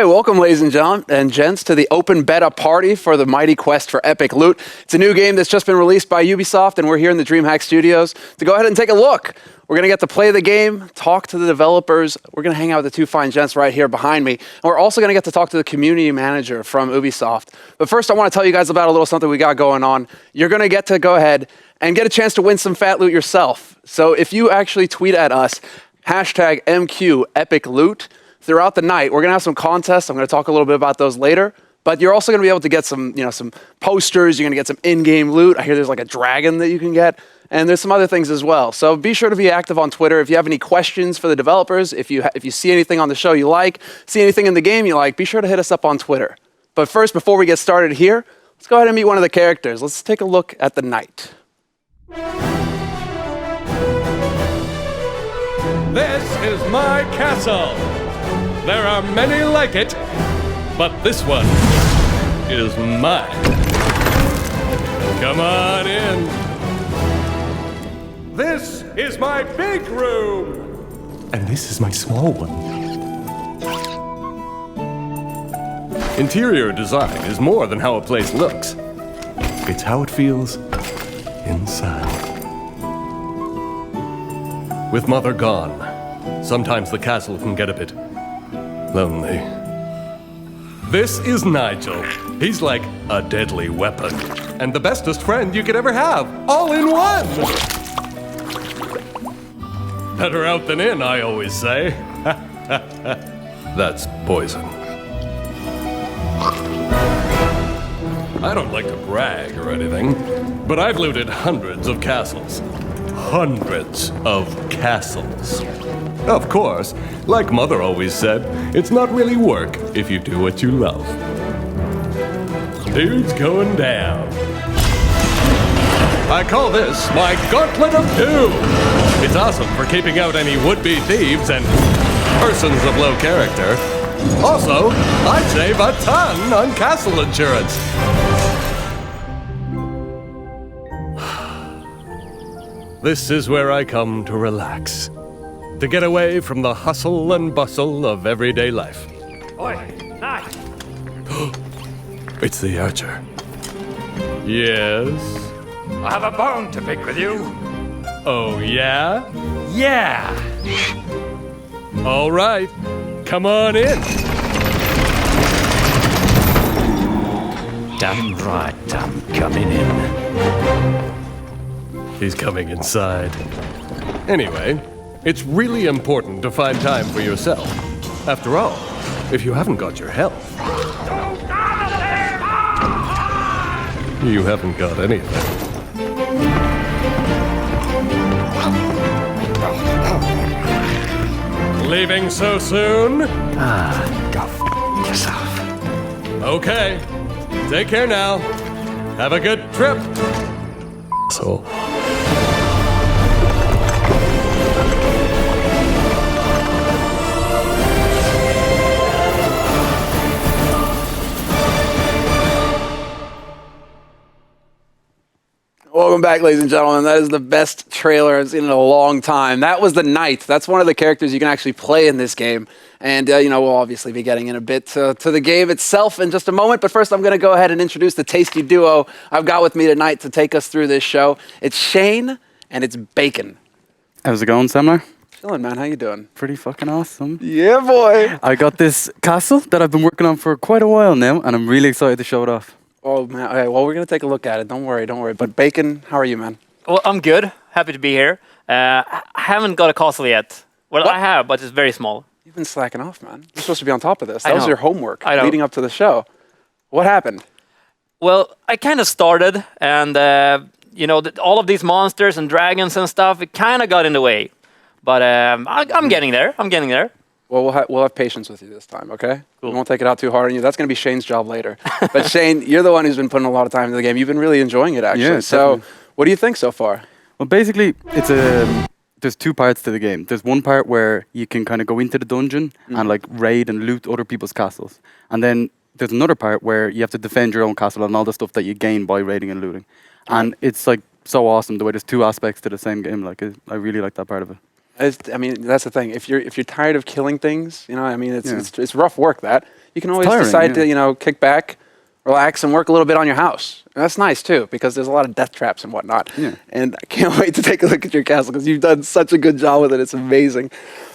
right, welcome, ladies and gents, to the open beta party for the mighty quest for epic loot. It's a new game that's just been released by Ubisoft, and we're here in the DreamHack studios to go ahead and take a look. We're going to get to play the game, talk to the developers. We're going to hang out with the two fine gents right here behind me. And we're also going to get to talk to the community manager from Ubisoft. But first, I want to tell you guys about a little something we got going on. You're going to get to go ahead and get a chance to win some fat loot yourself. So if you actually tweet at us, hashtag #EpicLoot, throughout the night, we're going to have some contests. I'm going to talk a little bit about those later. But you're also going to be able to get some, some posters. You're going to get some in-game loot. I hear there's like a dragon that you can get. And there's some other things as well. So be sure to be active on Twitter. If you have any questions for the developers, if you see anything on the show you like, see anything in the game you like, be sure to hit us up on Twitter. But first, before we get started here, let's go ahead and meet one of the characters. Let's take a look at the knight. This is my castle. There are many like it, but this one is mine. Come on in. This is my big room. And this is my small one. Interior design is more than how a place looks. It's how it feels inside. With Mother gone, sometimes the castle can get a bit lonely. This is Nigel. He's like a deadly weapon. And the bestest friend you could ever have, all in one! Better out than in, I always say. That's poison. I don't like to brag or anything, but I've looted hundreds of castles. Hundreds of castles. Of course, like Mother always said, it's not really work if you do what you love. Dude's going down. I call this my Gauntlet of Doom. It's awesome for keeping out any would-be thieves and persons of low character. Also, I save a ton on castle insurance. This is where I come to relax. To get away from the hustle and bustle of everyday life. Oi, Knight! It's the archer. Yes? I have a bone to pick with you. Oh, yeah? Yeah! All right. Come on in. Damn right, I'm coming in. He's coming inside. Anyway, it's really important to find time for yourself. After all, if you haven't got your health, you haven't got anything. Leaving so soon? Go f*** yourself. Okay. Take care now. Have a good trip. So. Welcome back, ladies and gentlemen. That is the best trailer I've seen in a long time. That was the Knight. That's one of the characters you can actually play in this game. And, we'll obviously be getting in a bit to the game itself in just a moment. But first, I'm going to go ahead and introduce the tasty duo I've got with me tonight to take us through this show. It's Shane and it's Bejcon. How's it going, Semmler? Chilling, man. How you doing? Pretty fucking awesome. Yeah, boy. I got this castle that I've been working on for quite a while now, and I'm really excited to show it off. Oh, man. Okay, well, we're going to take a look at it. Don't worry. But Bejcon, how are you, man? Well, I'm good. Happy to be here. I haven't got a castle yet. Well, What? I have, but it's very small. You've been slacking off, man. You're supposed to be on top of this. I That was know. your homework I know. leading up to the show. What happened? Well, I kind of started, and all of these monsters and dragons and stuff, it kind of got in the way. But I'm getting there. I'm getting there. Well, we'll have patience with you this time, okay? Cool. We won't take it out too hard on you. That's going to be Shane's job later. But Shane, you're the one who's been putting a lot of time into the game. You've been really enjoying it, actually. Yeah, So definitely. what do you think so far? Well, basically, there's two parts to the game. There's one part where you can kind of go into the dungeon and like raid and loot other people's castles. And then there's another part where you have to defend your own castle and all the stuff that you gain by raiding and looting. And it's like so awesome the way there's two aspects to the same game. I really like that part of it. That's the thing. If you're tired of killing things, it's rough work. That you can always tiring, decide yeah. to, kick back, relax, and work a little bit on your house. And that's nice too, because there's a lot of death traps and whatnot. Yeah. And I can't wait to take a look at your castle because you've done such a good job with it. It's amazing.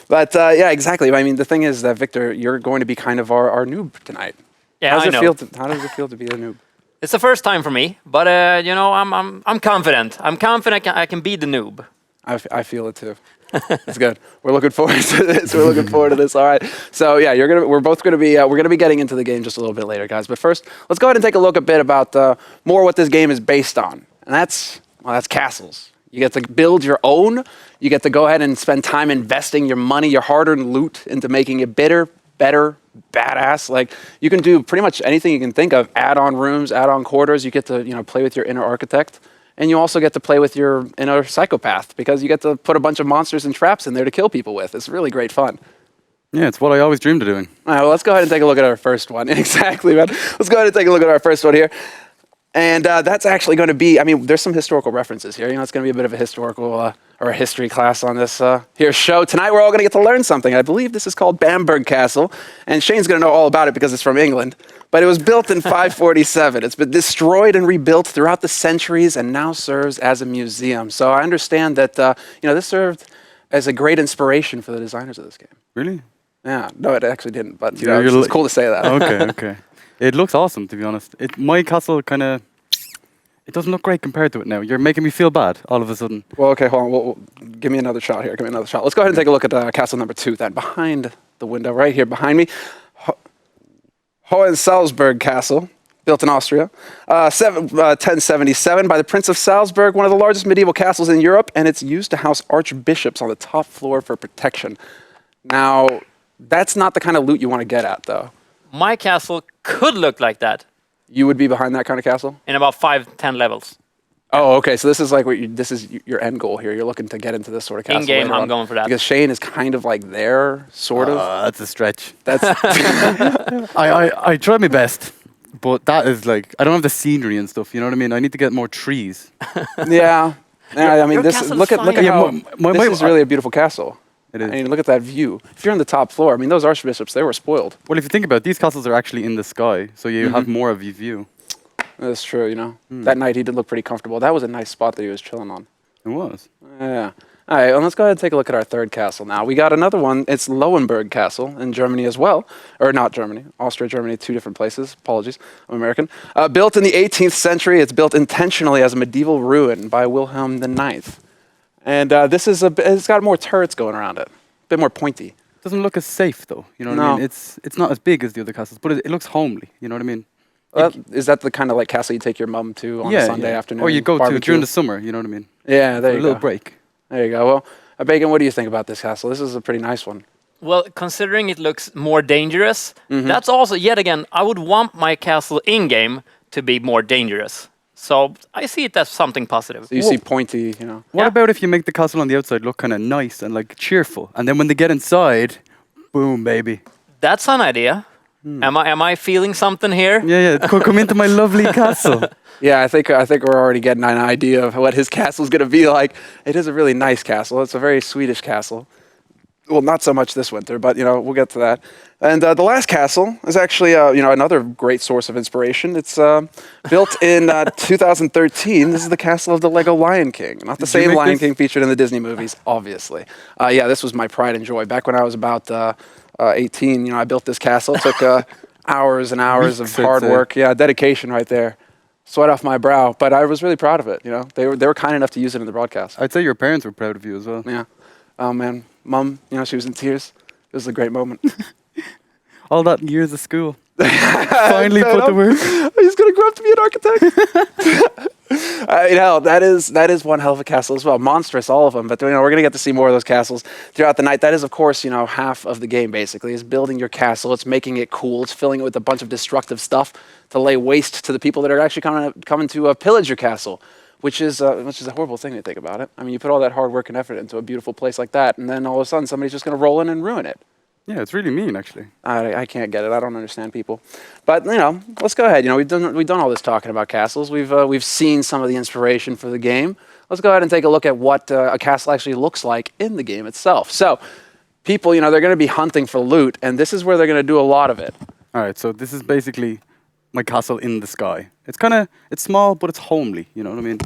But yeah, exactly. I mean, the thing is that Victor, you're going to be kind of our noob tonight. Yeah, How does I it know. how does it feel to be a noob? It's the first time for me, but I'm confident. I'm confident I can be the noob. I feel it too. It's good. We're looking forward to this. We're looking forward to this. All right. So yeah, we're both gonna be we're gonna be getting into the game just a little bit later, guys. But first, let's go ahead and take a look a bit about more what this game is based on, and that's castles. You get to build your own. You get to go ahead and spend time investing your money, your hard-earned loot, into making it better, badass. Like you can do pretty much anything you can think of. Add-on rooms, add-on quarters. You get to play with your inner architect. And you also get to play with your inner psychopath because you get to put a bunch of monsters and traps in there to kill people with. It's really great fun. Yeah, it's what I always dreamed of doing. All right, well, let's go ahead and take a look at our first one. Exactly, man. Let's go ahead and take a look at our first one here. And that's actually going to be, there's some historical references here. It's going to be a bit of a historical or a history class on this here show. Tonight, we're all going to get to learn something. I believe this is called Bamberg Castle. And Shane's going to know all about it because it's from England. But it was built in 547. It's been destroyed and rebuilt throughout the centuries and now serves as a museum. So I understand that, this served as a great inspiration for the designers of this game. Really? Yeah, no, it actually didn't, but you're it's cool to say that. Okay. It looks awesome, to be honest. My castle it doesn't look great compared to it now. You're making me feel bad all of a sudden. Well, okay, hold on. Well, give me another shot here. Give me another shot. Let's go ahead and take a look at castle number 2 then. Behind the window, right here behind me. Hohensalzburg Castle, built in Austria. 1077 by the Prince of Salzburg, one of the largest medieval castles in Europe, and it's used to house archbishops on the top floor for protection. Now, that's not the kind of loot you want to get at, though. My castle could look like that You would be behind that kind of castle? in about 5-10 levels. Oh, okay. So this is like this is your end goal here. You're looking to get into this sort of castle. In-game, later I'm on. going for that. Because Shane is kind of like there, sort of. That's a stretch. That's I try my best, but that is like, I don't have the scenery and stuff, you know what I mean? I need to get more trees. yeah. I mean, your this castle's look at fine. how my- this is really a beautiful castle. It is. I mean, look at that view. If you're on the top floor, I mean, those archbishops, they were spoiled. Well, if you think about it, these castles are actually in the sky, so you have more of a view. That's true, That night he did look pretty comfortable. That was a nice spot that he was chilling on. It was. Yeah. All right, well, let's go ahead and take a look at our third castle now. We got another one. It's Lowenberg Castle in Germany as well. Or not Germany. Austria, Germany, 2 different places. Apologies. I'm American. Built in the 18th century. It's built intentionally as a medieval ruin by Wilhelm IX. And it's got more turrets going around it. A bit more pointy. Doesn't look as safe though, you know what I mean? It's not as big as the other castles, but it looks homely, you know what I mean? Is that the kind of like castle you take your mum to on a Sunday afternoon? Or you go to barbecue? during the summer, you know what I mean? Yeah, there For you a go. little break. There you go. Well, Bejcon, what do you think about this castle? This is a pretty nice one. Well, considering it looks more dangerous, that's also, yet again, I would want my castle in-game to be more dangerous. So I see it as something positive. So you see pointy, What Yeah. about if you make the castle on the outside look kind of nice and like cheerful, and then when they get inside, boom, baby. That's an idea. Am I feeling something here? Yeah, come into my lovely castle. Yeah, I think we're already getting an idea of what his castle's going to be like. It is a really nice castle. It's a very Swedish castle. Well, not so much this winter, but we'll get to that. And the last castle is actually another great source of inspiration. It's built in 2013. This is the castle of the Lego Lion King, not the Did you same make Lion this? King featured in the Disney movies, obviously. Yeah, this was my pride and joy. Back when I was about 18, I built this castle. It took hours and hours Weeks, of hard I'd say. work. Yeah, dedication right there. Sweat off my brow, but I was really proud of it. They were kind enough to use it in the broadcast. I'd say your parents were proud of you as well. Yeah. Oh man, Mum, she was in tears. It was a great moment. All that years of school. Finally put to work. He's gonna grow up to be an architect. That is one hell of a castle as well. Monstrous, all of them. But we're gonna get to see more of those castles throughout the night. That is, of course, half of the game basically is building your castle. It's making it cool. It's filling it with a bunch of destructive stuff to lay waste to the people that are actually coming to pillage your castle. Which is a horrible thing to think about it. I mean, you put all that hard work and effort into a beautiful place like that, and then all of a sudden somebody's just going to roll in and ruin it. Yeah, it's really mean actually. I can't get it. I don't understand people. But let's go ahead. We've done all this talking about castles. We've seen some of the inspiration for the game. Let's go ahead and take a look at what a castle actually looks like in the game itself. So, people, they're going to be hunting for loot, and this is where they're going to do a lot of it. All right, so this is basically my castle in the sky. It's small, but it's homely. You know what I mean?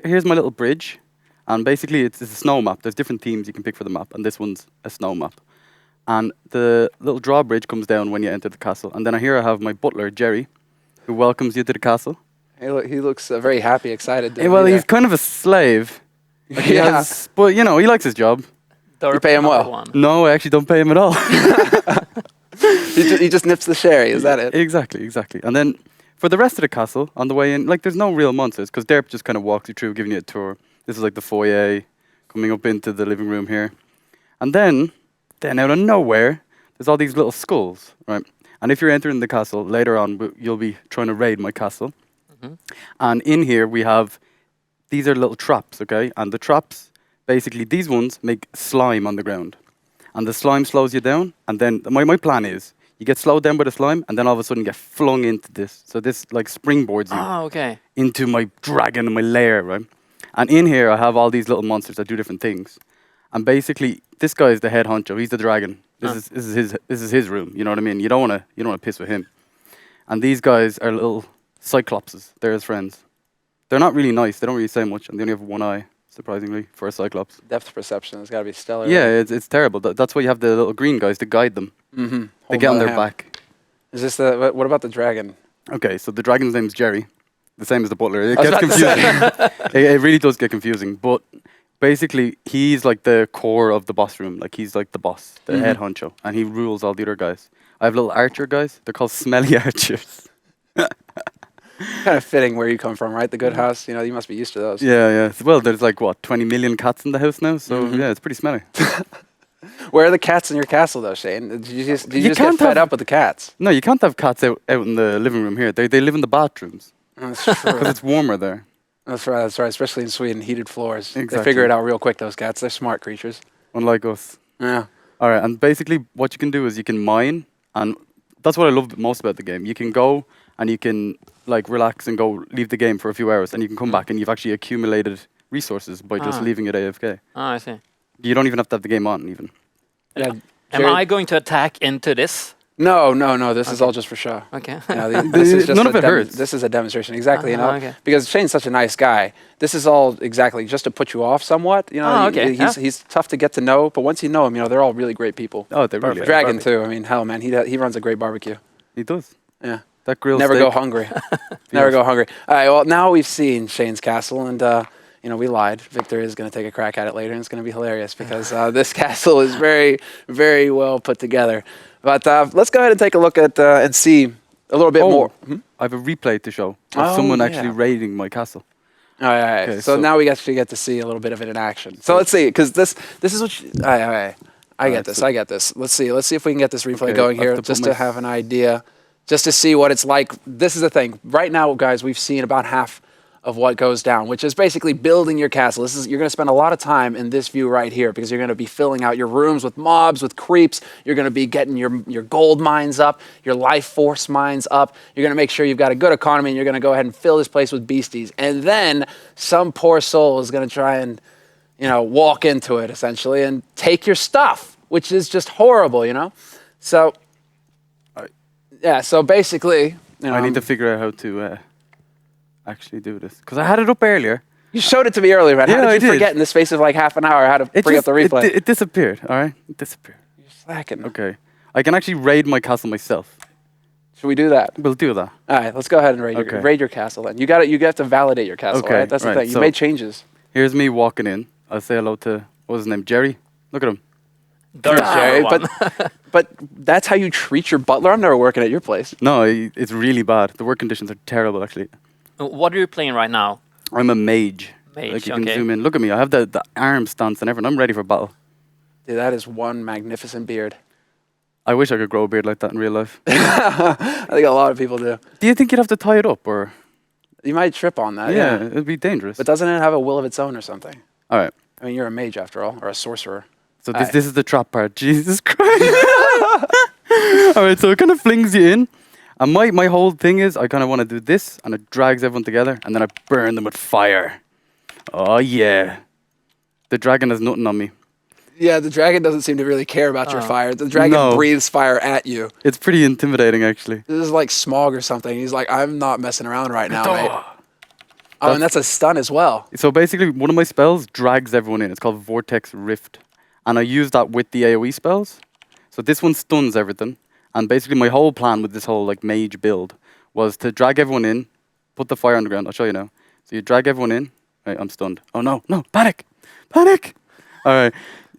Here's my little bridge, and basically it's a snow map. There's different themes you can pick for the map, and this one's a snow map. And the little drawbridge comes down when you enter the castle. And then here I have my butler, Jerry, who welcomes you to the castle. He looks very happy, excited. To Well, be he's there. kind of a slave. Like, Yeah. but, you know, he likes his job. You pay him Number well. one. No, I actually don't pay him at all. He just nips the sherry. Is that it? Exactly. And then for the rest of the castle, on the way in, like, there's no real monsters, because Derp just kind of walks you through, giving you a tour. This is like the foyer, coming up into the living room here. And then out of nowhere, there's all these little skulls, right? And if you're entering the castle, later on, you'll be trying to raid my castle. And in here, we have, these are little traps, okay? And the traps, basically, these ones make slime on the ground. And the slime slows you down. And then my plan is, you get slowed down by the slime, and then all of a sudden you get flung into this. So this like springboards you Okay. into my dragon and my lair, right? And in here, I have all these little monsters that do different things. And basically, this guy is the head honcho. He's the dragon. This is his room. You know what I mean? You don't wanna piss with him. And these guys are little cyclopses. They're his friends. They're not really nice. They don't really say much, and they only have one eye, surprisingly, for a cyclops. Depth perception has got to be stellar. Yeah, it's terrible. That's why you have the little green guys to guide them. Mm-hmm. They get on their back. Is this the? What about the dragon? Okay, so the dragon's name's Jerry, the same as the butler. It I was gets about to say. confusing. it really does get confusing. But basically, he's like the core of the boss room. Like he's like the boss, the head honcho, and he rules all the other guys. I have little archer guys. They're called smelly archers. Kind of fitting where you come from, right? The good house. You know, you must be used to those. Yeah. Well, there's like what 20 million cats in the house now, so yeah, it's pretty smelly. Where are the cats in your castle, though, Shane? Did you just get can't fed have- up with the cats? No, you can't have cats out in the living room here. They live in the bathrooms That's true. because it's warmer there. That's right. That's right. Especially in Sweden, heated floors. They Exactly. figure it out real quick. Those cats. They're smart creatures. Unlike us. Yeah. All right, and basically what you can do is you can mine, and that's what I love most about the game. You can go and you can like relax and go leave the game for a few hours, and you can come back and you've actually accumulated resources by just leaving it AFK. Oh, I see. You don't even have to have the game on even. Yeah. Am I going to attack into this? No. This is all just for show. Okay. Yeah, this is just None of it hurts. This is a demonstration, exactly. You know, Okay. because Shane's such a nice guy. This is all exactly just to put you off somewhat. You know, Oh, okay. he's tough to get to know, but once you know him, you know they're all really great people. Oh, they really are. Dragon too. I mean, hell, man, he runs a great barbecue. He does. Yeah. That grilled Never steak. go hungry. Never go hungry. All right. Well, now we've seen Shane's castle, and you know we lied. Victor is going to take a crack at it later, and it's going to be hilarious because this castle is very, very well put together. But let's go ahead and take a look at and see a little bit more. I have a replay to show of Oh, someone yeah. actually raiding my castle. All right. Okay, so so- now we actually get to see a little bit of it in action. So let's see, because this is what. All right. I get this. so- I get this. Let's see if we can get this replay Okay, going I have here, to put just my to have an idea, just to see what it's like. This is the thing. Right now, guys, we've seen about half of what goes down, which is basically building your castle. You're going to spend a lot of time in this view right here because you're going to be filling out your rooms with mobs, with creeps. You're going to be getting your gold mines up, your life force mines up. You're going to make sure you've got a good economy, and you're going to go ahead and fill this place with beasties. And then some poor soul is going to try and, you know, walk into it essentially and take your stuff, which is just horrible, you know? So, yeah, so basically, you know, I need to figure out how to actually do this because I had it up earlier. you showed it to me earlier, man. Yeah, How I did you did. forget in the space of like half an hour how to bring up the replay? It disappeared. All right, it disappeared. You're slacking. Okay, I can actually raid my castle myself. Should we do that? We'll do that. All right, let's go ahead and Okay. raid your castle then. You have to validate your castle, Okay, right? That's the right, thing. You so- made changes. Here's me walking in. I'll say hello to what was his name, Jerry. Look at him. There's Jerry, one. but that's how you treat your butler? I'm never working at your place. No, it's really bad. The work conditions are terrible, actually. What are you playing right now? I'm a mage. Mage, Like you can okay. zoom in. Look at me. I have the arm stance and everything. I'm ready for battle. Dude, that is one magnificent beard. I wish I could grow a beard like that in real life. I think a lot of people do. Do you think you'd have to tie it up or? You might trip on that, yeah, yeah. it'd be dangerous. But doesn't it have a will of its own or something? All right. I mean, you're a mage after all, or a sorcerer. So Aye. this is the trap part. Jesus Christ. All right, so it kind of flings you in. And my whole thing is I kind of want to do this, and it drags everyone together, and then I burn them with fire. Oh, yeah. The dragon has nothing on me. Yeah, the dragon doesn't seem to really care about your fire. The dragon No. breathes fire at you. It's pretty intimidating, actually. This is like smog or something. He's like, I'm not messing around right now, mate. Oh, and that's a stun as well. So basically, one of my spells drags everyone in. It's called Vortex Rift. And I use that with the AoE spells. So this one stuns everything. And basically, my whole plan with this whole like mage build was to drag everyone in, put the fire on the ground. I'll show you now. So you drag everyone in. Right, I'm stunned. Oh, no, panic. Panic. All right.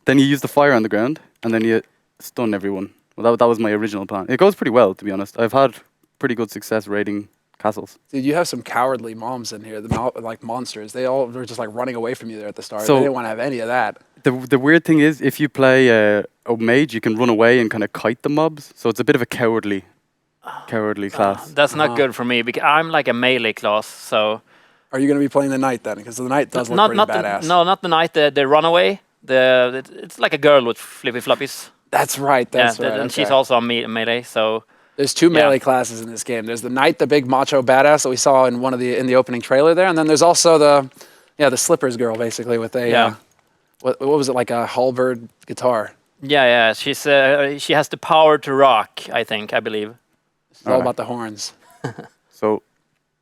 Then you use the fire on the ground, and then you stun everyone. Well, that was my original plan. It goes pretty well, to be honest. I've had pretty good success raiding castles. Dude, you have some cowardly moms in here, like monsters. They all were just like running away from you there at the start. So- They didn't want to have any of that. The weird thing is, if you play a mage, you can run away and kind of kite the mobs. So it's a bit of a cowardly class. That's not good for me because I'm like a melee class. So Are you going to be playing the knight then? Because the knight does look pretty badass. not the knight. The runaway. It's like a girl with flippy floppies. That's right. That's yeah, right. and she's okay. also a melee. So There's two melee classes in this game. There's the knight, the big macho badass that we saw in in the opening trailer there, and then there's also the slippers girl basically with a what was it, like a halberd guitar. yeah. She has the power to rock. I believe. It's all about the horns. So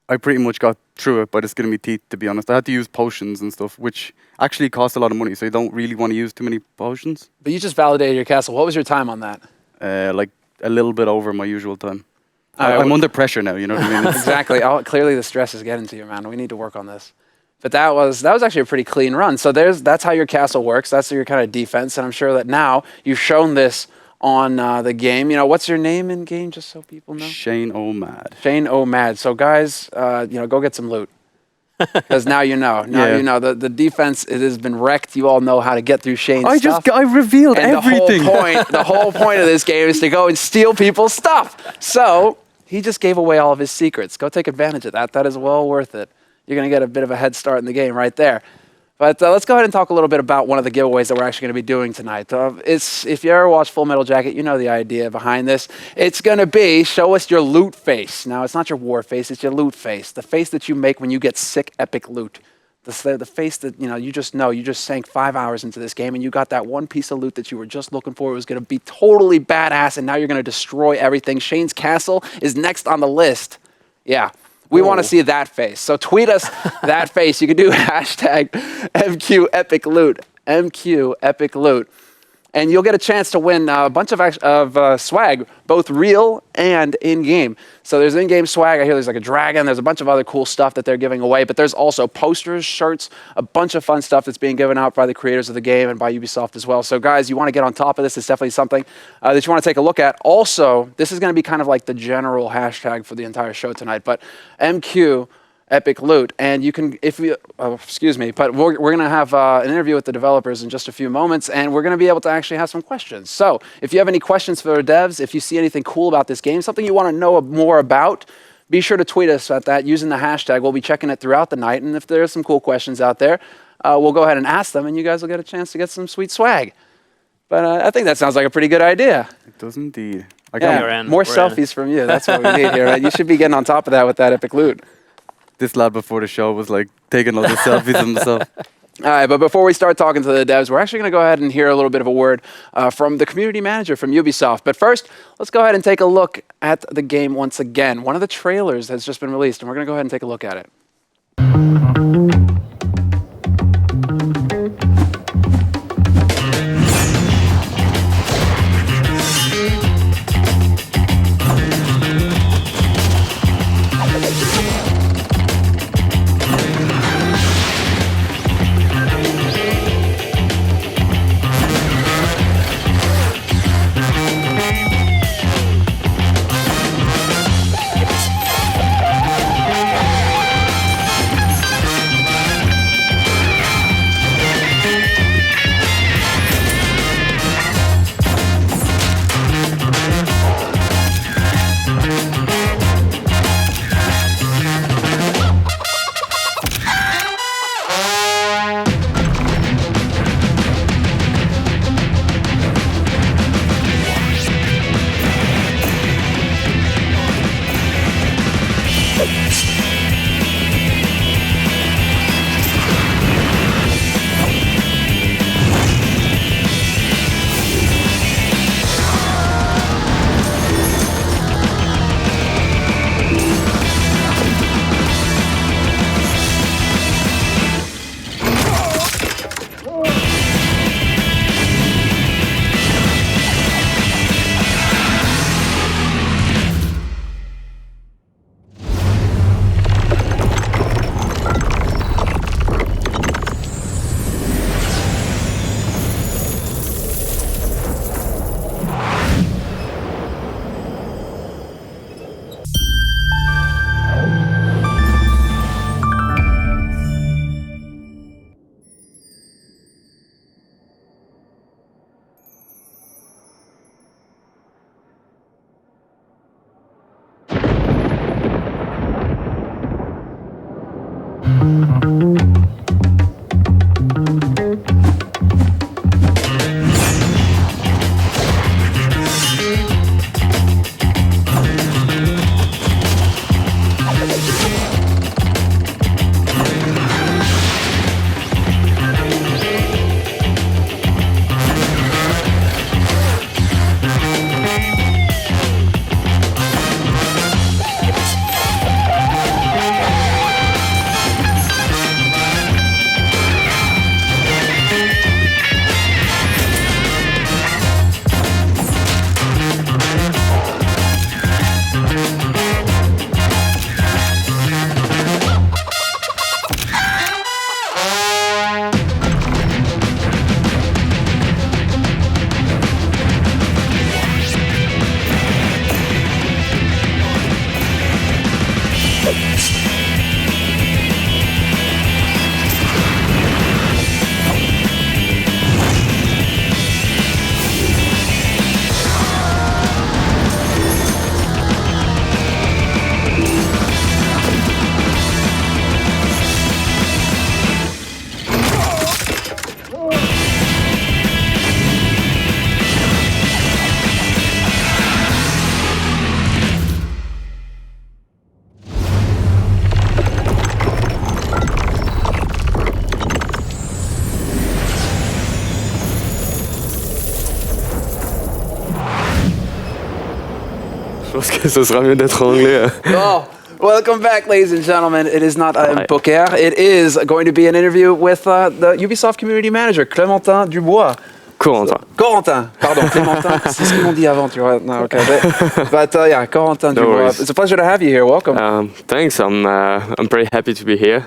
I pretty much got through it by the skin of my teeth, to be honest. I had to use potions and stuff, which actually cost a lot of money, so you don't really want to use too many potions. But you just validated your castle. What was your time on that? Like a little bit over my usual time. Alright, I'm under pressure now, you know what I mean? Exactly. Clearly the stress is getting to you, man. We need to work on this. But that was actually a pretty clean run. So that's how your castle works. That's your kind of defense. And I'm sure that now you've shown this on the game. You know, what's your name in game, just so people know? Shaneomad. Shaneomad. So guys, go get some loot. Because now you know. Now you know. The defense, it has been wrecked. You all know how to get through Shane's stuff. I revealed And everything. the whole point of this game is to go and steal people's stuff. So he just gave away all of his secrets. Go take advantage of that. That is well worth it. You're going to get a bit of a head start in the game right there. But let's go ahead and talk a little bit about one of the giveaways that we're actually going to be doing tonight. If you ever watched Full Metal Jacket, you know the idea behind this. It's going to be show us your loot face. Now, it's not your war face, it's your loot face. The face that you make when you get sick, epic loot. The face that, you just sank 5 hours into this game and you got that one piece of loot that you were just looking for. It was going to be totally badass and now you're going to destroy everything. Shane's castle is next on the list. Yeah. We want to see that face. So tweet us that face. You can do hashtag MQEpicLoot. MQEpicLoot. And you'll get a chance to win a bunch of swag, both real and in-game. So there's in-game swag. I hear there's like a dragon. There's a bunch of other cool stuff that they're giving away. But there's also posters, shirts, a bunch of fun stuff that's being given out by the creators of the game and by Ubisoft as well. So guys, you want to get on top of this. It's definitely something that you want to take a look at. Also, this is going to be kind of like the general hashtag for the entire show tonight. But MQ Epic Loot, and you can, but we're going to have an interview with the developers in just a few moments, and we're going to be able to actually have some questions. So if you have any questions for the devs, if you see anything cool about this game, something you want to know more about, be sure to tweet us at that using the hashtag. We'll be checking it throughout the night, and if there's some cool questions out there, we'll go ahead and ask them, and you guys will get a chance to get some sweet swag. But I think that sounds like a pretty good idea. It does indeed. More selfies from you. That's what we need here. Right? You should be getting on top of that with that Epic Loot. This lad before the show was like taking loads of selfies himself. All right, but before we start talking to the devs, we're actually going to go ahead and hear a little bit of a word from the community manager from Ubisoft. But first, let's go ahead and take a look at the game once again. One of the trailers has just been released, and we're going to go ahead and take a look at it. pense que ce sera mieux d'être en anglais. Oh, welcome back, ladies and gentlemen. It is not un Hi. poker. It is going to be an interview with the Ubisoft community manager, Corentin Dubois. Corentin. Corentin, pardon, Clémentin. C'est ce qu'ils m'ont dit avant, tu vois. No, okay. But yeah, Corentin No Dubois. worries. It's a pleasure to have you here. Welcome. Thanks. I'm pretty happy to be here.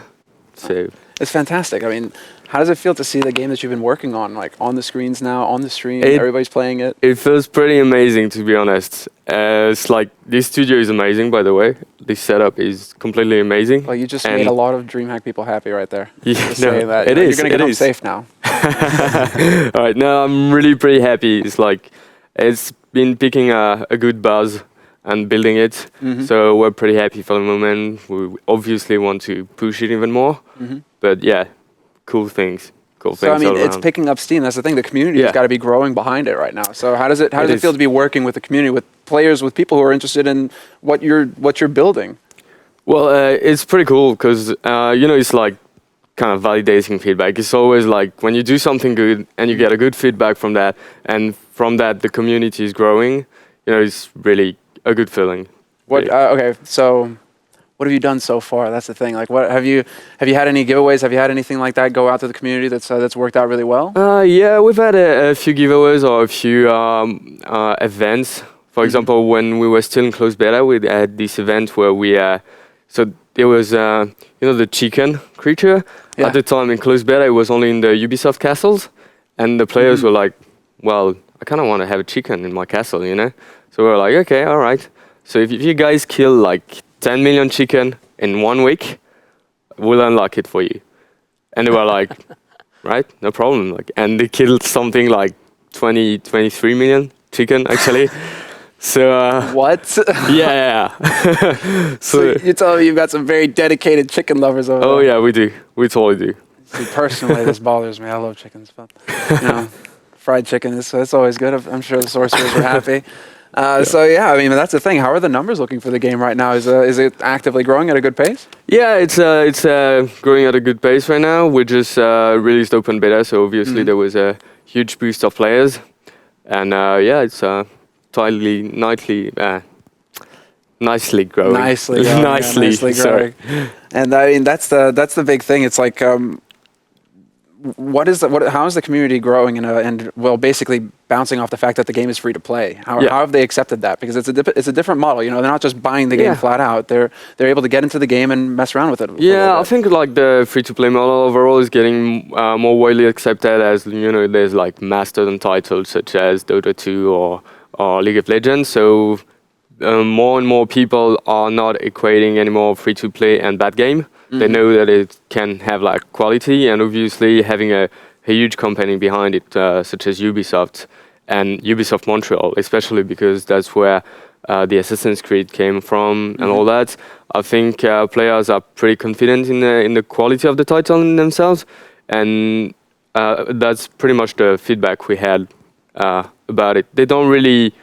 So It's fantastic. I mean, how does it feel to see the game that you've been working on, like on the screens now, on the stream, everybody's playing it? it feels pretty amazing, to be honest. It's like this studio is amazing, by the way. This setup is completely amazing. Well, you just And- made a lot of DreamHack people happy right there. Yeah, Just no, saying that. it You know, is, You're going to it get home is. safe now. All right, no, I'm really pretty happy. It's like it's been picking a good buzz and building it. Mm-hmm. So we're pretty happy for the moment. We obviously want to push it even more. Mm-hmm. But yeah, cool things. Cool So I things mean, all it's around. picking up steam. That's the thing. The community has Yeah. got to be growing behind it right now. So how does it It feel is. to be working with the community, with players, with people who are interested in what you're building? Well, it's pretty cool because it's like kind of validating feedback. It's always like when you do something good and you get a good feedback from that, and from that the community is growing. It's really a good feeling. What? Really. Okay, so what have you done so far? That's the thing. Like, what have you had any giveaways? Have you had anything like that go out to the community that's worked out really well? Yeah, we've had a few giveaways or a few events. For example, when we were still in closed beta, we had this event where so there was the chicken creature. Yeah. At the time in closed beta, it was only in the Ubisoft castles, and the players were like, "Well, I kind of want to have a chicken in my castle," So we were like, "Okay, all right. So if you guys kill like 10 million chicken in 1 week, we'll unlock it for you." And they were like, "Right, no problem." And they killed something like 23 million chicken actually. So What? yeah. So you tell me you've got some very dedicated chicken lovers over Oh there. yeah, we do. We totally do. See, personally, this bothers me. I love chickens, but fried chicken it's always good. I'm sure the sorcerers are happy. So yeah, I mean that's the thing. How are the numbers looking for the game right now? Is it actively growing at a good pace? Yeah, it's growing at a good pace right now. We just released open beta, so obviously there was a huge boost of players, and yeah, it's nicely growing. Nicely growing. nicely growing. And I mean that's the big thing. It's like how is the community growing and basically bouncing off the fact that the game is free to play? How have they accepted that? Because it's a different model. They're not just buying the game flat out. They're able to get into the game and mess around with it. Yeah, I think like the free-to-play model overall is getting more widely accepted as there's like mastered Untitled such as Dota 2 or League of Legends. So more and more people are not equating anymore free-to-play and that game. They know that it can have like quality, and obviously having a huge company behind it, such as Ubisoft and Ubisoft Montreal, especially because that's where the Assassin's Creed came from and all that. I think players are pretty confident in the quality of the title in themselves, and that's pretty much the feedback we had about it. They don't really,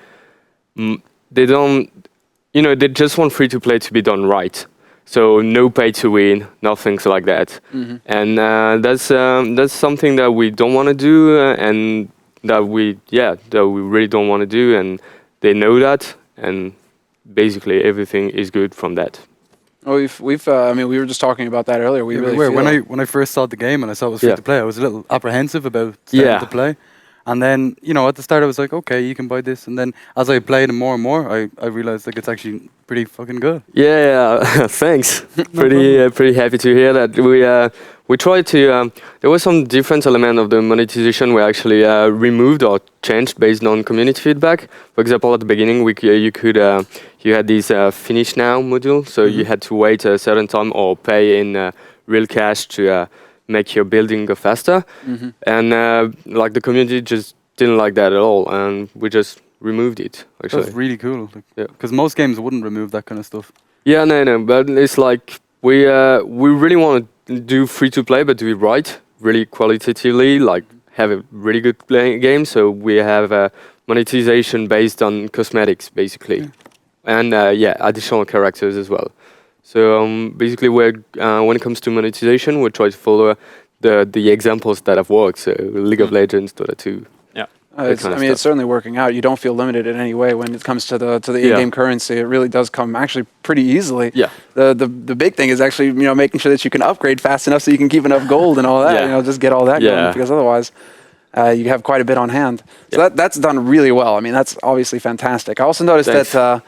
they just want free to play to be done right. So no pay to win, nothing like that, and that's something that we don't want to do, and that we really don't want to do, and they know that, and basically everything is good from that. Well, I mean, we were just talking about that earlier. We really feel when I first saw the game and I saw it was free to play, I was a little apprehensive about starting Yeah. to play. And then, at the start I was like, okay, you can buy this. And then as I played more and more, I realized like it's actually pretty fucking good. Yeah, thanks. Pretty happy to hear that. We tried to. There was some different element of the monetization we actually removed or changed based on community feedback. For example, at the beginning, you had this finish now module, so you had to wait a certain time or pay in real cash to make your building go faster. And like the community just didn't like that at all, and we just removed it. Actually, That's really cool. Yeah. Because most games wouldn't remove that kind of stuff. Yeah, no, but it's like we really want to do free to play, but do it right, really qualitatively, like have a really good playing game. So we have monetization based on cosmetics, basically, and additional characters as well. So basically, when it comes to monetization, we try to follow the examples that have worked. So League of Legends, Dota 2. It's certainly working out. You don't feel limited in any way when it comes to the in-game currency. It really does come actually pretty easily. Yeah. The big thing is actually making sure that you can upgrade fast enough so you can keep enough gold and all that. Yeah. Just get all that going, because otherwise you have quite a bit on hand. So that's done really well. I mean, that's obviously fantastic. I also noticed that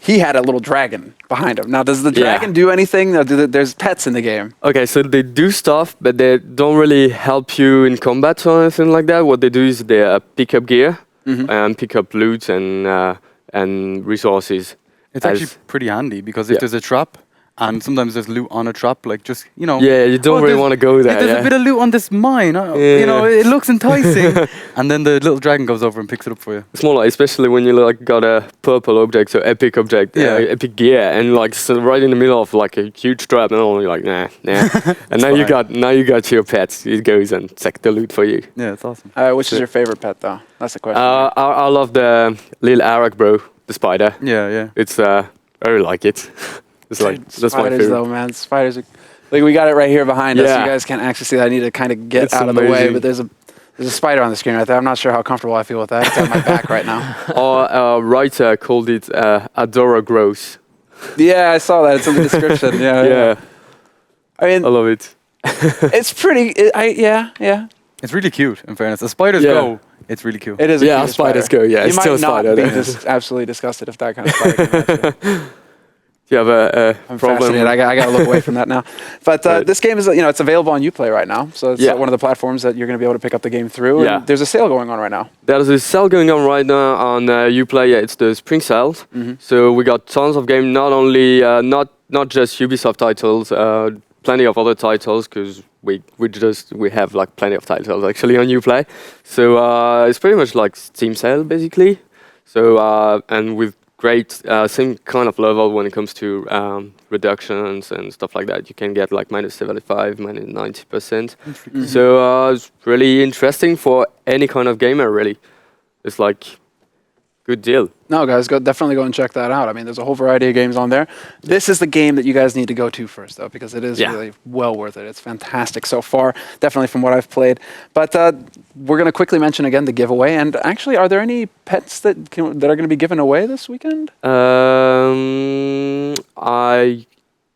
he had a little dragon behind him. Now, does the dragon do anything? There's pets in the game. Okay, so they do stuff, but they don't really help you in combat or anything like that. What they do is they pick up gear and pick up loot and resources. It's actually pretty handy because if there's a trap, and sometimes there's loot on a trap, like just, Yeah, you don't really want to go there. There's a bit of loot on this mine. It looks enticing. And then the little dragon goes over and picks it up for you. It's more like, especially when you got a purple object, so epic object, epic gear, and right in the middle of like a huge trap, and all you're like, nah. And now you got your pets. It goes and check the loot for you. Yeah, it's awesome. Which is your favorite pet, though? That's the question. I love the little Arak, bro, the spider. Yeah. It's I really like it. It's that's my spiders, favorite. though, man. Spiders are we got it right here behind us. Yeah. You guys can't actually see that. I need to kind of get It's out of the way, amazing. but there's a spider on the screen right there. I'm not sure how comfortable I feel with that. It's on my back right now. Our writer called it Adora Gross. Yeah, I saw that. It's in the description. Yeah. I mean, I love it. it's pretty. Yeah. It's really cute, in fairness. As spiders go, it's really cute. It is. A cute spiders spider. go. Yeah, you it's might still a not spider. be absolutely disgusted if that kind of spider came at you. You have a I'm problem. fascinated. I got to look away from that now. But this game is, it's available on Uplay right now. So it's one of the platforms that you're going to be able to pick up the game through. Yeah. And there's a sale going on right now. There's a sale going on right now on Uplay. Yeah, it's the spring sale. So we got tons of games, not only not just Ubisoft titles, plenty of other titles, because we have like plenty of titles actually on Uplay. So it's pretty much like Steam sale basically. So and with great same kind of level when it comes to reductions and stuff like that. You can get like -75, -90%. So it's really interesting for any kind of gamer, really. It's like good deal. No, guys, definitely go and check that out. I mean, there's a whole variety of games on there. This is the game that you guys need to go to first, though, because it is really well worth it. It's fantastic so far, definitely from what I've played. But we're going to quickly mention again the giveaway. And actually, are there any pets that are going to be given away this weekend?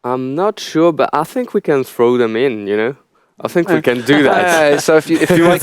I'm not sure, but I think we can throw them in, I think we can do that. So if you like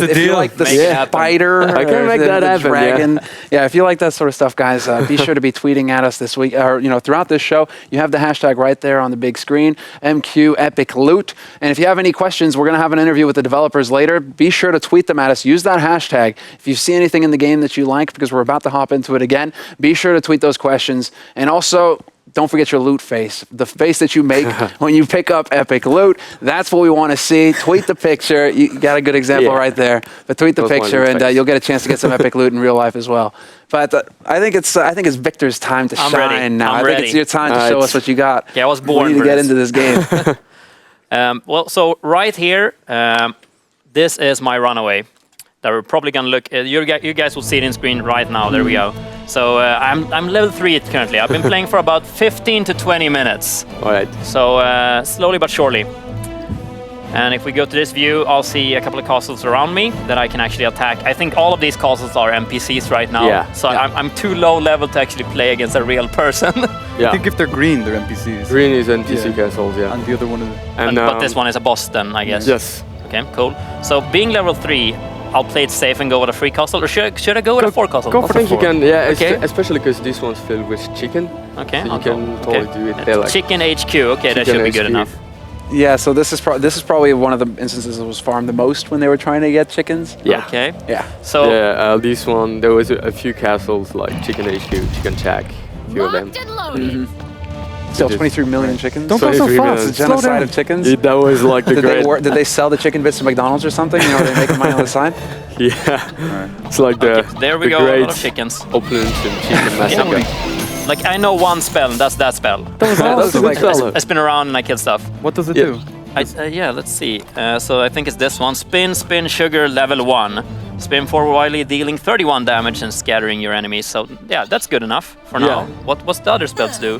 the spider, I can make that happen, dragon, if you like that sort of stuff, guys, be sure to be tweeting at us this week, or throughout this show. You have the hashtag right there on the big screen, MQ Epic Loot. And if you have any questions, we're going to have an interview with the developers later. Be sure to tweet them at us. Use that hashtag. If you see anything in the game that you like, because we're about to hop into it again, be sure to tweet those questions. And also, don't forget your loot face. The face that you make when you pick up Epic Loot. That's what we want to see. Tweet the picture. You got a good example right there. But tweet the picture, and you'll get a chance to get some Epic Loot in real life as well. But I think it's Victor's time to shine now. I think it's your time to show us what you got. Yeah, I was born We need to get into this game. So right here, this is my runaway. That we're probably gonna look. You guys will see it in screen right now. There we go. So I'm level 3 currently. I've been playing for about 15 to 20 minutes. All right. So slowly but surely. And if we go to this view, I'll see a couple of castles around me that I can actually attack. I think all of these castles are NPCs right now. Yeah. So I'm too low level to actually play against a real person. I think if they're green, they're NPCs. Green is NPC castles, And the other one is... But this one is a boss then, I guess. Yes. Okay, cool. So being level 3, I'll play it safe and go with a 3 castle, or should I go with a 4 castle? Go for the 4. You can, Okay. especially because this one's filled with chicken. Okay, So you can totally do it there. Like Chicken HQ, okay, that should be good HQ. enough. Yeah, so this is probably one of the instances that was farmed the most when they were trying to get chickens. Yeah. Okay. Yeah. So this one, there was a few castles like Chicken HQ, Chicken Shack, a few of them. Locked and loaded. Still 23 million chickens. Don't go so 23 fast. million. The genocide of chickens. That was like the great. Did they sell the chicken bits to McDonald's or something? They make money on the side. Yeah. It's like the there we the go, a great lot of chickens. opulence and chicken massacre. Like I know one spell, and that's that spell. That's a good spell. I spin around and I kill stuff. What does it do? Let's see. So I think it's this one. Spin, sugar, level 1. Spin forward wildly, dealing 31 damage and scattering your enemies. So yeah, that's good enough for now. What's the other spells do?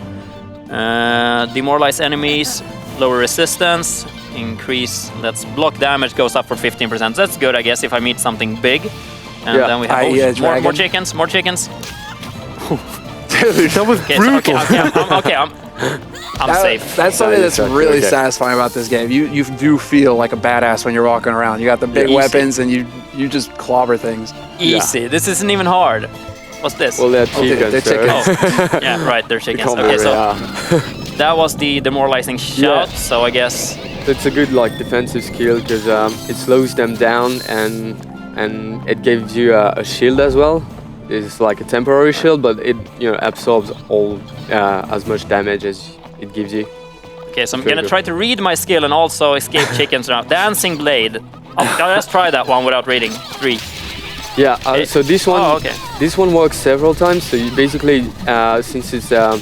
Demoralize enemies, lower resistance, increase. That's block damage goes up for 15%. That's good, I guess, if I meet something big. And Yeah. then we have I.e. a more dragon. chickens, more chickens. Dude, That was Okay, so, brutal. I'm safe. That's something that's Exactly, really okay. satisfying about this game. You do feel like a badass when you're walking around. You got the big Easy. weapons and you just clobber things. Easy. This isn't even hard. What's this? Well, they're Okay, chickens. they're so- chickens. Oh, yeah, right. They're chickens. can't be Okay, so yeah. that was the demoralizing shout. Yeah. So I guess It's a good like defensive skill because it slows them down and it gives you a shield as well. It's like a temporary shield, but it absorbs all as much damage as it gives you. okay. So I'm Very gonna good. try to read my skill and also escape chickens now. Dancing blade. Let's try that one without reading. 3. Yeah. So this one, Oh, okay. this one works several times. So you basically, since it's a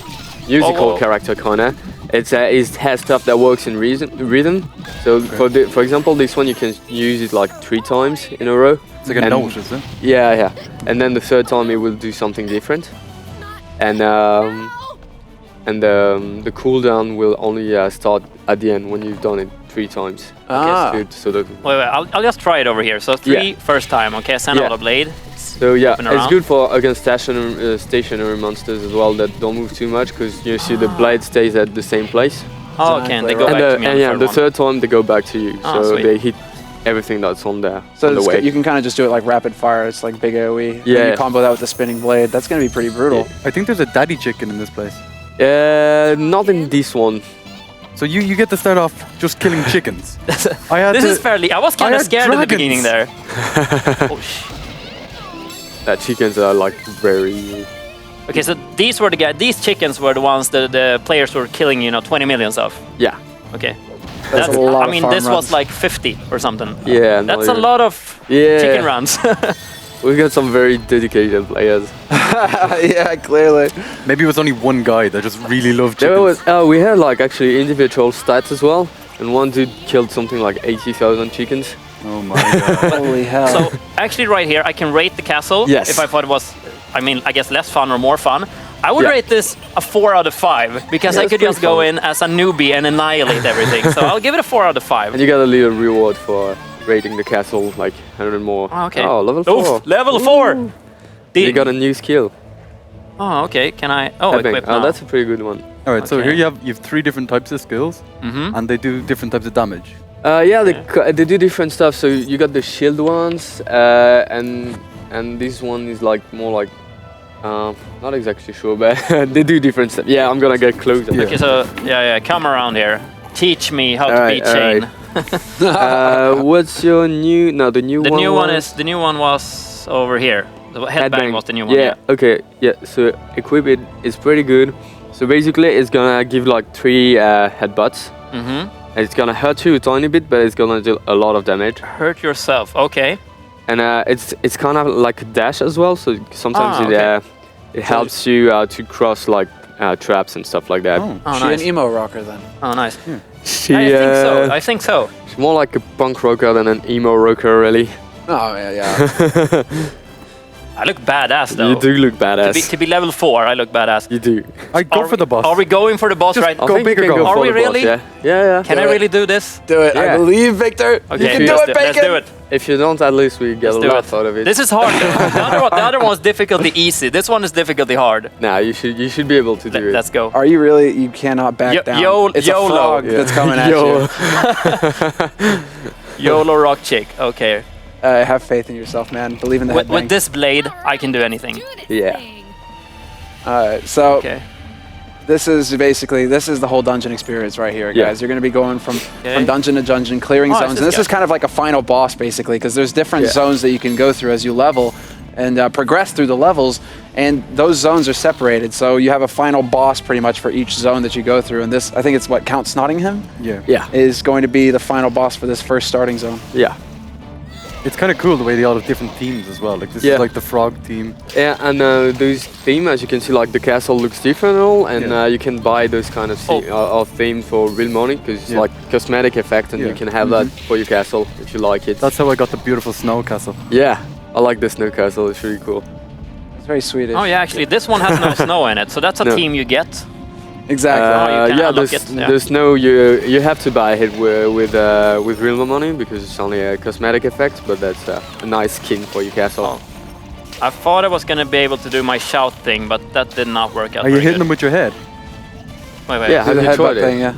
musical whoa. character kinda, it has stuff that works in rhythm. So for example, this one you can use it like 3 times in a row. It's like a note, is it? Yeah. And then the third time it will do something different. And the cooldown will only start at the end when you've done it 3 times. Ah. Okay, so that, Wait. I'll just try it over here. So 3 Yeah. first time. Okay. Send out Yeah. a blade. so yeah, Flipping it's around. good for against stationary monsters as well that don't move too much because you see the blade stays at the same place. Oh, okay. And they go and back to me on the third the one. third time they go back to you, Ah, so sweet. they hit everything that's on there So on the it's, way. you can kind of just do it like rapid fire. It's like big AoE. Yeah. And you combo that with the spinning blade. That's going to be pretty brutal. I think there's a daddy chicken in this place. Not in this one. So you get to start off just killing chickens. I had This to, is fairly. I was kind I of had scared in the dragons. beginning there. Oh, Chickens are like very. Okay, so these were the guys. These chickens were the ones that the players were killing. 20 millions of. Yeah. Okay. That's a lot I of mean, farm this runs. was like 50 or something. Yeah. That's no, a lot of Yeah. chicken runs. We've got some very dedicated players. Yeah, clearly. maybe it was only one guy that just really loved There chickens. was we had like actually individual stats as well, and one dude killed something like 80,000 chickens. Oh my god. Holy hell. So actually, right here, I can rate the castle. Yes. If I thought it was, I guess less fun or more fun. I would Yeah. rate this a 4 out of 5 because I it's could just pretty go fun. in as a newbie and annihilate everything. So I'll give it a 4 out of 5. And you got a little reward for rating the castle, like 100 more. Oh, okay. Oh, level 4. Oof, level 4. You got a new skill. Oh, okay. Can I? Oh, Headbang. equip Oh, now. that's a pretty good one. All right, so Okay. here you have 3 different types of skills, and they do different types of damage. Yeah, they do different stuff. So you got the shield ones, and this one is like more like, not exactly sure, but they do different stuff. Yeah, I'm gonna get closer. Yeah. Okay, so yeah, come around here. Teach me how to Alright, beat Shane. What's your new? No, the new The one. new one was over here. The headbang was the new one. Yeah. Okay. Yeah. So equip it. It's pretty good. So basically, it's gonna give like 3 headbutts. Mm-hmm. It's gonna hurt you a tiny bit, but it's gonna do a lot of damage. Hurt yourself. Okay. And it's kind of like a dash as well. So sometimes okay. it helps you to cross like traps and stuff like that. Oh. Oh, She nice. an emo rocker then. Oh, nice. She, I think so. I think so. she's more like a punk rocker than an emo rocker, really. Oh, yeah. I look badass though. You do look badass. To be level 4, I look badass. You do. I go Are for the boss. Are we going for the boss Just right go I think big you or can go. go Are for we the boss, really? Yeah. Yeah. Can I Do it. really do this? Do it. I Yeah. believe, Victor. Okay, You can do let's it, Let's Bacon. do it. If you don't, at least we get Let's a do laugh out of it. This is hard though. The other one's difficulty easy. This one is difficulty hard. Nah, you should be able to do it. Let's go. Are you really? You cannot back down. It's YOLO. a frog that's coming at you. YOLO rock chick. Okay. Have faith in yourself, man. Believe in the With headbang. this blade, I can do anything. Yeah. Alright, so Okay. this is the whole dungeon experience right here, guys. Yeah. You're going to be going from dungeon to dungeon, clearing Oh, it's zones. this And this guy. is kind of like a final boss, basically, because there's different Yeah. zones that you can go through as you level and progress through the levels. And those zones are separated, so you have a final boss pretty much for each zone that you go through. And this, I think it's what, Count Snottingham? Yeah. Yeah. Is going to be the final boss for this first starting zone. Yeah. It's kind of cool the way they all have different themes as well. Like this Yeah. is like the frog theme. Yeah, and those themes, as you can see, like the castle looks different and all, and Yeah. you can buy those kind of of theme for real money because it's Yeah. like cosmetic effect, and Yeah. you can have that for your castle if you like it. That's how I got the beautiful snow castle. Yeah, I like the snow castle. It's really cool. It's very Swedish. Oh yeah, actually, this one has no snow in it, so that's a No. team you get. Exactly. you can yeah, unlock the, it, yeah. the snow you have to buy it with real money because it's only a cosmetic effect, but that's a nice skin for your castle. Oh. I thought I was gonna be able to do my shout thing, but that did not work out. Are you very hitting good. them with your head? Wait. Yeah, have The you tried headbutt it? thing, yeah.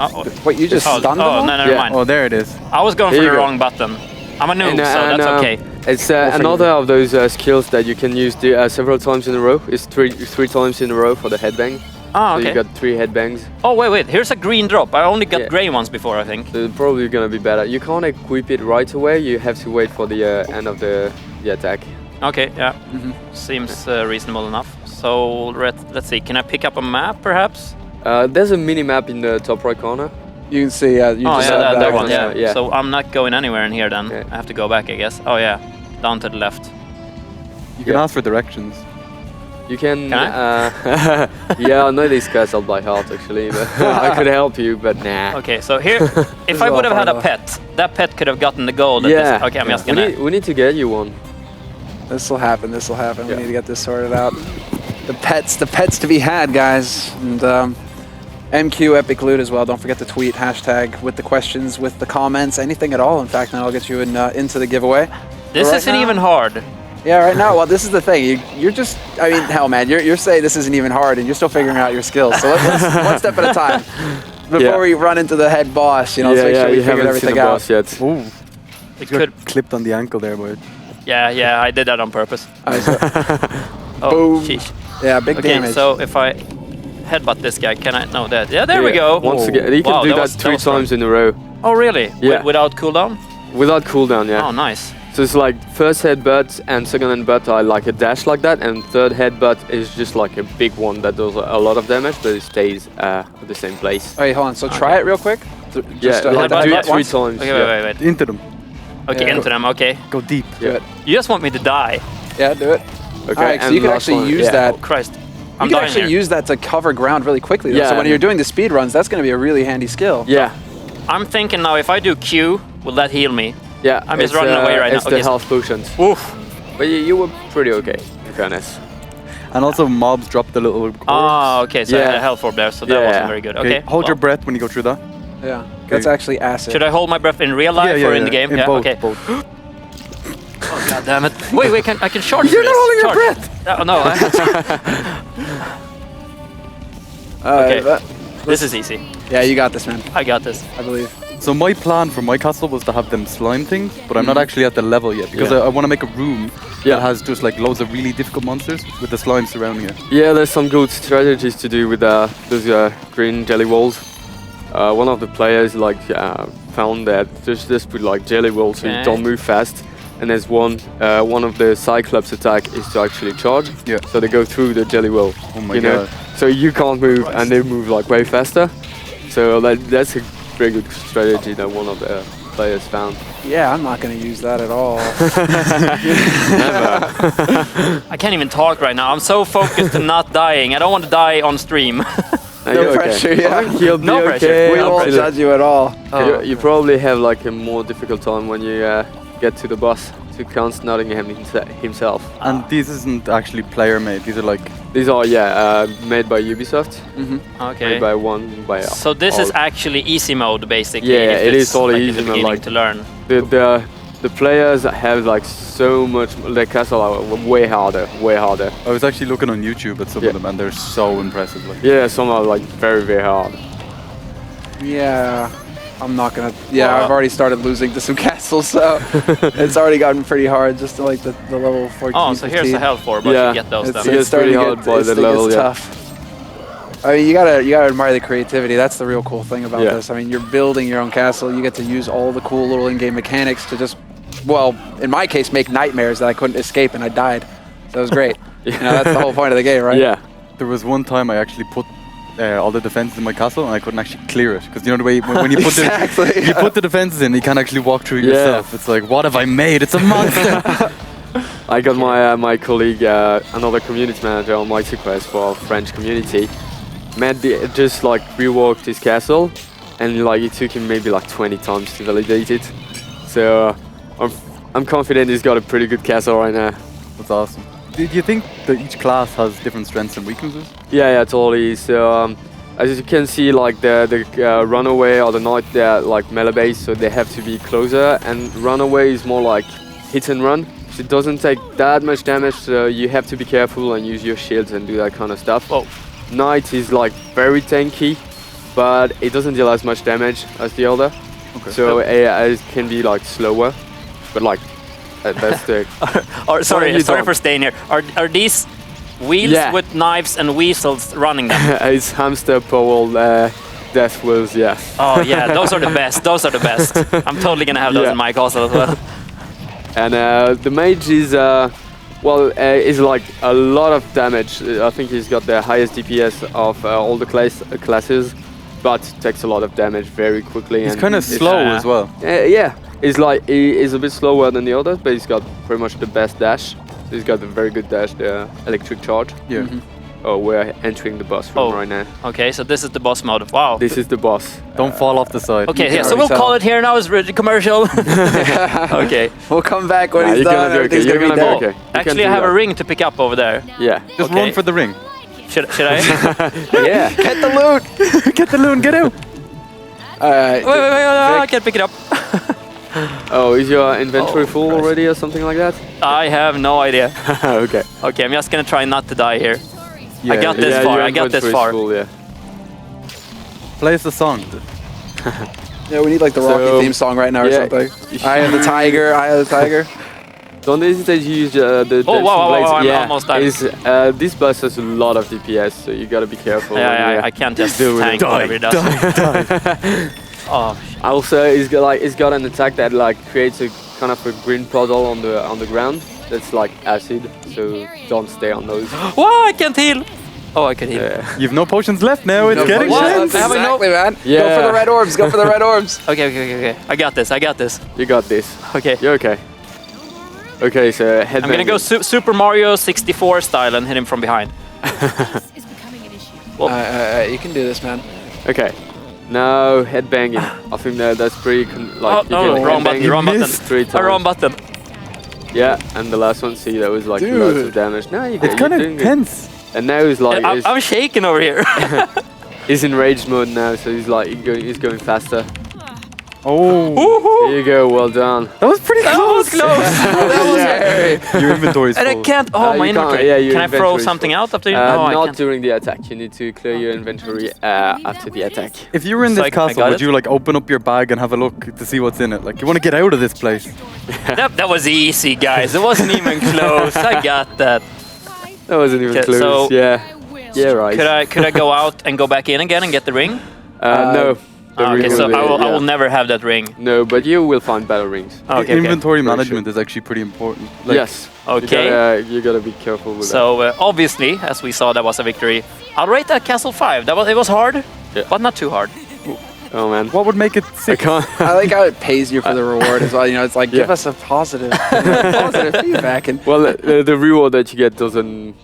Uh-oh. Wait, you just stunned them? Oh, no, never Yeah. mind. Oh, there it is. I was going There for you the go. wrong button. I'm a noob, And, so that's okay. It's another of those skills that you can use several times in a row. It's three times in a row for the headbang. Oh, So you okay. got 3 headbangs. Oh, wait. Here's a green drop. I only got Yeah. gray ones before, I think. So it's probably gonna be better. You can't equip it right away. You have to wait for the end of the attack. Okay, yeah. Seems reasonable enough. So let's see. Can I pick up a map, perhaps? There's a mini map in the top right corner. You can see, you Oh, just yeah, have that one. one, Yeah. yeah. So I'm not going anywhere in here then. Yeah. I have to go back, I guess. Oh, yeah. Down to the left. You can Yeah. ask for directions. You can. Can Yeah, I know this castle by heart actually. But I could help you, but nah. Okay, so here, if is I all would have had a far pet, that pet could have gotten the gold. at Yeah. this- Okay, I'm just We gonna. need to get you one. This will happen. This will happen. Yeah. We need to get this sorted out. The pets to be had, guys. And MQ Epic Loot as well. Don't forget to tweet hashtag with the questions, with the comments, anything at all. In fact, then I'll get you into the giveaway. This Right isn't now- even hard. Yeah, right now. Well, this is the thing. You're just. I mean, hell, man. You're saying this isn't even hard, and you're still figuring out your skills. So let's one step at a time. Before we run into the head boss, let's make sure we you figured haven't seen everything the out. boss yet. Ooh, It got could. clipped on the ankle there, boy. Yeah, I did that on purpose. Alright, so- Oh, Boom. sheesh. yeah, big Okay, damage. so if I headbutt this guy, can I? No, that. Yeah, there we Yeah, go. Once again, you can Wow, do that was- 3 was fun. times in a row Oh, really? Yeah. Without cooldown? without cooldown. Yeah. Oh, nice. So it's like first headbutt and second headbutt are like a dash like that, and third headbutt is just like a big one that does a lot of damage, but it stays at the same place. Wait, hold on. So try it real quick. Yeah, hold like that do button it 3 once. times. Okay, yeah. wait. Into them. Okay, Yeah. into them. Okay. Go deep. Do it. You just want me to die. Yeah, do it. Okay, Alright, so and you can last actually one, use yeah. that. Oh, Christ. You I'm can dying actually here. use that to cover ground really quickly. Though. So Yeah. when you're doing the speed runs, that's going to be a really handy skill. Yeah, I'm thinking now, if I do Q, will that heal me? yeah. I'm just it's, running away right it's now. the Okay, health potions. Oof. But you were pretty okay, in fairness. And also mobs drop the little orbs. Ah, okay, so I had Yeah. a health orb there, so that Yeah. wasn't very good. Okay, Hold your well, breath when you go through that. Yeah. That's actually acid. should I hold my breath in real life or in the game? In Yeah, both, okay. both. Oh, God damn it. Wait, I can charge You're this. not holding your Charge. breath! Oh, no, I have to. Okay. This is easy. Yeah, you got this, man. I got this. I believe. So my plan for my castle was to have them slime things, but I'm not actually at the level yet because Yeah. I want to make a room Yeah. that has just like loads of really difficult monsters with the slime surrounding it. Yeah, there's some good strategies to do with those green jelly walls. One of the players found that just put like jelly walls so you Okay. don't move fast. And there's one of the Cyclops attack is to actually charge. Yeah. So they go through the jelly wall. Oh my you know? god. So you can't move and they move like way faster. So that's a very good strategy that one of the players found. Yeah, I'm not going to use that at all. I can't even talk right now. I'm so focused on not dying. I don't want to die on stream. No, No you're pressure, okay. yeah. I think you'll be No pressure. okay. We won't Absolutely. judge you at all. You probably have like a more difficult time when you get to the boss, to Count Nottingham himself. And these isn't actually player made. These are like These are made by Ubisoft, Okay. made by one by. So this is actually easy mode, basically. Yeah, if it it's is all like in easy the mode, beginning like- to learn. The players have like so much. Their castle are way harder, way harder. I was actually looking on YouTube at some Yeah. of them and they're so impressive. Like Yeah, some are like very very hard. Yeah, I'm not going to. Yeah, Well, I've already started losing to some castles, so it's already gotten pretty hard just to like the level 14. Oh, so here's 15. the health orb. I Yeah. should get those It's, then. It it's gets starting pretty to hard get, by it's, the level, it's yeah. tough. I mean, you gotta admire the creativity. That's the real cool thing about Yeah. this. I mean, you're building your own castle. You get to use all the cool little in-game mechanics to just, well, in my case, make nightmares that I couldn't escape and I died. So it was great. You know, that's the whole point of the game, right? Yeah, there was one time I actually put all the defenses in my castle and I couldn't actually clear it because you know the way when you put Exactly, you put the defenses in, you can't actually walk through it Yeah. yourself. It's like, what have I made? It's a monster. I got my colleague, another community manager on Mighty Quest for our French community. Just like reworked his castle, and like it took him maybe like 20 times to validate it. So I'm confident he's got a pretty good castle right now. That's awesome. Do you think that each class has different strengths and weaknesses? Yeah, totally. So as you can see, like the runaway or the knight, they're like melee based, so they have to be closer. And runaway is more like hit and run. she doesn't take that much damage, so you have to be careful and use your shields and do that kind of stuff. Whoa. Knight is like very tanky, but it doesn't deal as much damage as the other. Okay. So it can be like slower, but like that's the. Sorry done? for staying here. Are these wheels Yeah. with knives and weasels running them? It's hamster powered death wheels, yeah. Oh yeah, those are the best. Those are the best. I'm totally gonna have those Yeah. in my castle as well. And the mage is is like a lot of damage. I think he's got the highest DPS of all the classes, but takes a lot of damage very quickly. He's and kind of it's- slow as well. Yeah, he's like he is a bit slower than the others, but he's got pretty much the best dash. So he's got a very good dash, the electric charge. Yeah. Oh, we're entering the boss room Oh. right now. Okay, so this is the boss mode. Wow. This is the boss. Don't fall off the side. Okay, can yeah, so already we'll tell. call it here now as a commercial. Okay. We'll come back when Nah, he's you're gonna done. do okay. Everything's You're gonna be gonna done. do okay. You can Actually, I do have a that. ring to pick up over there. Yeah. Just Okay. run for the ring. Should I? Yeah. Get the loot. Get the loot, get out. wait, I can't pick it up. Oh, is your inventory full already or something like that? I have no idea. Okay. Okay, I'm just gonna try not to die here. Yeah, got this yeah, far, your I got this inventory is far. full, yeah. Play us the song. Yeah, we need like the Rocky So, theme song right now or yeah. something. Eye of the tiger, eye of the tiger. Don't hesitate to use the Oh, dancing wow, blades. I'm yeah, almost done. This boss has a lot of DPS, so you gotta be careful. Yeah, I can't just Do it. tank whatever he does. Oh, Also, it's got an attack that like creates a kind of a green puddle on the ground. That's like acid, so don't stay on those. wow, I can't heal. Oh, I can heal. Yeah. You've no potions left now. It's No getting potions. chance. Exactly, man. Go Yeah. for the red orbs. Go for the red orbs. Okay. I got this. You got this. Okay. You're okay. Okay, so headbang. I'm gonna go Super Mario 64 style and hit him from behind. is becoming an issue. You can do this, man. Okay. Now headbanging. I think that's pretty like. you Oh, can wrong headbang button, wrong button. 3 times. Wrong button. Yeah, and the last one, see, that was like Dude. loads of damage. No, It's kind of tense. And now he's like, I'm shaking over here. he's in rage mode now, so he's like, he's going faster. Oh, Here you go, well done. that was pretty That close. was close. That was scary. Your inventory is And I full. can't. Oh, my you can't- inventory. yeah, your Can I throw inventory is something full. out after? No, I Not can't. during the attack. You need to clear your inventory after the attack. If you were in So this I castle, got would it? you like open up your bag and have a look to see what's in it? Like you want to get out of this place. That was easy, guys. It wasn't even close. I got that. That wasn't even Okay, close. so- Yeah. Yeah, right. Could I go out and go back in again and get the ring? No. The Okay, ring so will be- I yeah. will never have that ring. No, but you will find battle rings. Okay. Inventory For management is actually pretty important. Like, Yes. Okay. You gotta be careful with that. So obviously, as we saw, that was a victory. I'll rate that Castle 5. It was hard, Yeah. but not too hard. Oh man. What would make it I 6? can't. I like how it pays you for the reward as well. You know, it's like, give Yeah. us a positive feedback. And Well, the reward that you get doesn't.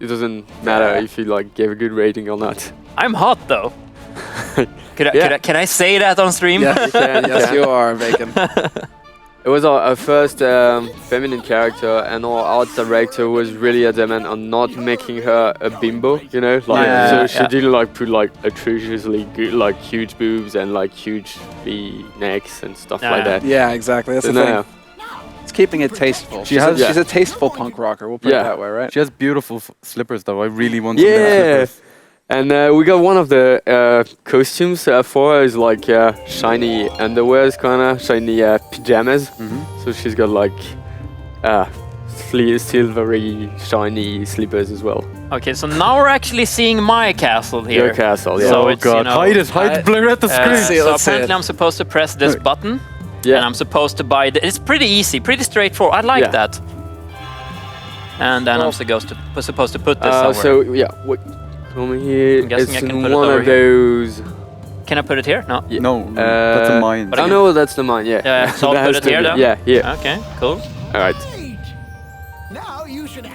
It doesn't matter if you like gave a good rating or not. I'm hot though. Yeah. Can I say that on stream? yes, you can. Yes, you are, Bejcon. It was our first feminine character, and our art director was really adamant on not making her a bimbo. You know, like Yeah, so she yeah. didn't like put like atrociously good, like huge boobs and like huge V necks and stuff Yeah, like yeah. that. Yeah, exactly. That's So the no. thing. It's keeping it tasteful. She has- she's a tasteful punk rocker. We'll put Yeah. it that way, right? She has beautiful slippers though. I really want some of Yeah. those slippers. And we got one of the costumes for her is like shiny underwear, kind of shiny pajamas. So she's got like silvery, shiny slippers as well. Okay, so now we're actually seeing my castle here. Your castle, yeah. So Oh it's, you god, know, hide it, hide, blur out the screen. see it, so let's see apparently it. I'm supposed to press this button, Yeah. and I'm supposed to buy the. It's pretty easy, pretty straightforward. I like Yeah. that. And then I'm supposed to put this somewhere. So yeah, come here. I'm guessing It's I can put it one over of here. those. Can I put it here? No. Yeah. No, that's a mine. But I Oh can- no, that's the mine. Yeah. Yeah, so I'll That put has it here to be- then? Yeah, yeah. Okay, cool. All right.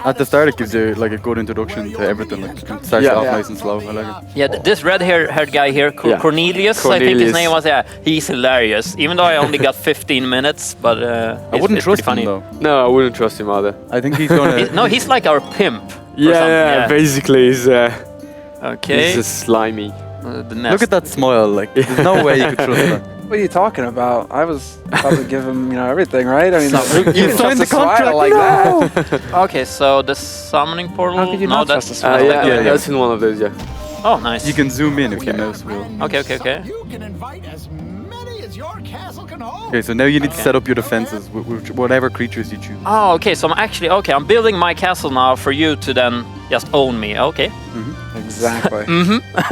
At the start, it gives you like a good introduction to everything. Like, it starts Yeah. off Yeah. nice and slow. I like it. Yeah, this red-haired guy here, Yeah. Cornelius, I think his Cornelius. name was. Yeah, he's hilarious. Even though I only got 15 minutes, but I wouldn't it's trust pretty him funny. though. No, I wouldn't trust him either. I think he's gonna. No, he's like our pimp. or Yeah, something, yeah, basically, he's Okay. just slimy. The nest. Look at that smile. Like, there's no way you could trust that. What are you talking about? I was about to give him, everything, right? I mean, you can signed trust the a Swidle contract, like that. Okay, so the summoning portal. How could you not trust a Yeah, Swidle? yeah, that's in one of those, yeah. Oh, nice. You can zoom in if you mouse wheel. Okay. You can invite as many as your castle can hold. Okay, so now you need to set up your defenses with whatever creatures you choose. Oh, okay. So I'm building my castle now for you to then just own me. Okay. Exactly.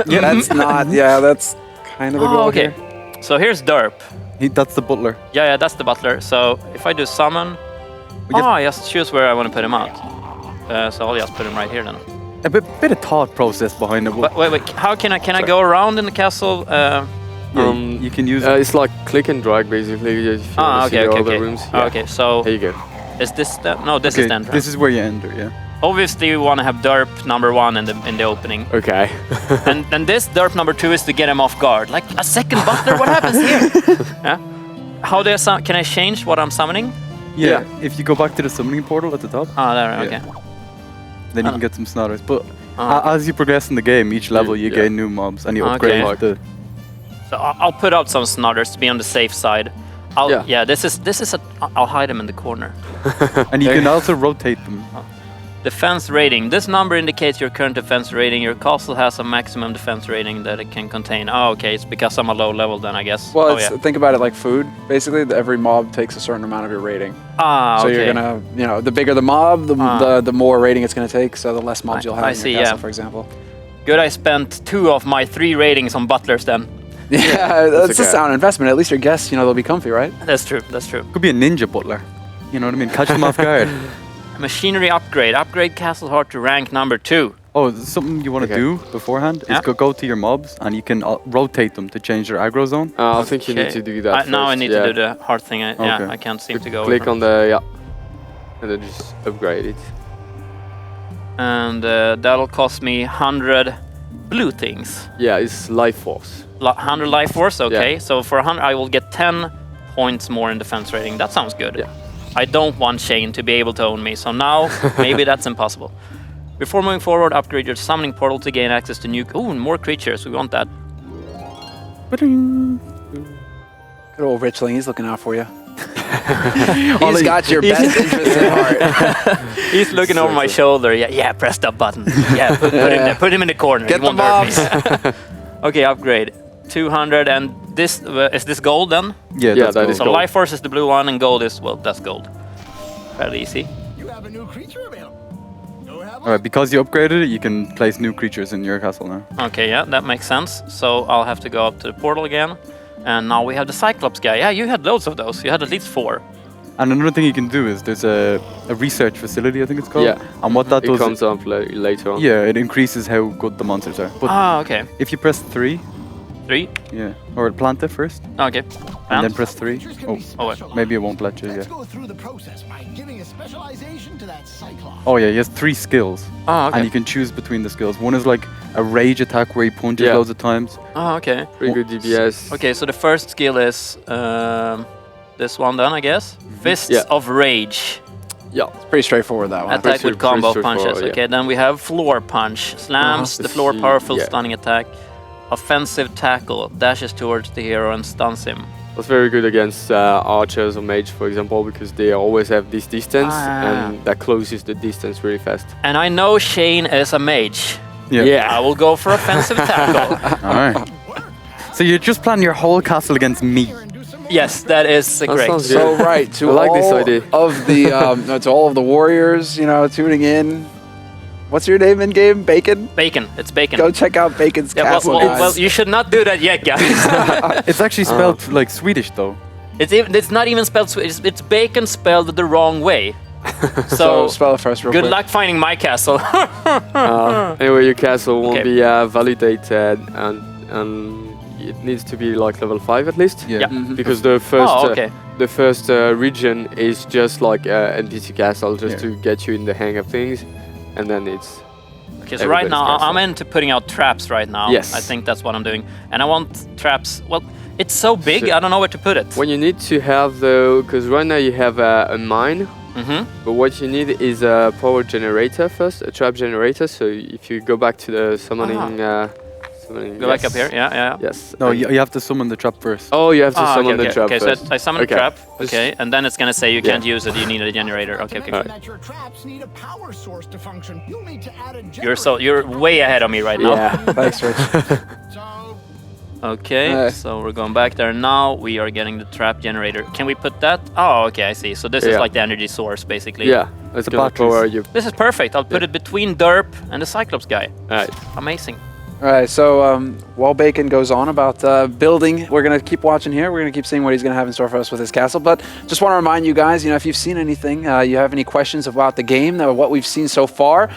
Yeah, that's not. Yeah, that's kind of the goal. Oh, okay. Here. So here's Derp. That's the butler. Yeah, that's the butler. So if I do summon, I just choose where I want to put him out. So I'll just put him right here then. A bit of thought process behind it. Wait. How can I go around in the castle? You can use. It's like click and drag basically. If you want to see all the rooms. Yeah. Okay, so Here you go. is this the? No, this is the entrance. This is where you enter. Yeah. Obviously, you want to have Derp number 1 in the opening, Okay. and this Derp number 2 is to get him off guard. Like a second butler. What happens here? Yeah. How do I can I change what I'm summoning? Yeah. If you go back to the summoning portal at the top. Oh, there. Okay. Then you can get some snotters. But as you progress in the game, each level you gain new mobs and you upgrade the. So I'll put out some snotters to be on the safe side. This is I'll hide them in the corner. And you can also rotate them. Defense rating. This number indicates your current defense rating. Your castle has a maximum defense rating that it can contain. Oh, okay. It's because I'm a low level then, I guess. Well, think about it like food. Basically, every mob takes a certain amount of your rating. So you're gonna, the bigger the mob, the more rating it's gonna take. So the less mobs you'll have in your castle, for example. Good. I spent 2 of my 3 ratings on butlers then. Yeah, that's a sound investment. At least your guests, they'll be comfy, right? That's true. Could be a ninja butler. You know what I mean? Catch them off guard. Machinery upgrade. Upgrade castle heart to rank number 2. Oh, something you want to do beforehand is go to your mobs and you can rotate them to change their aggro zone. I think you need to do that Now I first, need to do the hard thing. I can't seem to go. Click on the and then just upgrade it. And that'll cost me 100 blue things. Yeah, it's life force. 100 life force. Okay, Yeah. so for 100 I will get 10 points more in defense rating. That sounds good. Yeah. I don't want Shane to be able to own me, so now maybe that's impossible. Before moving forward, upgrade your summoning portal to gain access to new... Ooh, more creatures, we want that. Good old Richling, he's looking out for you. He's got your best interest at heart. He's looking over my shoulder. Yeah, press that button. Yeah, put him there. Put him in the corner. Get the mobs. Okay, upgrade. 200 and this... is this gold then? Yeah, that gold. is So gold. life force is the blue one and gold is... Well, that's gold. Fairly easy. You have a new creature available. Go have Alright, because you upgraded it, you can place new creatures in your castle now. Okay, yeah, that makes sense. So I'll have to go up to the portal again. And now we have the Cyclops guy. Yeah, you had loads of those. You had at least 4. And another thing you can do is there's a research facility, I think it's called. Yeah. And what that It does... comes up later on. Yeah, it increases how good the monsters are. But Okay. if you press 3, 3. yeah, or plant it first, Okay. and then press 3. wait. Maybe it won't let you, Let's yeah. go through the process by giving a specialization to that Cyclops. Oh yeah, he has 3 skills. Okay. And you can choose between the skills. One is like a rage attack where he punches Yeah. loads of times. Okay. Pretty good DPS. Okay, so the first skill is this one then, I guess. Fists Yeah. of Rage. Yeah. Pretty straightforward, that one. Attack with combo pretty punches. straightforward, Okay, then we have Floor Punch. Slams the floor, See, powerful yeah. stunning attack. Offensive Tackle. Dashes towards the hero and stuns him. That's very good against archers or mage, for example, because they always have this distance, and that closes the distance really fast. And I know Shane is a mage. Yeah. I will go for Offensive Tackle. Alright. So you're just planning your whole castle against me. Yes, that is great. sounds good. So right, to I like this all idea. of the to all of the warriors, tuning in. What's your name in game? Bejcon? Bejcon. It's Bejcon. Go check out Bacon's Yeah, castle, guys. well, you should not do that yet, guys. It's actually spelled like Swedish though. It's not even spelled Swedish. It's Bejcon spelled the wrong way. So spell it first real good quick. luck finding my castle. Anyway, your castle won't Okay. be validated, and it needs to be like level 5 at least. Yeah. Yeah. Because the first okay. the first region is just like NPC castle, just to get you in the hang of things, and then it's. Okay, so right everybody's now castle. I'm into putting out traps right now. Yes. I think that's what I'm doing. And I want traps. Well, it's so big, So- I don't know where to put it. What you need to have though, because right now you have a mine, but what you need is a power generator first, a trap generator. So if you go back to the summoning Go back up here. Yeah. Yes. No, you have to summon the trap first. Oh, you have to summon okay, the trap okay, first. so I summon the trap. Okay, and then it's gonna say you can't Yeah. use it. You need a generator. Okay. That your traps need a power source to function. You'll need to add a You're way ahead of me right now. Yeah. Thanks, Rich. So Okay, so we're going back there now. We are getting the trap generator. Can we put that? Oh, okay, I see. So this is Yeah. like the energy source, basically. Yeah, it's The gonna batteries. power you. This is perfect. I'll put it between Derp and the Cyclops guy. Right. Amazing. All right, so while Bejcon goes on about building, we're going to keep watching here. We're going to keep seeing what he's going to have in store for us with his castle. But just want to remind you guys, if you've seen anything, you have any questions about the game, what we've seen so far,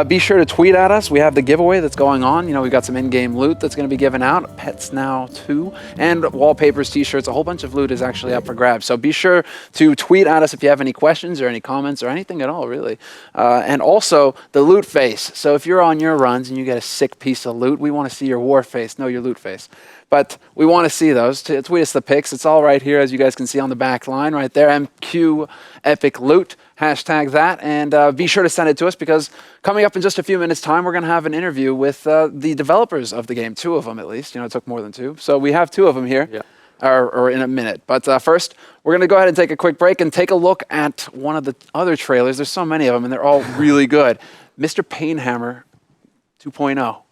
be sure to tweet at us. We have the giveaway that's going on. We've got some in-game loot that's going to be given out, pets now too, and wallpapers, t-shirts, a whole bunch of loot is actually up for grabs. So be sure to tweet at us if you have any questions or any comments or anything at all, really. And also the loot face. So if you're on your runs and you get a sick piece of loot, we want to see your war face, no, your loot face. But we want to see those. Tweet us the pics. It's all right here, as you guys can see on the back line right there. MQ Epic Loot. Hashtag that. And be sure to send it to us because coming up in just a few minutes' time, we're going to have an interview with the developers of the game. 2 of them, at least. It took more than 2. So we have 2 of them here. Yeah. Or in a minute. But first, we're going to go ahead and take a quick break and take a look at one of the other trailers. There's so many of them, and they're all really good. Mr. Painhammer 2.0.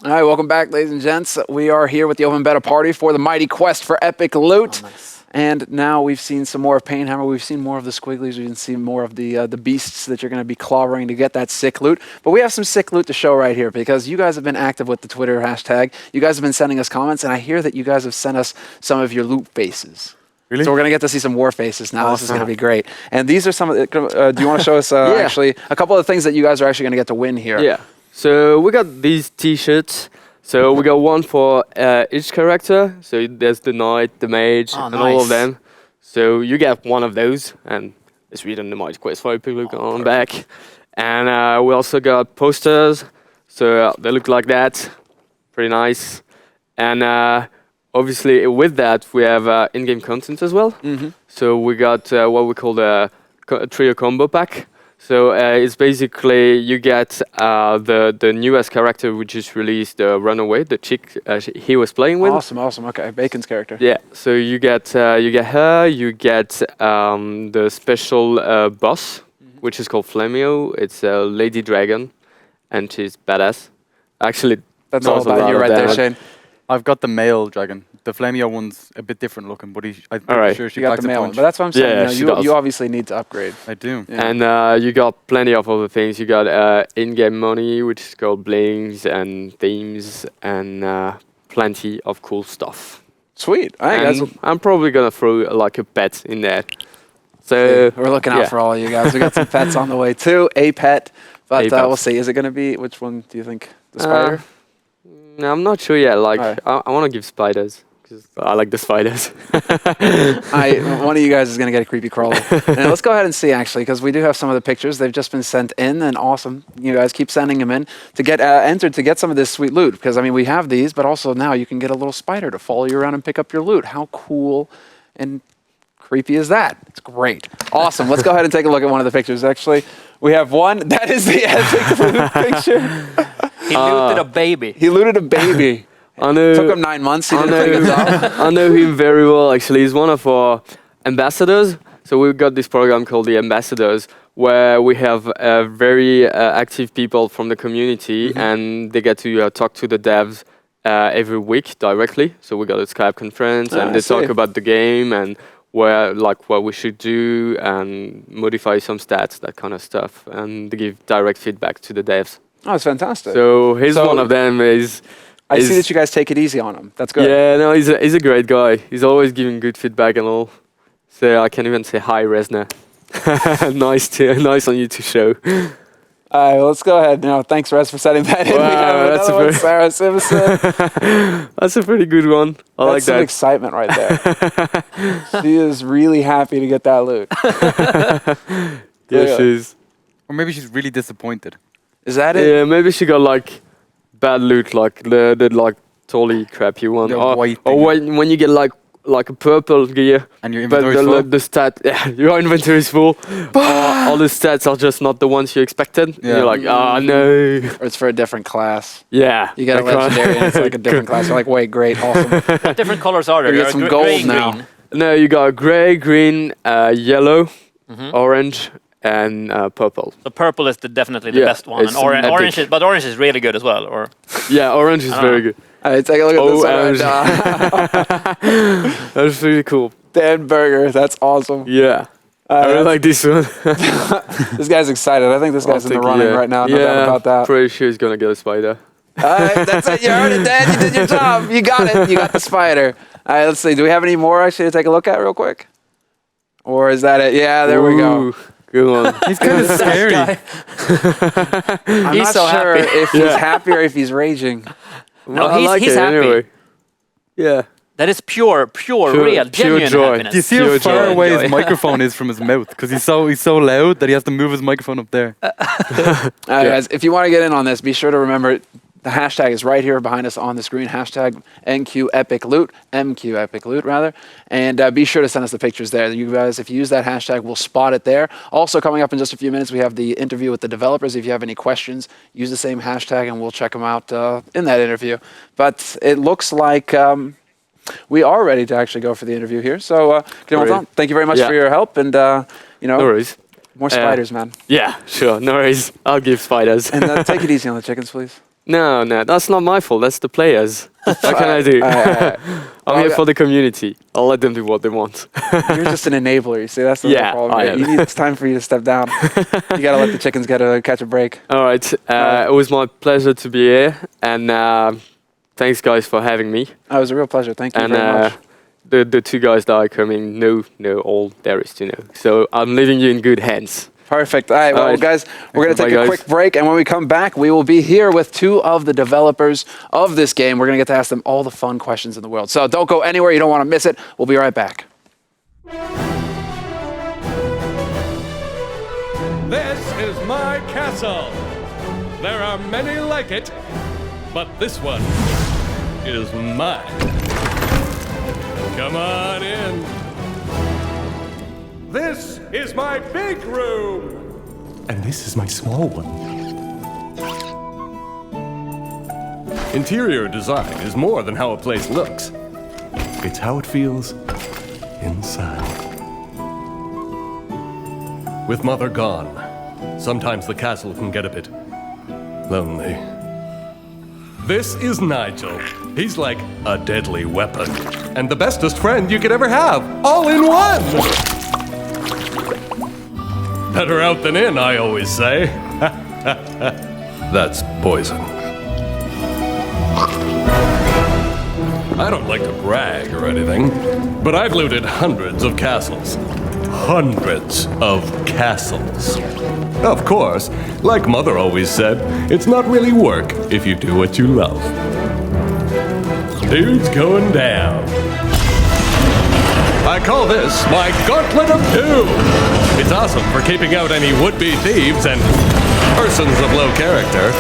All right, welcome back, ladies and gents. We are here with the open beta party for the mighty quest for epic loot. Nice. And now we've seen some more of Painhammer. We've seen more of the squigglies. We've seen more of the beasts that you're going to be clobbering to get that sick loot. But we have some sick loot to show right here because you guys have been active with the Twitter hashtag. You guys have been sending us comments, and I hear that you guys have sent us some of your loot faces. Really? So we're going to get to see some war faces now. This is Awesome. going to be great. And these are some of the, do you want to show us actually a couple of things that you guys are actually going to get to win here? Yeah. So we got these T-shirts. So we got one for each character. So there's the knight, the mage, and all nice. of them. So you get one of those, and It's written the Mighty Quest for Epic Loot on the back. And we also got posters. So they look like that. Pretty nice. And obviously with that, we have in-game content as well. So we got what we call the trio combo pack. So it's basically you get the newest character which is released, Runaway, the chick he was playing with. Awesome. Okay, Bejcon's character. Yeah. So you get her. You get the special boss, which is called Flamio. It's a lady dragon, and she's badass. Actually, that's all about you right there, Shane. I've got the male dragon. The Flamio one's a bit different looking, but I'm pretty sure she got packs the a male punch. one. But that's what I'm saying. Yeah, you obviously need to upgrade. I do. Yeah. And you got plenty of other things. You got in-game money, which is called blings and themes, and plenty of cool stuff. Sweet. I'm probably gonna throw like a pet in there. So we're looking out for all of you guys. We got some pets on the way too. A pet, but we'll see. Is it going to be which one? Do you think the spider? No, I'm not sure yet. Like I want to give spiders because I like the spiders. One of you guys is going to get a creepy crawler. And let's go ahead and see actually, because we do have some of the pictures. They've just been sent in, and awesome. You guys keep sending them in to get entered to get some of this sweet loot. Because I mean, we have these, but also now you can get a little spider to follow you around and pick up your loot. How cool and creepy is that? It's great. Awesome. Let's go ahead and take a look at one of the pictures. Actually, we have one. That is the epic loot picture. He looted a baby. He looted a baby. I know. Took him 9 months. He didn't think it off. I know him very well. Actually, he's one of our ambassadors. So we've got this program called the Ambassadors, where we have very active people from the community, and they get to talk to the devs every week directly. So we got a Skype conference, and they talk about the game and what we should do and modify some stats, that kind of stuff, and they give direct feedback to the devs. Oh, it's fantastic. So he's one of them. I see that you guys take it easy on him. That's good. Yeah, no, he's a great guy. He's always giving good feedback and all. So I can even say hi, Resna. nice on you to show. All right, well, let's go ahead now. Thanks, Rez, for setting that in. Wow, that's one, Sarah Simpson. That's a pretty good one. I like that. That's some excitement right there. She is really happy to get that loot. Yeah, she is. Or maybe she's really disappointed. Is that it? Yeah, maybe she got like bad loot, like the like totally crappy one. Or when you get like a purple gear, and your inventory is full. The stat, your inventory is full. All the stats are just not the ones you expected. Yeah. You're like, no. Or it's for a different class. Yeah. You get a legendary, and it's like a different class. You're like, wait, great, awesome. What different colors are there? You get some gold now. Green. No, you got gray, green, yellow, orange, and purple. The purple is definitely the best one, and orange is really good as well. Or yeah, orange is very good. All right, take a look at this one. That's really cool. Dan Burger, that's awesome. Yeah. I really like this one. This guy's excited. I think this guy's in the running right now. No doubt about that. Pretty sure he's gonna get a spider. All right, that's it. You heard it, Dan. You did your job. You got it. You got the spider. All right, let's see. Do we have any more actually to take a look at real quick? Or is that it? Yeah, there we go. Good one. He's kind of scary. I'm not so sure if he's happy or if he's raging. No, he's happy. Anyway. Yeah. That is pure, real, genuine joy. happiness. Do you see how far away his microphone is from his mouth? Because he's so loud that he has to move his microphone up there. Guys, if you want to get in on this, be sure to remember the hashtag is right here behind us on the screen. Hashtag NQEpicLoot, MQEpicLoot rather. And be sure to send us the pictures there. You guys, if you use that hashtag, we'll spot it there. Also coming up in just a few minutes, we have the interview with the developers. If you have any questions, use the same hashtag and we'll check them out in that interview. But it looks like we are ready to actually go for the interview here. So, thank you very much for your help. And, no worries. More spiders, man. Yeah, sure. No worries. I'll give spiders. And take it easy on the chickens, please. No, that's not my fault. That's the players. What can I do? I'm here for the community. I'll let them do what they want. You're just an enabler. You see, that's the problem. It's time for you to step down. You gotta let the chickens catch a break. All right. It was my pleasure to be here, and thanks, guys, for having me. It was a real pleasure. Thank you very much. The two guys that are coming know all there is to know. So I'm leaving you in good hands. Perfect. All right, well, guys, we're going to take a quick break, and when we come back, we will be here with two of the developers of this game. We're going to get to ask them all the fun questions in the world. So don't go anywhere. You don't want to miss it. We'll be right back. is my castle. There are many like it, but this one is mine. Come on in. This is my big room. And this is my small one. Interior design is more than how a place looks. It's how it feels inside. With Mother gone, sometimes the castle can get a bit lonely. This is Nigel. He's like a deadly weapon. And the bestest friend you could ever have, all in one! Better out than in, I always say. That's poison. I don't like to brag or anything, but I've looted hundreds of castles. Hundreds of castles. Of course, like Mother always said, it's not really work if you do what you love. Dude's going down. I call this my Gauntlet of Doom. It's awesome for keeping out any would-be thieves and persons of low character.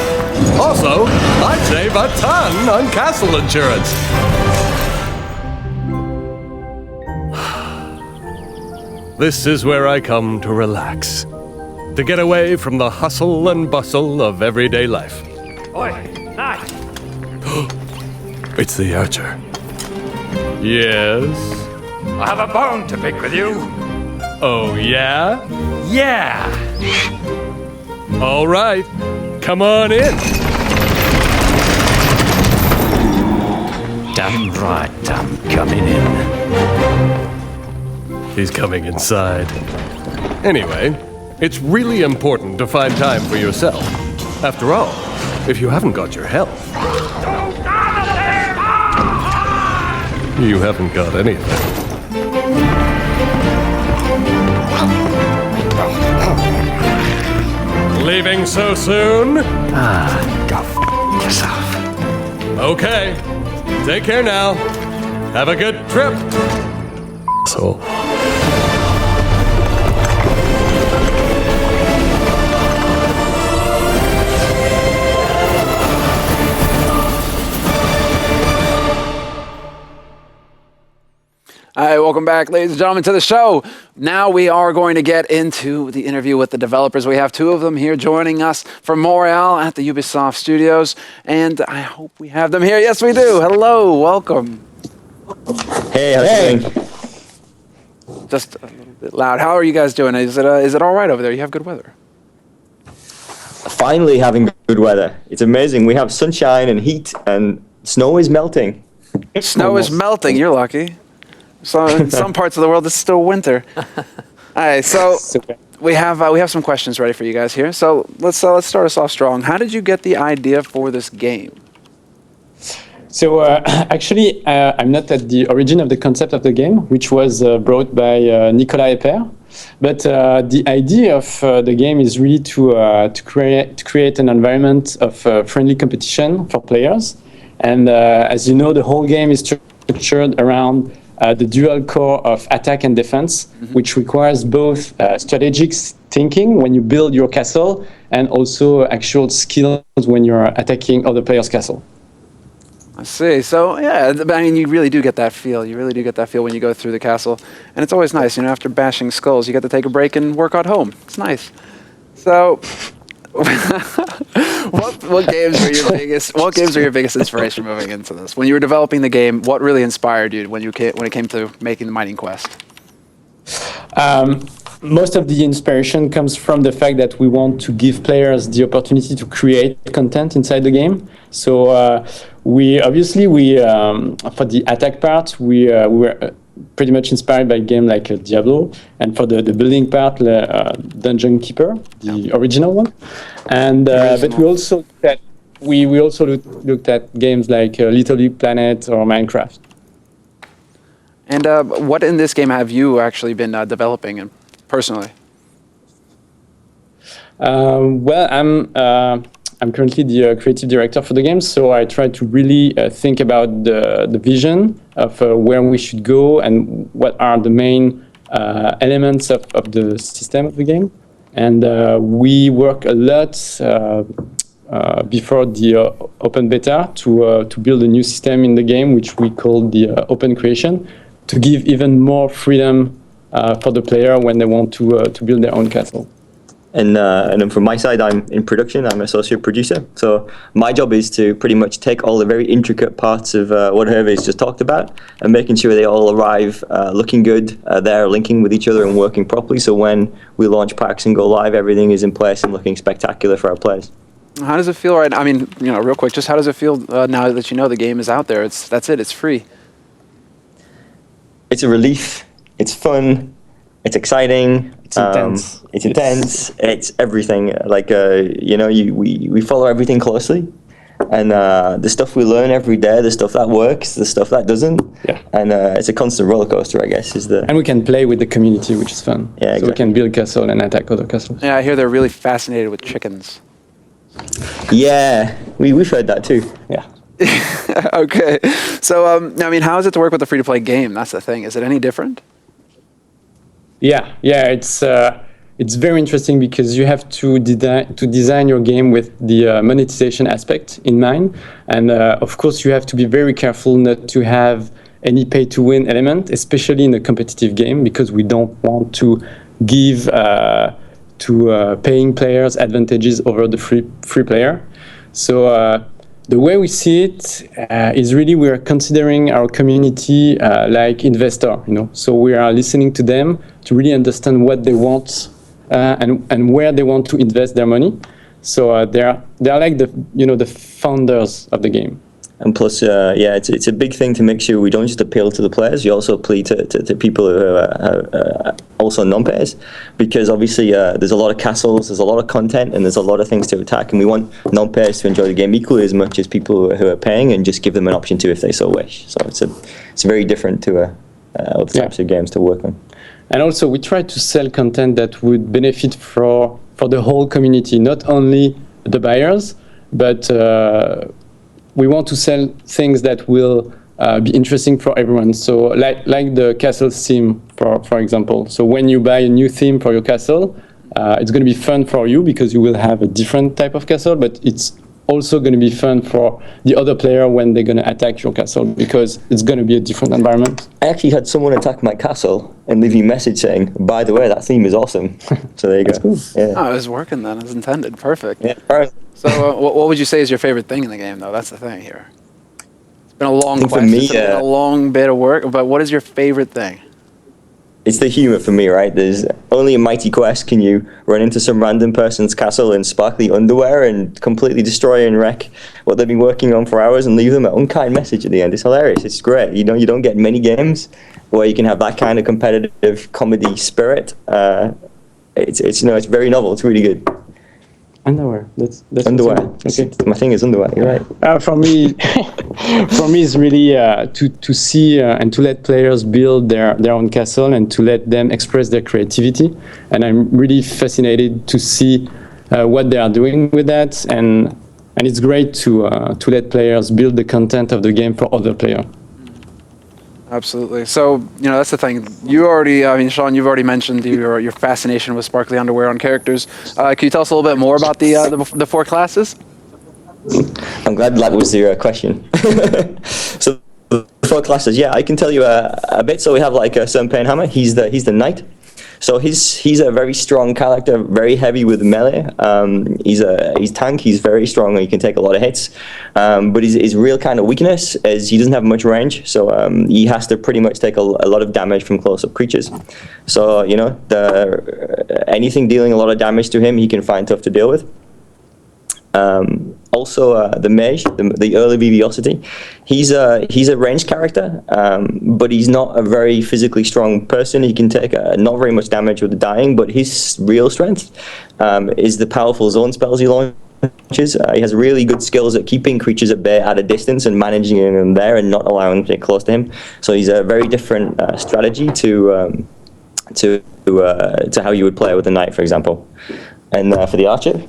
Also, I'd save a ton on castle insurance. This is where I come to relax. To get away from the hustle and bustle of everyday life. Oi, night. It's the archer. Yes? I have a bone to pick with you. Oh, yeah? Yeah. All right. Come on in. Damn right, I'm coming in. He's coming inside. Anyway, it's really important to find time for yourself. After all, if you haven't got your health, you haven't got anything. Leaving so soon? Go yourself. Okay. Take care now. Have a good trip. So. All right, welcome back, ladies and gentlemen, to the show. Now we are going to get into the interview with the developers. We have two of them here joining us from Montreal at the Ubisoft Studios, and I hope we have them here. Yes, we do. Hello, welcome. Hey, how's it going? Just a little bit loud. How are you guys doing? Is it all right over there? You have good weather. Finally having good weather. It's amazing. We have sunshine and heat, and snow is melting. Snow is melting. You're lucky. So in some parts of the world, it's still winter. All right, so we have some questions ready for you guys here. So let's start us off strong. How did you get the idea for this game? So actually, I'm not at the origin of the concept of the game, which was brought by Nicolas Eper. But the idea of the game is really to create an environment of friendly competition for players. And as you know, the whole game is structured around the dual core of attack and defense, which requires both strategic thinking when you build your castle and also actual skills when you're attacking other players' castle. I see. So, yeah, I mean, you really do get that feel. You really do get that feel when you go through the castle. And it's always nice, after bashing skulls, you get to take a break and work at home. It's nice. So, what games were your biggest inspiration moving into this? When you were developing the game, what really inspired you when it came to making the Mighty Quest? Most of the inspiration comes from the fact that we want to give players the opportunity to create content inside the game. So we for the attack part, we were pretty much inspired by a game like Diablo, and for the building part, Dungeon Keeper, the original one. And but we also looked at games like Little Big Planet or Minecraft. And what in this game have you actually been developing personally? Well, I'm currently the creative director for the game, so I try to really think about the vision of where we should go and what are the main elements of the system of the game. And we work a lot before the open beta to build a new system in the game, which we call the open creation, to give even more freedom for the player when they want to build their own castle. And then from my side, I'm in production. I'm an associate producer. So my job is to pretty much take all the very intricate parts of what Hervé's just talked about and making sure they all arrive looking good, they're linking with each other and working properly. So when we launch packs and go live, everything is in place and looking spectacular for our players. How does it feel right now? I mean, real quick, just how does it feel now that you know the game is out there? That's it, it's free. It's a relief. It's fun. It's exciting. It's intense. It's intense. It's everything. Like we follow everything closely, and the stuff we learn every day, the stuff that works, the stuff that doesn't. Yeah. And it's a constant roller coaster, I guess, is the. And we can play with the community, which is fun. Yeah, exactly. So we can build castle and attack other castles. Yeah, I hear they're really fascinated with chickens. Yeah, we've heard that too. Yeah. Okay. So, I mean, how is it to work with a free-to-play game? That's the thing. Is it any different? Yeah, it's very interesting because you have to design your game with the monetization aspect in mind, and of course you have to be very careful not to have any pay-to-win element, especially in a competitive game, because we don't want to give to paying players advantages over the free player. So the way we see it is really we are considering our community like investor, So we are listening to them to really understand what they want and where they want to invest their money. So they're like the founders of the game. And plus, it's a big thing to make sure we don't just appeal to the players, you also appeal to people who are also non-players, because obviously there's a lot of castles, there's a lot of content, and there's a lot of things to attack, and we want non-players to enjoy the game equally as much as people who are paying, and just give them an option to if they so wish. So it's very different to other types of games to work on. And also, we try to sell content that would benefit for the whole community, not only the buyers, but we want to sell things that will be interesting for everyone. So like the castle theme, for example. So when you buy a new theme for your castle, it's going to be fun for you because you will have a different type of castle, but it's also going to be fun for the other player when they're going to attack your castle because it's going to be a different environment. I actually had someone attack my castle and leave me a message saying, by the way, that theme is awesome. So there you go. Yeah. Oh, it was working then as intended. Perfect. Yeah. All right. So what would you say is your favorite thing in the game, though? That's the thing here. It's been a long quest. For me, it's been a long bit of work, but what is your favorite thing? It's the humor for me, right? There's only in Mighty Quest can you run into some random person's castle in sparkly underwear and completely destroy and wreck what they've been working on for hours and leave them an unkind message at the end. It's hilarious. It's great. You don't get many games where you can have that kind of competitive comedy spirit. It's very novel. It's really good. Underwear. That's underwear. Okay. My thing is underwear. You're right. For me, it's really to see and to let players build their own castle and to let them express their creativity. And I'm really fascinated to see what they are doing with that. And it's great to let players build the content of the game for other players. Absolutely. So, that's the thing. Sean, you've already mentioned your fascination with sparkly underwear on characters. Can you tell us a little bit more about the 4 classes? I'm glad that was your question. So, the 4 classes, yeah, I can tell you a bit. So we have like Sunpainhammer. He's the knight. So he's a very strong character, very heavy with melee. He's tank. He's very strong. He can take a lot of hits. But his real kind of weakness is he doesn't have much range. So he has to pretty much take a lot of damage from close-up creatures. So anything dealing a lot of damage to him, he can find tough to deal with. Also, the mage, the early Viviosity, he's a ranged character, but he's not a very physically strong person. He can take not very much damage with the dying, but his real strength is the powerful zone spells he launches. He has really good skills at keeping creatures at bay at a distance and managing them there and not allowing them to get close to him. So he's a very different strategy to how you would play with the knight, for example. And for the archer.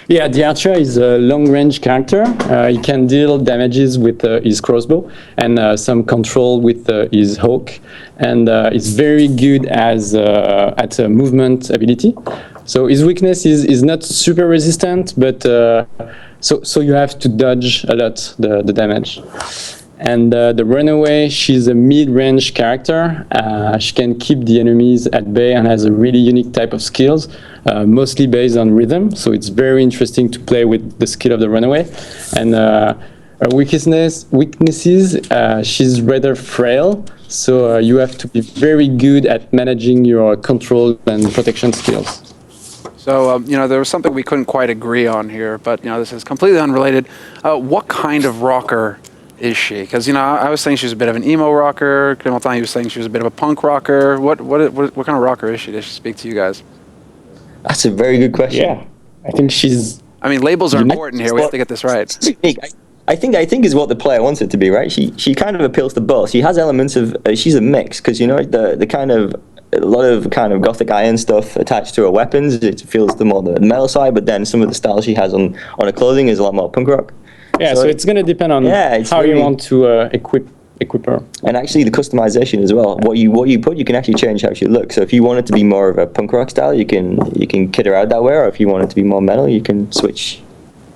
Yeah, the archer is a long-range character. He can deal damages with his crossbow and some control with his hawk, and is very good at movement ability. So his weakness is not super resistant, but so you have to dodge a lot the damage. And the Runaway, she's a mid-range character. She can keep the enemies at bay and has a really unique type of skills, mostly based on rhythm. So it's very interesting to play with the skill of the Runaway. And her weaknesses, she's rather frail. So you have to be very good at managing your control and protection skills. So, there was something we couldn't quite agree on here, but, this is completely unrelated. What kind of rocker is she? Because, I was saying she was a bit of an emo rocker. Corentin was saying she was a bit of a punk rocker. What kind of rocker is she? Does she speak to you guys? That's a very good question. Yeah, I think she's... labels are important here. We have to get this right. I think is what the player wants it to be, right? She kind of appeals to both. She has elements of she's a mix because the kind of a lot of kind of gothic iron stuff attached to her weapons. It feels the metal side, but then some of the style she has on her clothing is a lot more punk rock. Yeah, so it's going to depend on how you want to equip her. And actually the customization as well. What you put, you can actually change how she looks. So if you want it to be more of a punk rock style, you can kit her out that way, or if you want it to be more metal, you can switch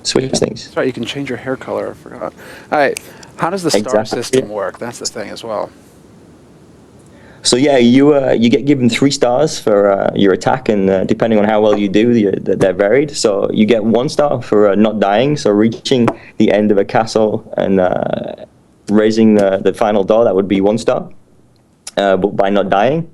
things. That's right, you can change your hair color. I forgot. All right, how does the star system work? That's the thing as well. So yeah, you get given 3 stars for your attack, and depending on how well you do, they're varied. So you get 1 star for not dying, so reaching the end of a castle and raising the final door, that would be 1 star, but by not dying.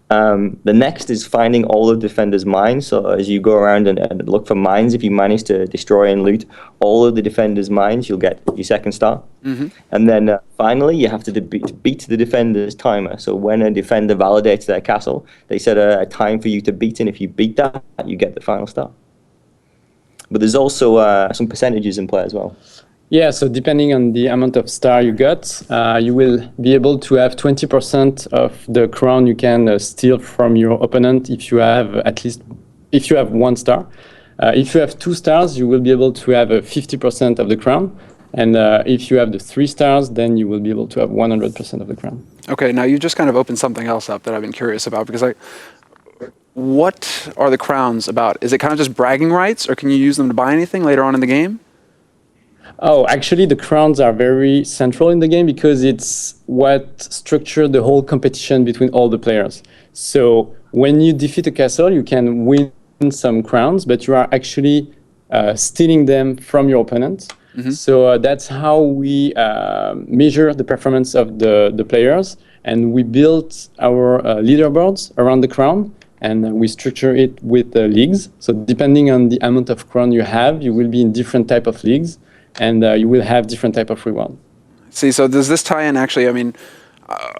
The next is finding all the defenders' mines. So as you go around and look for mines, if you manage to destroy and loot all of the defenders' mines, you'll get your 2nd star. Mm-hmm. And then finally, you have to beat the defender's timer. So when a defender validates their castle, they set a time for you to beat, and if you beat that, you get the final star. But there's also some percentages in play as well. Yeah, so depending on the amount of star you got, you will be able to have 20% of the crown you can steal from your opponent if you have 1 star. If you have 2 stars, you will be able to have 50% of the crown. And if you have the 3 stars, then you will be able to have 100% of the crown. Okay, now you just kind of opened something else up that I've been curious about, because what are the crowns about? Is it kind of just bragging rights, or can you use them to buy anything later on in the game? Oh, actually, the crowns are very central in the game because it's what structured the whole competition between all the players. So when you defeat a castle, you can win some crowns, but you are actually stealing them from your opponent. Mm-hmm. So that's how we measure the performance of the players, and we built our leaderboards around the crown, and we structure it with leagues. So depending on the amount of crown you have, you will be in different type of leagues, and you will have different type of reward. See, so does this tie in actually,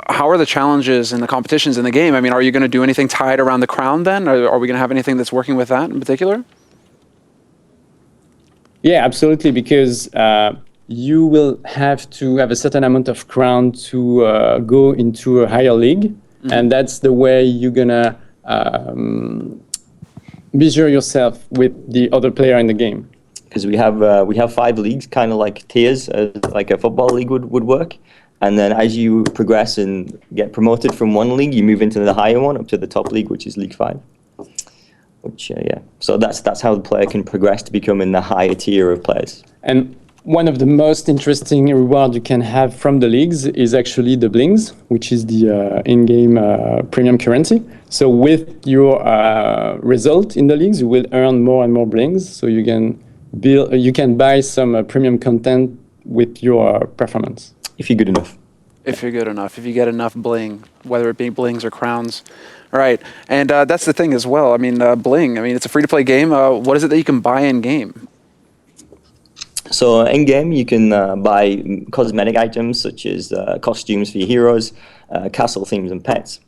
how are the challenges and the competitions in the game? Are you going to do anything tied around the crown then? Are we going to have anything that's working with that in particular? Yeah, absolutely, because you will have to have a certain amount of crown to go into a higher league, mm-hmm. and that's the way you're going to measure yourself with the other player in the game. Because we have 5 leagues, kind of like tiers, like a football league would work. And then as you progress and get promoted from one league, you move into the higher one, up to the top league, which is League 5. So that's how the player can progress to become in the higher tier of players. And one of the most interesting rewards you can have from the leagues is actually the blings, which is the in-game premium currency. So with your result in the leagues, you will earn more and more blings. So you can buy some premium content with your performance. If you're good enough. If you're good enough. If you get enough bling, whether it be blings or crowns. All right. And that's the thing as well. Bling, it's a free-to-play game. What is it that you can buy in-game? So in-game, you can buy cosmetic items such as costumes for your heroes, castle themes, and pets.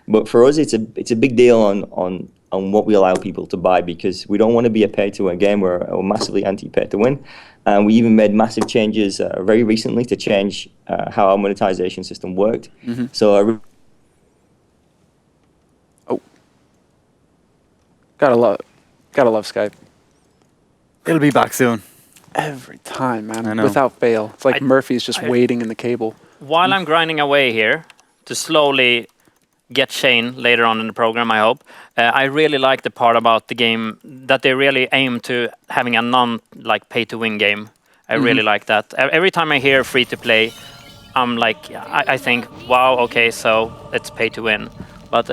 But for us, it's a big deal on what we allow people to buy, because we don't want to be a pay-to-win game. We're massively anti-pay-to-win. And we even made massive changes very recently to change how our monetization system worked. Mm-hmm. So gotta love Skype. It'll be back soon. Every time, man, I know. without fail. It's like Murphy's just waiting in the cable. While I'm grinding away here to slowly get Shane later on in the program, I hope. I really like the part about the game that they really aim to having a pay-to-win game. I really like that. Every time I hear free-to-play, I'm like, I think, wow, okay, so it's pay-to-win. But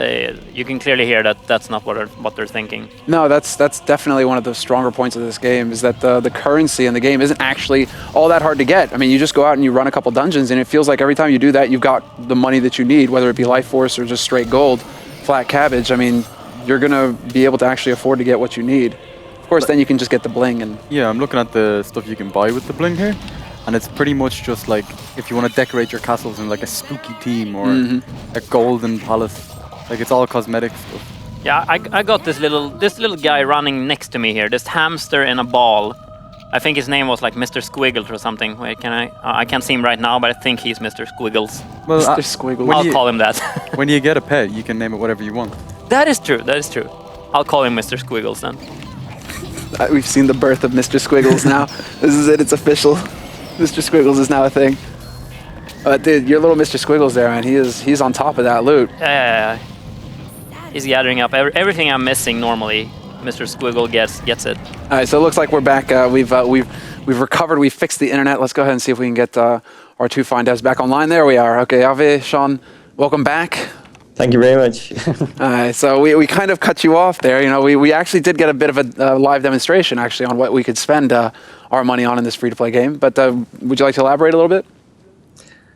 you can clearly hear that that's not what they're thinking. No, that's definitely one of the stronger points of this game, is that the currency in the game isn't actually all that hard to get. I mean, you just go out and you run a couple dungeons, and it feels like every time you do that, you've got the money that you need, whether it be life force or just straight gold, flat cabbage. I mean, you're going to be able to actually afford to get what you need. Of course, then you can just get the bling. And yeah, I'm looking at the stuff you can buy with the bling here, and it's pretty much just like if you want to decorate your castles in like a spooky theme or a golden palace. Like, it's all cosmetic stuff. Yeah, I got this little guy running next to me here. This hamster in a ball. I think his name was like Mr. Squiggles or something. Wait, I can't see him right now, but I think he's Mr. Squiggles. Well, Mr. Squiggles. I'll call him that. When you get a pet, you can name it whatever you want. That is true. I'll call him Mr. Squiggles then. We've seen the birth of Mr. Squiggles now. This is it. It's official. Mr. Squiggles is now a thing. Dude, your little Mr. Squiggles there, man. He's on top of that loot. Yeah. He's gathering up everything I'm missing normally. Mr. Squiggle gets it. All right, so it looks like we're back. We've recovered. We've fixed the internet. Let's go ahead and see if we can get our two fine devs back online. There we are. Okay, Ave, Sean, welcome back. Thank you very much. All right, so we kind of cut you off there. You know, we actually did get a bit of a live demonstration actually on what we could spend our money on in this free-to-play game. But would you like to elaborate a little bit?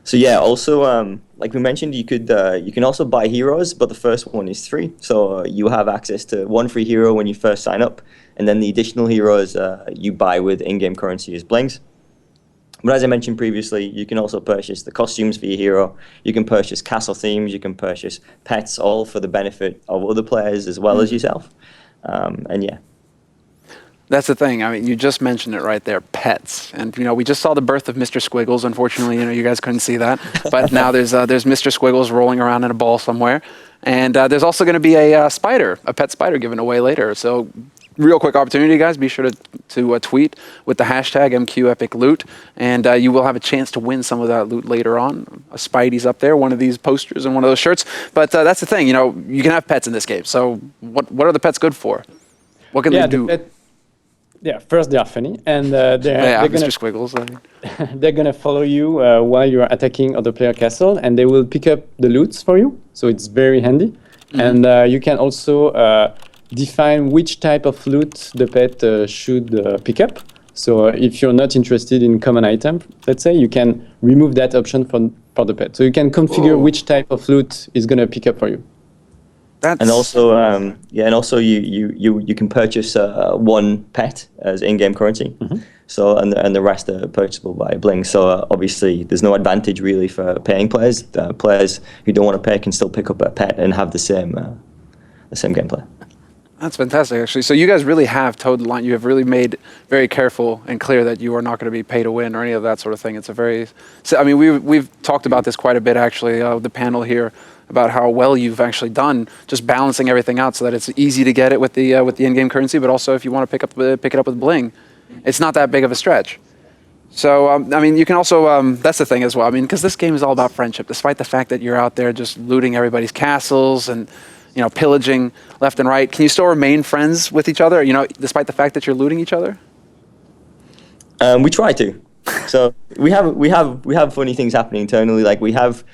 So yeah, also like we mentioned, you can also buy heroes, but the first one is free. So you have access to one free hero when you first sign up, and then the additional heroes you buy with in-game currency as blings. But as I mentioned previously, you can also purchase the costumes for your hero. You can purchase castle themes. You can purchase pets, all for the benefit of other players as well as yourself. And yeah. That's the thing. I mean, you just mentioned it right there, pets. And, you know, we just saw the birth of Mr. Squiggles. Unfortunately, you know, you guys couldn't see that. But now there's Mr. Squiggles rolling around in a ball somewhere. And there's also going to be a pet spider given away later. So real quick opportunity, guys. Be sure to tweet with the hashtag MQEpicLoot. And you will have a chance to win some of that loot later on. A Spidey's up there, one of these posters and one of those shirts. But that's the thing. You know, you can have pets in this game. So what are the pets good for? What can they do? Yeah, first they are funny, and they're Mr. Squiggles. They're gonna follow you while you are attacking other player castle, and they will pick up the loots for you. So it's very handy, and you can also define which type of loot the pet should pick up. So if you're not interested in common item, let's say, you can remove that option for the pet. So you can configure which type of loot is gonna pick up for you. And also, you can purchase one pet as in-game currency. So and the rest are purchasable by bling. So obviously, there's no advantage really for paying players. Players who don't want to pay can still pick up a pet and have the same gameplay. That's fantastic, actually. So you guys really have towed the line. You have really made very careful and clear that you are not going to be pay to win or any of that sort of thing. It's a very, I mean, we've talked about this quite a bit actually. The panel here about how well you've actually done, just balancing everything out so that it's easy to get it with the in-game currency, but also if you want to pick it up with bling, it's not that big of a stretch. So I mean, you can also that's the thing as well. I mean, because this game is all about friendship, despite the fact that you're out there just looting everybody's castles and pillaging left and right. Can you still remain friends with each other? Despite the fact that you're looting each other. We try to. So we have funny things happening internally. Like we have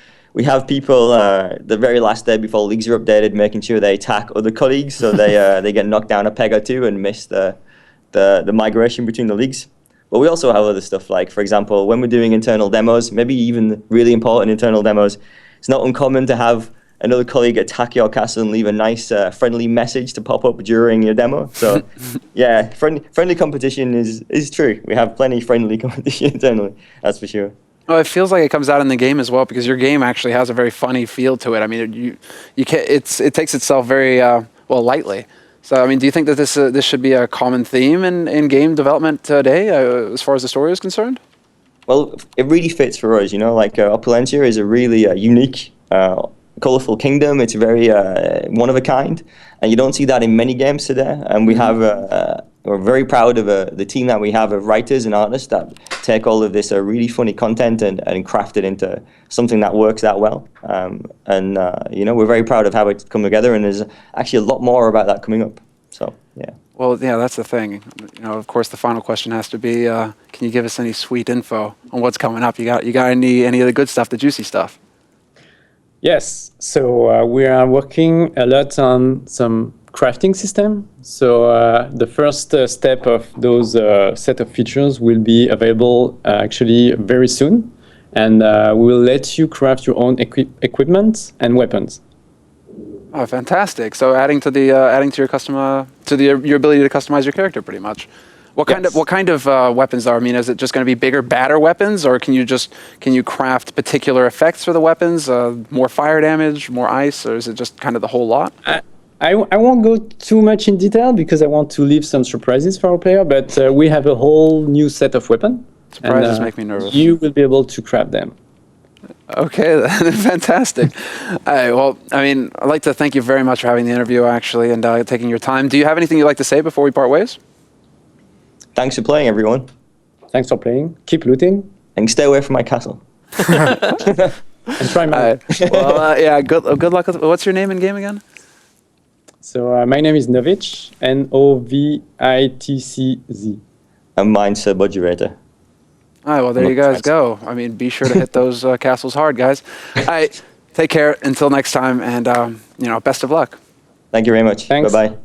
people the very last day before leagues are updated, making sure they attack other colleagues, so they get knocked down a peg or two and miss the migration between the leagues. But we also have other stuff, like for example, when we're doing internal demos, maybe even really important internal demos, it's not uncommon to have another colleague attack your castle and leave a nice friendly message to pop up during your demo. So yeah, friendly competition is true. We have plenty of friendly competition internally, that's for sure. Well, it feels like it comes out in the game as well, because your game actually has a very funny feel to it. I mean, it takes itself very lightly. So, I mean, do you think that this should be a common theme in game development today, as far as the story is concerned? Well, it really fits for us. Like Opulentia is a really unique, colorful kingdom. It's very one of a kind, and you don't see that in many games today. And we have we're very proud of the team that we have of writers and artists that take all of this really funny content and craft it into something that works that well. You know, we're very proud of how it's come together, and there's actually a lot more about that coming up. So, yeah. Well, yeah, that's the thing. You know, of course, the final question has to be, can you give us any sweet info on what's coming up? You got any of the good stuff, the juicy stuff? Yes. So we are working a lot on some crafting system. So the first step of those set of features will be available actually very soon, and we will let you craft your own equipment and weapons. Oh, fantastic! So adding to your customer your ability to customize your character, pretty much. What kind of weapons are? I mean, is it just going to be bigger, badder weapons, or can you craft particular effects for the weapons? More fire damage, more ice, or is it just kind of the whole lot? I won't go too much in detail because I want to leave some surprises for our player. But we have a whole new set of weapons. Surprises make me nervous. You will be able to craft them. Okay, fantastic. Well, I mean, I'd like to thank you very much for having the interview, actually, and taking your time. Do you have anything you'd like to say before we part ways? Thanks for playing, everyone. Thanks for playing. Keep looting. And stay away from my castle. And try mine. Well, yeah, good luck. What's your name in game again? So my name is Novitz, Novitcz. And mine's Budgerator. All right, well, there you guys go. I mean, be sure to hit those castles hard, guys. All right, take care until next time, and, you know, best of luck. Thank you very much. Thanks. Bye-bye.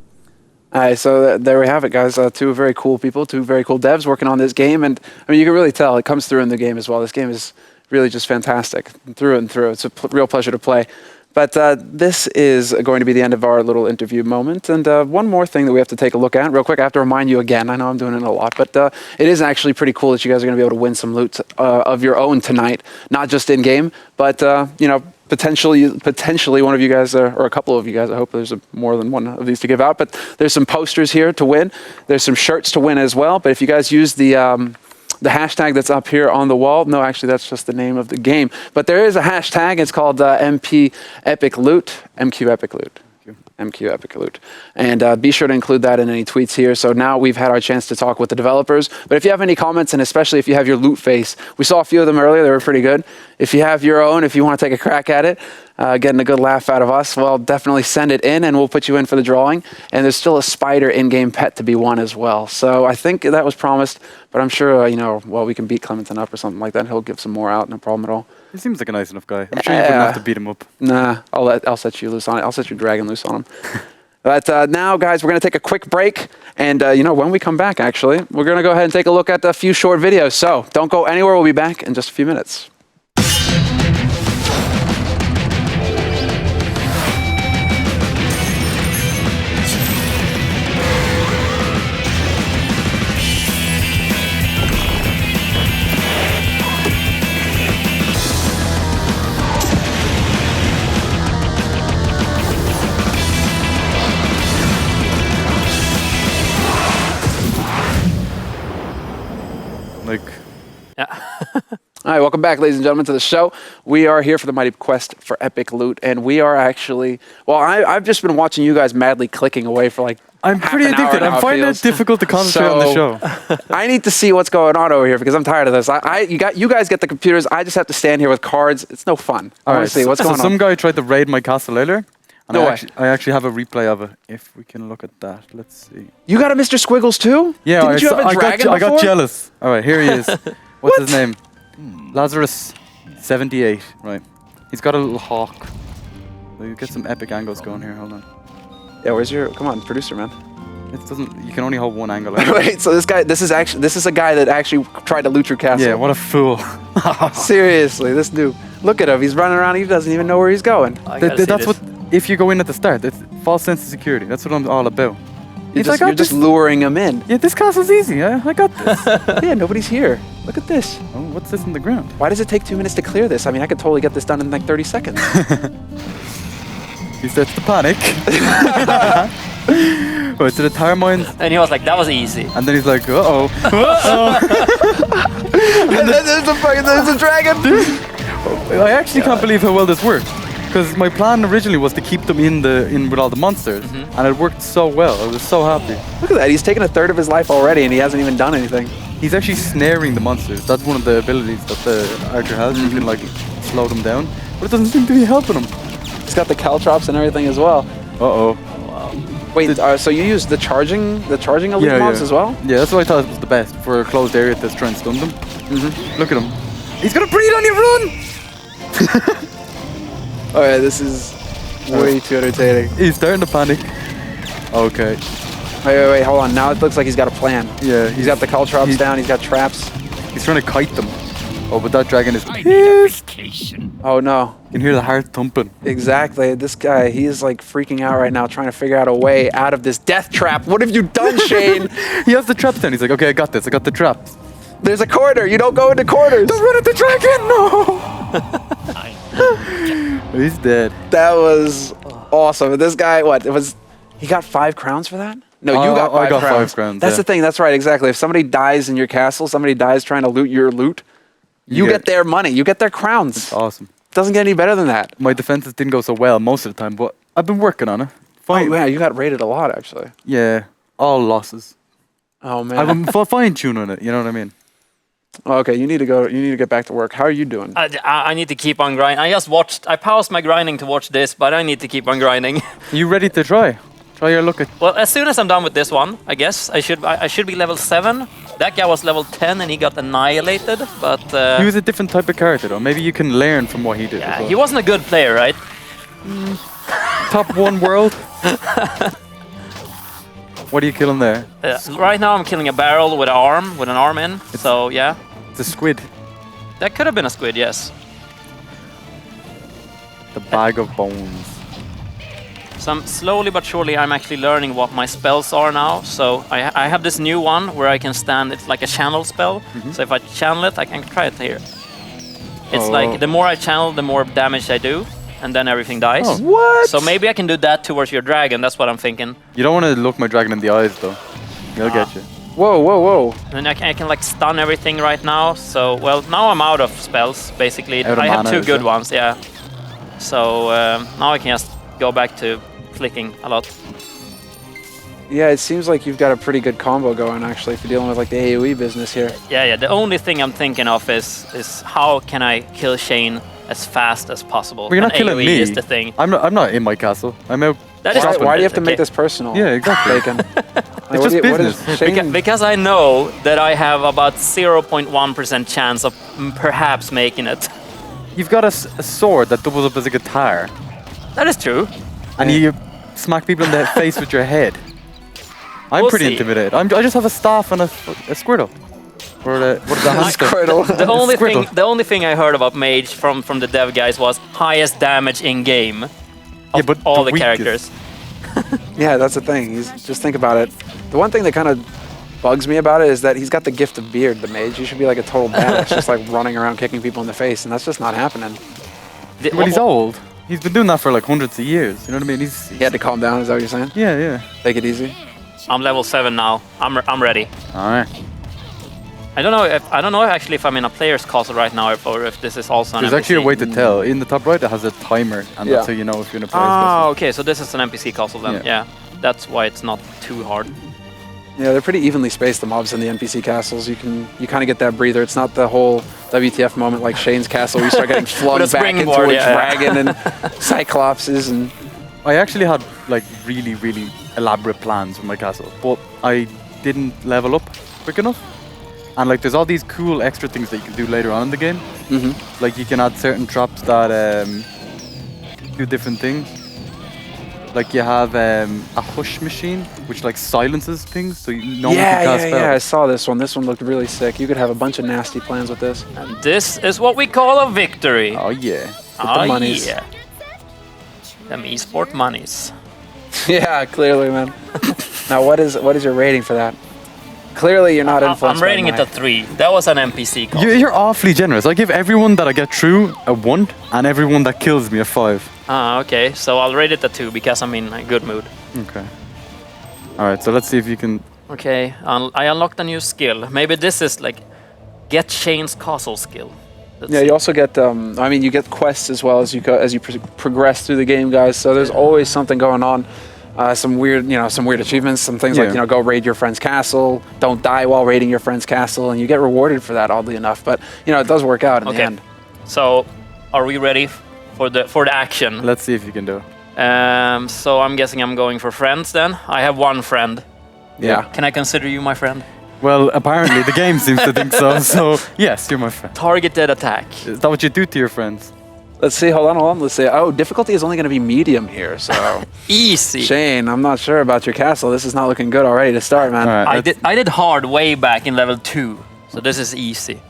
All right, so there we have it, guys. Two very cool people, two very cool devs working on this game, and I mean, you can really tell it comes through in the game as well. This game is really just fantastic through and through. It's a real pleasure to play. But this is going to be the end of our little interview moment. And one more thing that we have to take a look at real quick. I have to remind you again. I know I'm doing it a lot, but it is actually pretty cool that you guys are going to be able to win some loot of your own tonight. Not just in game, but you know, potentially one of you guys, or a couple of you guys. I hope there's more than one of these to give out. But there's some posters here to win. There's some shirts to win as well. But if you guys use the hashtag that's up here on the wall. No, actually, that's just the name of the game. But there is a hashtag. It's called MQ Epic Loot. MQ Epic Loot. And be sure to include that in any tweets here. So now we've had our chance to talk with the developers. But if you have any comments, and especially if you have your loot face, we saw a few of them earlier. They were pretty good. If you have your own, if you want to take a crack at it, getting a good laugh out of us, well, definitely send it in and we'll put you in for the drawing. And there's still a spider in-game pet to be won as well. So I think that was promised, but I'm sure, you know, well, we can beat Clementon up or something like that. He'll give some more out, no problem at all. He seems like a nice enough guy. I'm sure you wouldn't have to beat him up. Nah, I'll set you loose on it. I'll set your dragon loose on him. But now, guys, we're going to take a quick break. And, you know, when we come back, actually, we're going to go ahead and take a look at a few short videos. So don't go anywhere. We'll be back in just a few minutes. All right, welcome back, ladies and gentlemen, to the show. We are here for the mighty quest for epic loot, and we are actually, well, I've just been watching you guys madly clicking away for like I'm pretty addicted. I'm finding it difficult to concentrate on the show. I need to see what's going on over here because I'm tired of this. You guys get the computers. I just have to stand here with cards. It's no fun. All right, see what's going on. Some guy tried to raid my castle earlier. And No I way. actually have a replay of it. If we can look at that, let's see. You got a Mr. Squiggles too? Yeah, Didn't you have a dragon I got before? jealous. All right, here he is. What's his name? Lazarus 78. Right. He's got a little hawk. We'll get some epic angles going here. Hold on. Yeah, where's your? Come on, producer man. It doesn't. You can only hold one angle. Wait, so this is a guy that actually tried to loot your castle. Yeah, what a fool. Seriously, this dude. Look at him. He's running around. He doesn't even know where he's going. That's what. If you go in at the start, it's false sense of security. That's what I'm all about. You're just luring him in. Yeah, this castle's easy. I got this. Yeah, nobody's here. Look at this. Oh, what's this in the ground? Why does it take 2 minutes to clear this? I mean, I could totally get this done in like 30 seconds. He starts to panic. Oh, it's the tire mines. And he was like, that was easy. And then he's like, uh-oh. And then there's a dragon. I actually can't believe how well this works. Because my plan originally was to keep them in with all the monsters, and it worked so well. I was so happy. Look at that. He's taken a third of his life already, and he hasn't even done anything. He's actually snaring the monsters. That's one of the abilities that the archer has. You can like slow them down, but it doesn't seem to be helping him. He's got the caltrops and everything as well. Uh-oh. Wait, so you use the charging elite mobs as well? Yeah, that's what I thought was the best for a closed area to try and stun them. Look at him. He's gonna breathe on you, run! Alright, this is way too entertaining. He's starting to panic. Okay. Wait, hold on. Now it looks like he's got a plan. Yeah. He's got the caltrops down, he's got traps. He's trying to kite them. Oh, but that dragon is pissed. Oh no. You can hear the heart thumping. Exactly. This guy, he's like freaking out right now, trying to figure out a way out of this death trap. What have you done, Shane? He has the traps down. He's like, okay, I got this. I got the traps. There's a corner. You don't go into corners. Don't run at the dragon. No. He's dead. That was awesome. This guy, he got 5 crowns for that? No, you got 5 I got crowns. 5 crowns. That's the thing. That's right. Exactly. If somebody dies in your castle, somebody dies trying to loot your loot, you get their money. You get their crowns. It's awesome. Doesn't get any better than that. My defenses didn't go so well most of the time, but I've been working on it. Fine. Oh, yeah, you got raided a lot, actually. Yeah, all losses. Oh, man. I've been fine-tuning it, you know what I mean? Okay, you need to go. You need to get back to work. How are you doing? I need to keep on grinding. I paused my grinding to watch this, but I need to keep on grinding. You ready to try? Try your luck at... Well, as soon as I'm done with this one, I guess I should be level 7. That guy was level 10 and he got annihilated, but... he was a different type of character though. Maybe you can learn from what he did. Yeah, he wasn't a good player, right? Top 1 world. What are you killing there? Right now I'm killing a barrel with an arm in, so yeah. It's a squid. That could have been a squid, yes. The bag of bones. So slowly but surely I'm actually learning what my spells are now. So I have this new one where I can stand, it's like a channel spell. So if I channel it, I can try it here. It's like the more I channel, the more damage I do. And then everything dies. Oh. What? So maybe I can do that towards your dragon, that's what I'm thinking. You don't want to look my dragon in the eyes though. He'll get you. Whoa, whoa, whoa. And I can like stun everything right now. So, well, now I'm out of spells, basically. I have 2 good ones, yeah. So now I can just go back to flicking a lot. Yeah, it seems like you've got a pretty good combo going, actually, if you're dealing with like the AoE business here. Yeah. The only thing I'm thinking of is how can I kill Shane as fast as possible. Well, you're not killing AoE me. is the thing. I'm not in my castle. I'm out. That is why do you have to make this personal? Yeah, exactly. Bejcon? It's just business. Because I know that I have about 0.1% chance of perhaps making it. You've got a sword that doubles up as a guitar. That is true. And you smack people in the face with your head. I'm pretty intimidated. I just have a staff and a Squirtle. Or what is that? Squirtle. The only thing I heard about Mage from the dev guys was highest damage in game. Of but all the weakest. characters. Yeah, that's the thing. Just think about it. The one thing that kind of bugs me about it is that he's got the gift of beard, the mage. He should be like a total badass, just like running around kicking people in the face, and that's just not happening. But he's old. He's been doing that for like hundreds of years. You know what I mean? He had to calm down. Is that what you're saying? Yeah. Take it easy. I'm level 7 now. I'm ready. All right. I don't know actually if I'm in a player's castle right now or if this is also an There's NPC. actually a way to tell. In the top right, it has a timer, and that's how you know if you're in a player's castle. Okay, so this is an NPC castle then. Yeah. That's why it's not too hard. Yeah, they're pretty evenly spaced, the mobs in the NPC castles. You kind of get that breather. It's not the whole WTF moment like Shane's castle where you start getting flung back into a dragon and cyclopses and... I actually had like really, really elaborate plans for my castle, but I didn't level up quick enough. And like there's all these cool extra things that you can do later on in the game. Like you can add certain traps that do different things. Like you have a hush machine, which like silences things, so no one can cast spells. Yeah, I saw this one. This one looked really sick. You could have a bunch of nasty plans with this. And this is what we call a victory. Oh yeah. With the monies. Yeah. Them esport monies. Yeah, clearly, man. Now, what is your rating for that? Clearly, you're not influenced. I'm rating it a 3. That was an NPC call. You're awfully generous. I give everyone that I get through a 1, and everyone that kills me a 5. Okay. So I'll rate it a 2 because I'm in a good mood. Okay. All right. So let's see if you can. Okay. I unlocked a new skill. Maybe this is like get Shane's castle skill. Yeah, you also get. I mean, you get quests as well as you progress through the game, guys. So there's always something going on. Some weird achievements. Some things like go raid your friend's castle. Don't die while raiding your friend's castle, and you get rewarded for that. Oddly enough, but it does work out in the end. So, are we ready for the action? Let's see if you can do it. So I'm guessing I'm going for friends then. I have one friend. Yeah. Can I consider you my friend? Well, apparently the game seems to think so. So yes, you're my friend. Targeted attack. Is that what you do to your friends? Let's see. Hold on. Let's see. Oh, difficulty is only going to be medium here. So easy. Shane, I'm not sure about your castle. This is not looking good already to start, man. Right, I did hard way back in level 2, so this is easy.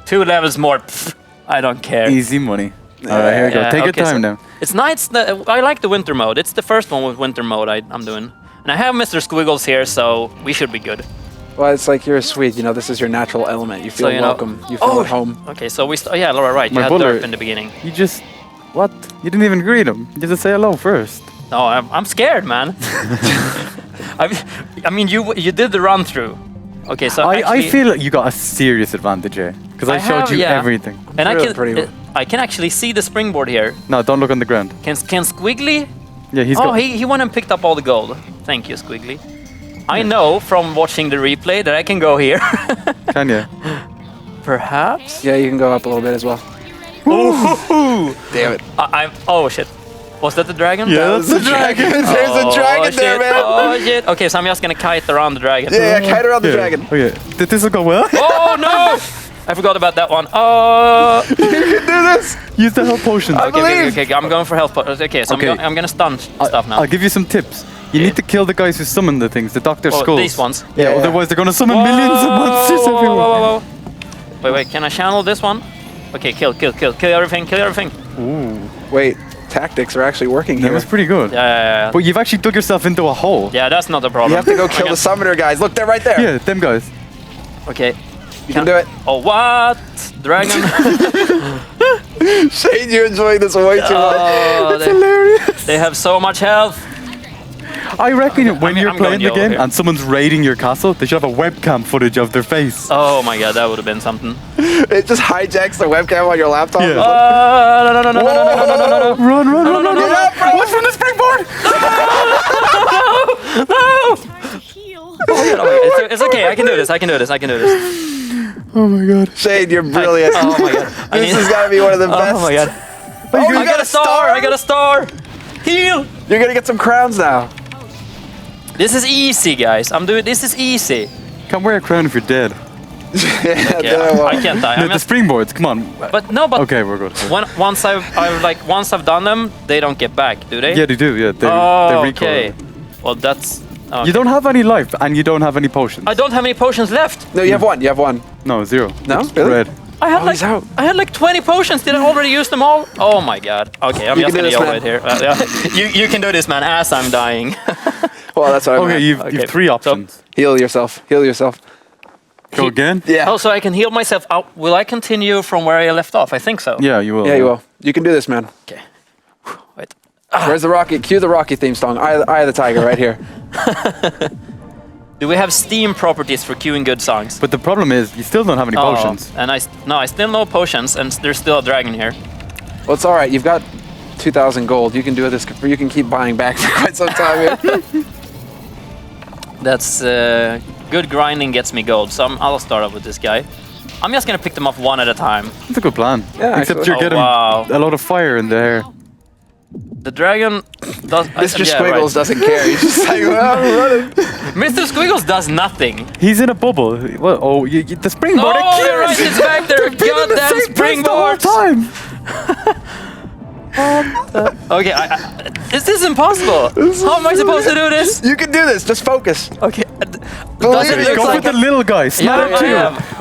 2 levels more. Pff, I don't care. Easy money. All right, here we go. Take your time now. It's nice. I like the winter mode. It's the first one with winter mode I'm doing. And I have Mr. Squiggles here, so we should be good. Well, it's like you're sweet. This is your natural element. You feel welcome. You feel at home. Okay, so we. Yeah, right. You had Derp in the beginning. You just what? You didn't even greet him. You just say hello first. No, I'm scared, man. I mean, you did the run through. Okay, so I feel like you got a serious advantage here because I showed you everything. And I can actually see the springboard here. No, don't look on the ground. Can Squiggly? Yeah, he went and picked up all the gold. Thank you, Squiggly. I know from watching the replay that I can go here. Can you? Perhaps? Yeah, you can go up a little bit as well. Ooh. Damn it. Oh, shit. Was that the dragon? Yeah, that's the dragon. There's a dragon there, man. Oh, shit. Okay, so I'm just gonna kite around the dragon. Yeah, kite around the dragon. Okay. Did this go well? Oh, no! I forgot about that one. Oh! You can do this! Use the health potions. Okay, I'm going for health potions. Okay, so I'm gonna stun stuff now. I'll give you some tips. You need to kill the guys who summon the things, the Dr. Skulls. These ones? Yeah, otherwise they're gonna summon millions of monsters everywhere. Wait, can I channel this one? Okay, kill everything. Ooh. Wait, tactics are actually working here. That was pretty good. Yeah. But you've actually dug yourself into a hole. Yeah, that's not a problem. You have to go kill the summoner guys. Look, they're right there. Yeah, them guys. Okay. You can do it. Oh, what? Dragon. Shane, you're enjoying this way too much. It's hilarious. They have so much health. I reckon when you're playing the game here. and someone's raiding your castle, they should have a webcam footage of their face. Oh my god, that would have been something. It just hijacks the webcam on your laptop. Yeah. No. Run. What's from the springboard? No! It's okay, I can do this. Oh my god. Shane, you're brilliant. Oh my god. This has got to be one of the best. Oh my god. I got a star! Heal! You're going to get some crowns now. This is easy, guys. This is easy. Can't wear a crown if you're dead. I can't die. The springboards, come on. But okay, we're good. Once I've done them, they don't get back, do they? Yeah, they do. Yeah, they recoil. Okay. Well, that's. Okay. You don't have any life, and you don't have any potions. I don't have any potions left. No, you have one. No, 0. No, it's really? red. I had like 20 potions. Did I already use them all? Oh my god. Okay, I'm just gonna yell right here. You can do this, man. As I'm dying. Well, that's what I meant. You've 3 options. So, heal yourself. Go again? Yeah. Oh, so I can heal myself. Will I continue from where I left off? I think so. Yeah, you will. Yeah, you will. You can do this, man. Okay. Wait. Where's the Rocky? Cue the Rocky theme song. Eye of the Tiger right here. Do we have Steam properties for queuing good songs? But the problem is, you still don't have any potions. And I still no potions, and there's still a dragon here. Well, it's all right. You've got 2,000 gold. You can do this. You can keep buying back for quite some time here. That's good grinding gets me gold, so I'll start up with this guy. I'm just gonna pick them up one at a time. That's a good plan. Yeah, except you're getting a lot of fire in there. The dragon does. Mr. Squiggles doesn't care. He's just like, well, I'm running. Mr. Squiggles does nothing. He's in a bubble. Well, oh, the springboard. Oh, you're right. It's back there. Goddamn springboard. The whole time. Okay, this is impossible. How am I supposed to do this? You can do this. Just focus. Okay. Believe me. Go with the little guy. Snap him too.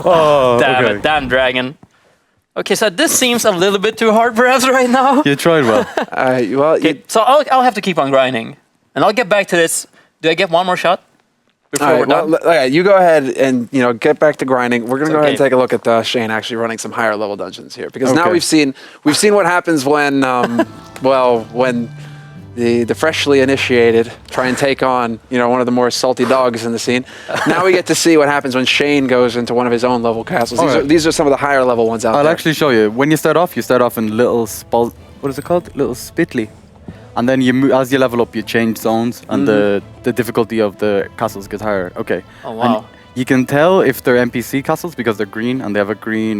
Oh, damn it. Damn dragon. Okay, so this seems a little bit too hard perhaps right now. You tried well. So I'll have to keep on grinding. And I'll get back to this. Do I get one more shot? Before we're done? Well, you go ahead and get back to grinding. We're gonna go ahead and take a look at Shane actually running some higher level dungeons here, because now we've seen what happens when when the freshly initiated try and take on, one of the more salty dogs in the scene. Now we get to see what happens when Shane goes into one of his own level castles. These are some of the higher level ones out there. I'll actually show you. When you start off in little what is it called? Little Spitly. And then as you level up, you change zones, and the difficulty of the castles gets higher. Okay. Oh wow. And you can tell if they're NPC castles because they're green and they have a green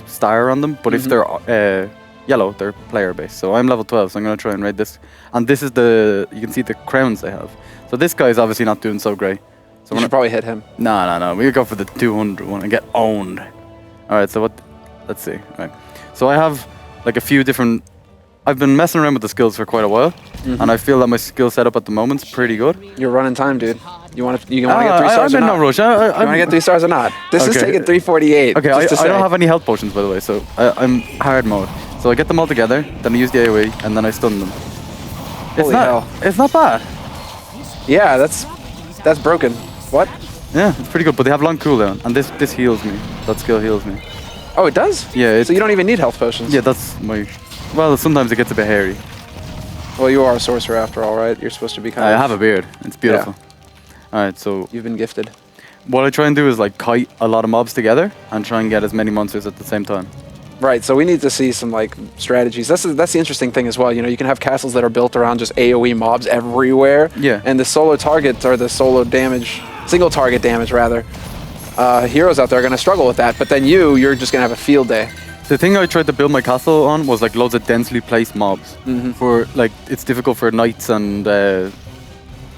star on them. But if they're yellow, they're player based. So I'm level 12, so I'm gonna try and raid this. And this is you can see the crowns they have. So this guy is obviously not doing so great. So we should probably hit him. No. We go for the 200 one and get owned. All right. So let's see. All right. So I have like a few different. I've been messing around with the skills for quite a while, and I feel that my skill setup at the moment's pretty good. You're running time, dude. You want to get 3 stars or not? I'm in no rush. You want to get 3 stars or not? This is taking 348. Okay, I don't have any health potions, by the way, so I'm hard mode. So I get them all together, then I use the AoE, and then I stun them. It's not bad. Yeah, that's broken. What? Yeah, it's pretty good, but they have long cooldown, and this heals me. That skill heals me. Oh, it does? Yeah. So you don't even need health potions? Yeah, that's my... Well, sometimes it gets a bit hairy. Well, you are a sorcerer after all, right? You're supposed to be kind of... I have a beard. It's beautiful. Yeah. Alright, so... You've been gifted. What I try and do is like kite a lot of mobs together and try and get as many monsters at the same time. Right, so we need to see some strategies. That's the interesting thing as well. You can have castles that are built around just AoE mobs everywhere. Yeah. And the solo targets or the solo damage, single target damage rather. Heroes out there are going to struggle with that, but then you're just going to have a field day. The thing I tried to build my castle on was like loads of densely placed mobs. For it's difficult for knights and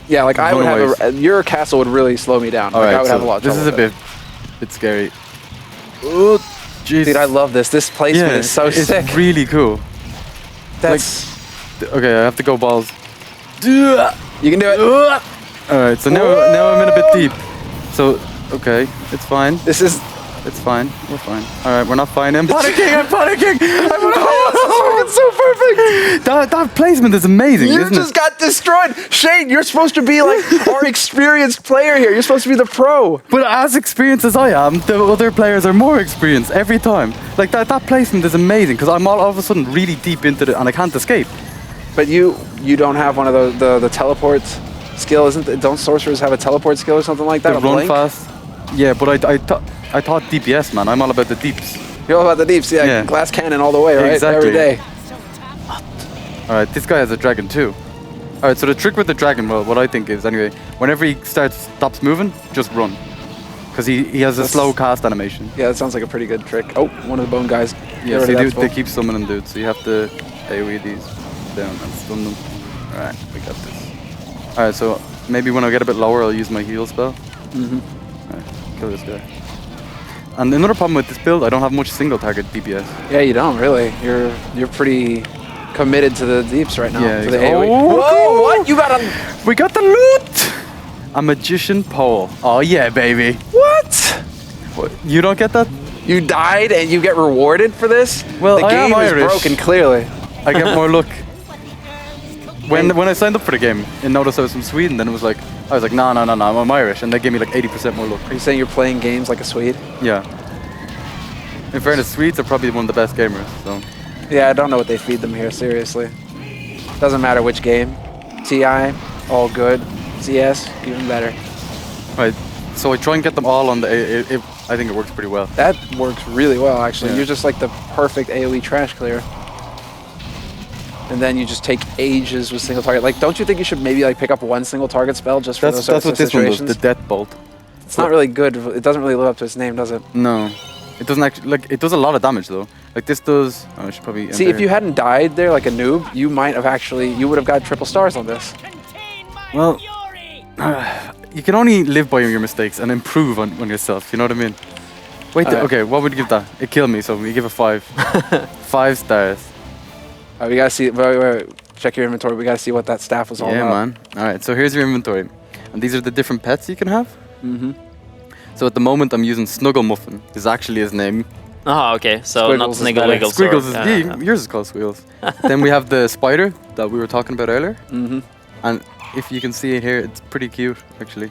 yeah, I would have your castle would really slow me down. I would have a lot of trouble. This is a bit scary. Oh, jeez. Dude, I love this. This placement is so sick. It's really cool. That's okay. I have to go balls. You can do it. All right. So now I'm in a bit deep. So okay, it's fine. It's fine. We're fine. All right, we're not fine. I'm panicking. It's so perfect. That placement is amazing. You just got destroyed. Shane, you're supposed to be our experienced player here. You're supposed to be the pro. But as experienced as I am, the other players are more experienced every time. That placement is amazing because I'm all of a sudden really deep into it and I can't escape. But you don't have one of the teleport skill, don't sorcerers have a teleport skill or something like that? They run fast. Yeah, but I thought DPS, man. I'm all about the deeps. You're all about the deeps, yeah. Glass cannon all the way, right? Exactly. Every day. All right, this guy has a dragon too. All right, so the trick with the dragon, well, what I think is, anyway, whenever he stops moving, just run. Because he has a slow cast animation. Yeah, that sounds like a pretty good trick. Oh, one of the bone guys. Yeah, they keep summoning dudes, so you have to AoE these down and stun them. All right, we got this. All right, so maybe when I get a bit lower, I'll use my heal spell. All right, kill this guy. And another problem with this build, I don't have much single target DPS. Yeah, you don't really. You're pretty committed to the deeps right now. Yeah. To the AoE. Whoa! What? You got a? We got the loot. A magician pole. Oh yeah, baby. What? You don't get that? You died and you get rewarded for this? Well, the game is broken. Clearly. I get more luck. When I signed up for the game and noticed I was from Sweden, then I was like, no, I'm Irish, and they gave me like 80% more luck. Are you saying you're playing games like a Swede? Yeah. In fairness, Swedes are probably one of the best gamers, so. Yeah, I don't know what they feed them here, seriously. Doesn't matter which game. TI, all good. CS, even better. Right, so I try and get them all on the I think it works pretty well. That works really well, actually. Yeah. You're just like the perfect AoE trash clear. And then you just take ages with single target. Don't you think you should maybe pick up one single target spell just for those sorts of situations? That's what this one does, the Death Bolt. It's not really good. It doesn't really live up to its name, does it? No. It doesn't actually, it does a lot of damage though. This does, I should probably... See, if you hadn't died there like a noob, you might have you would have got triple stars on this. Well, you can only live by your mistakes and improve on yourself, you know what I mean? Wait, okay, what would you give that? It killed me, so we give it 5. 5 stars. Alright, we gotta see, wait, check your inventory. We gotta see what that staff was all about. Yeah, man. Alright, so here's your inventory. And these are the different pets you can have. So at the moment I'm using Snuggle Muffin, is actually his name. Oh, okay, so Squiggles not is Sniggle better. Wiggles. Squiggles is, yours is called Squiggles. Then we have the spider that we were talking about earlier. And if you can see it here, it's pretty cute, actually.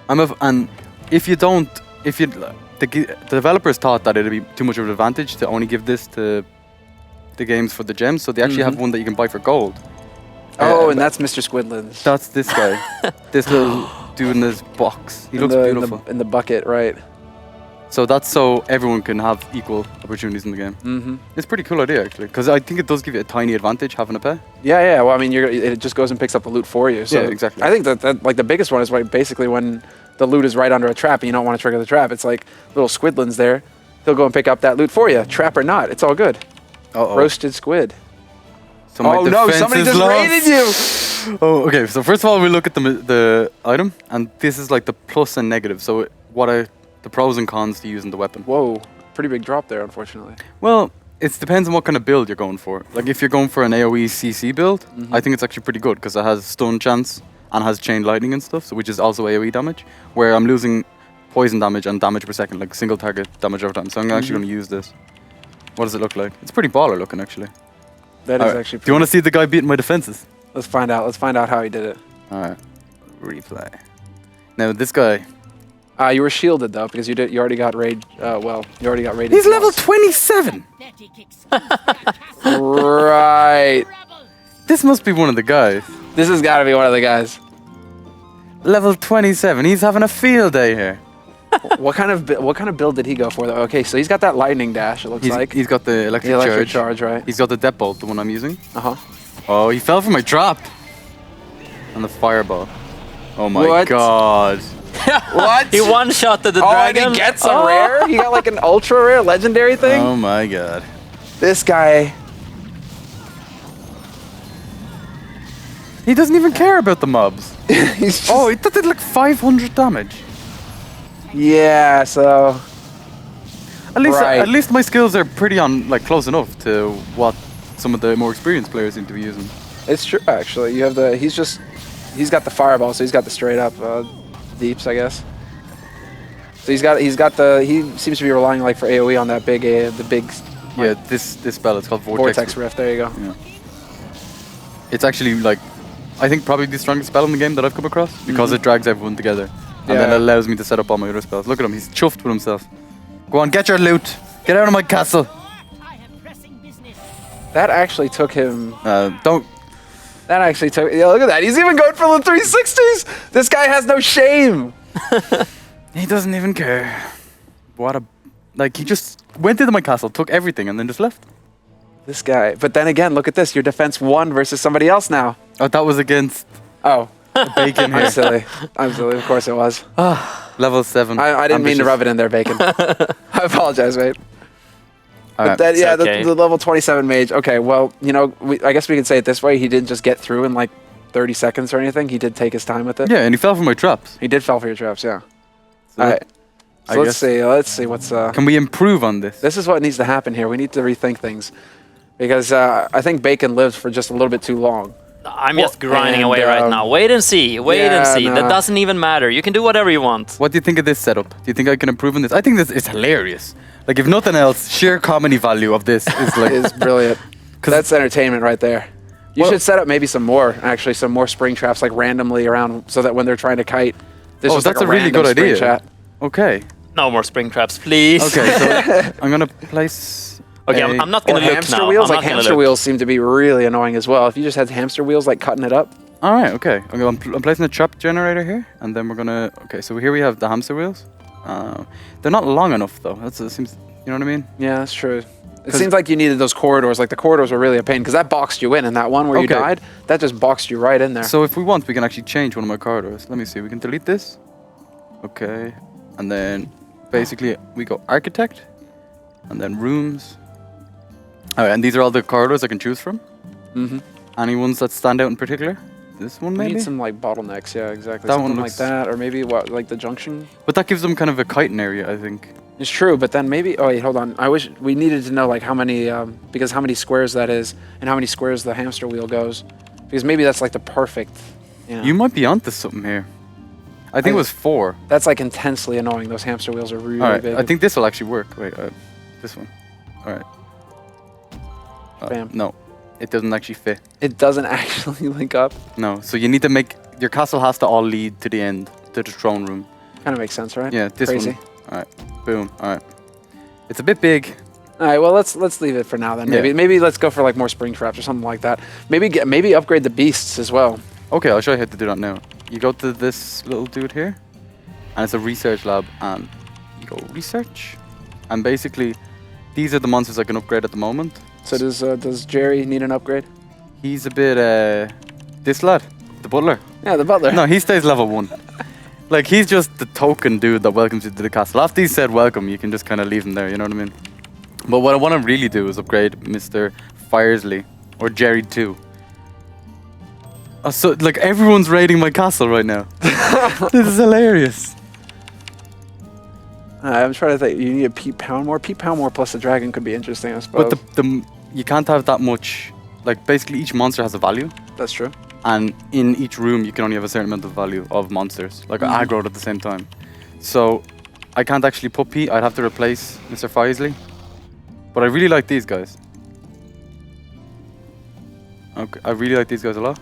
And if the developers thought that it'd be too much of an advantage to only give this to the games for the gems, so they actually have one that you can buy for gold. Oh, and that's Mr. Squidlands. That's this guy. This little dude in this box. He looks beautiful. In the bucket, right. So that's so everyone can have equal opportunities in the game. It's a pretty cool idea, actually, because I think it does give you a tiny advantage having a pet. Yeah. Well, I mean, it just goes and picks up the loot for you. So yeah, exactly. I think that like the biggest one is basically when the loot is right under a trap and you don't want to trigger the trap. It's like little Squidlands there. He'll go and pick up that loot for you, trap or not. It's all good. Roasted squid. So oh no! Somebody just raided you. Oh, okay. So first of all, we look at the item, and this is like the plus and negative. So the pros and cons to using the weapon. Whoa, pretty big drop there, unfortunately. Well, it depends on what kind of build you're going for. Like if you're going for an AoE CC build, I think it's actually pretty good because it has stun chance and has chain lightning and stuff, so which is also AoE damage. Where I'm losing poison damage and damage per second, like single target damage over time. So I'm actually going to use this. What does it look like? It's pretty baller looking, actually. That is actually. Do you want to see the guy beating my defenses? Let's find out. Let's find out how he did it. All right. Replay. Now this guy. You were shielded though because you already got raid. Well, you already got raided. He's level 27. Right. This must be one of the guys. This has got to be one of the guys. Level 27. He's having a field day here. What kind of build did he go for though? Okay, so he's got that lightning dash. It looks like he's got the electric charge, right? He's got the depth bolt, the one I'm using. Oh, he fell for my trap. And the fireball. Oh my god. What? He one-shotted the dragon. And he gets a rare? He got like an ultra rare legendary thing? Oh my god. This guy. He doesn't even care about the mobs. He did like 500 damage. Yeah, so at least my skills are pretty close enough to what some of the more experienced players seem to be using. It's true actually. You have he's got the fireball, so he's got the straight up deeps, I guess. So he seems to be relying like for AoE on that big yeah, this spell it's called Vortex Rift. There you go. Yeah. It's actually like I think probably the strongest spell in the game that I've come across because it drags everyone together. And then it allows me to set up all my other spells. Look at him, he's chuffed with himself. Go on, get your loot. Get out of my castle. That actually took him... That actually took... Yeah, look at that. He's even going for the 360s. This guy has no shame. He doesn't even care. What a... Like, he just went into my castle, took everything, and then just left. This guy. But then again, look at this. Your defense 1 versus somebody else now. Oh, that was against... Oh. Bejcon here. I'm silly. Of course it was. Level 7. I didn't mean to rub it in there, Bejcon. I apologize, mate. But that, the level 27 mage. Okay, well, I guess we can say it this way. He didn't just get through in like 30 seconds or anything. He did take his time with it. Yeah, and he fell for my traps. He did fall for your traps, yeah. So all right. So let's see what's... Can we improve on this? This is what needs to happen here. We need to rethink things. Because I think Bejcon lived for just a little bit too long. I'm just grinding away right now. Wait and see. Wait and see. That doesn't even matter. You can do whatever you want. What do you think of this setup? Do you think I can improve on this? I think this is hilarious. Like, if nothing else, sheer comedy value of this is like... is brilliant. That's entertainment right there. You should set up maybe some more spring traps, like randomly around, so that when they're trying to kite, there's just that's like a really good idea. Chat. Okay. No more spring traps, please. Okay, so I'm going to place... Okay, I'm not going to look hamster now. Wheels, like hamster wheels seem to be really annoying as well. If you just had hamster wheels, like cutting it up. All right, okay. I'm placing a trap generator here, and then we're gonna. Okay, so here we have the hamster wheels. They're not long enough though. It seems. You know what I mean? Yeah, that's true. It seems like you needed those corridors. Like the corridors were really a pain because that boxed you in, and that one where you died, that just boxed you right in there. So if we want, we can actually change one of my corridors. Let me see. We can delete this. Okay, and then basically we go architect, and then rooms. All right, and these are all the corridors I can choose from. Any ones that stand out in particular? This one maybe? Need some like bottlenecks, yeah, exactly. That Something one like that, or maybe like the junction. But that gives them kind of a kiting area, I think. It's true, but then maybe. Oh wait, hold on. I wish we needed to know like how many, because how many squares that is, and how many squares the hamster wheel goes, because maybe that's like the perfect. You might be onto something here. I think it was 4. That's like intensely annoying. Those hamster wheels are really big. I think this will actually work. Wait, this one. All right. Bam. No, it doesn't actually fit. It doesn't actually link up? No, so you need to make... Your castle has to all lead to the end, to the throne room. Kind of makes sense, right? Yeah, this Crazy. one. All right, boom, all right. It's a bit big. All right, well let's leave it for now then. Maybe let's go for like more spring traps or something like that. Maybe upgrade the beasts as well. Okay, I'll show you how to do that now. You go to this little dude here, and it's a research lab, and you go research, and basically these are the monsters I can upgrade at the moment. So does Jerry need an upgrade? He's a bit this lad, the butler. Yeah, the butler. No, he stays level 1. Like, he's just the token dude that welcomes you to the castle. After he said welcome, you can just kind of leave him there, you know what I mean? But what I want to really do is upgrade Mr. Firesley, or Jerry too. So, like, everyone's raiding my castle right now. This is hilarious. I'm trying to think. You need a Pete Poundmore. Pete Poundmore plus the dragon could be interesting, I suppose. But you can't have that much. Like, basically, each monster has a value. That's true. And in each room, you can only have a certain amount of value of monsters, like aggroed at the same time. So I can't actually put Pete. I'd have to replace Mr. Fisley. But I really like these guys. Okay, I really like these guys a lot.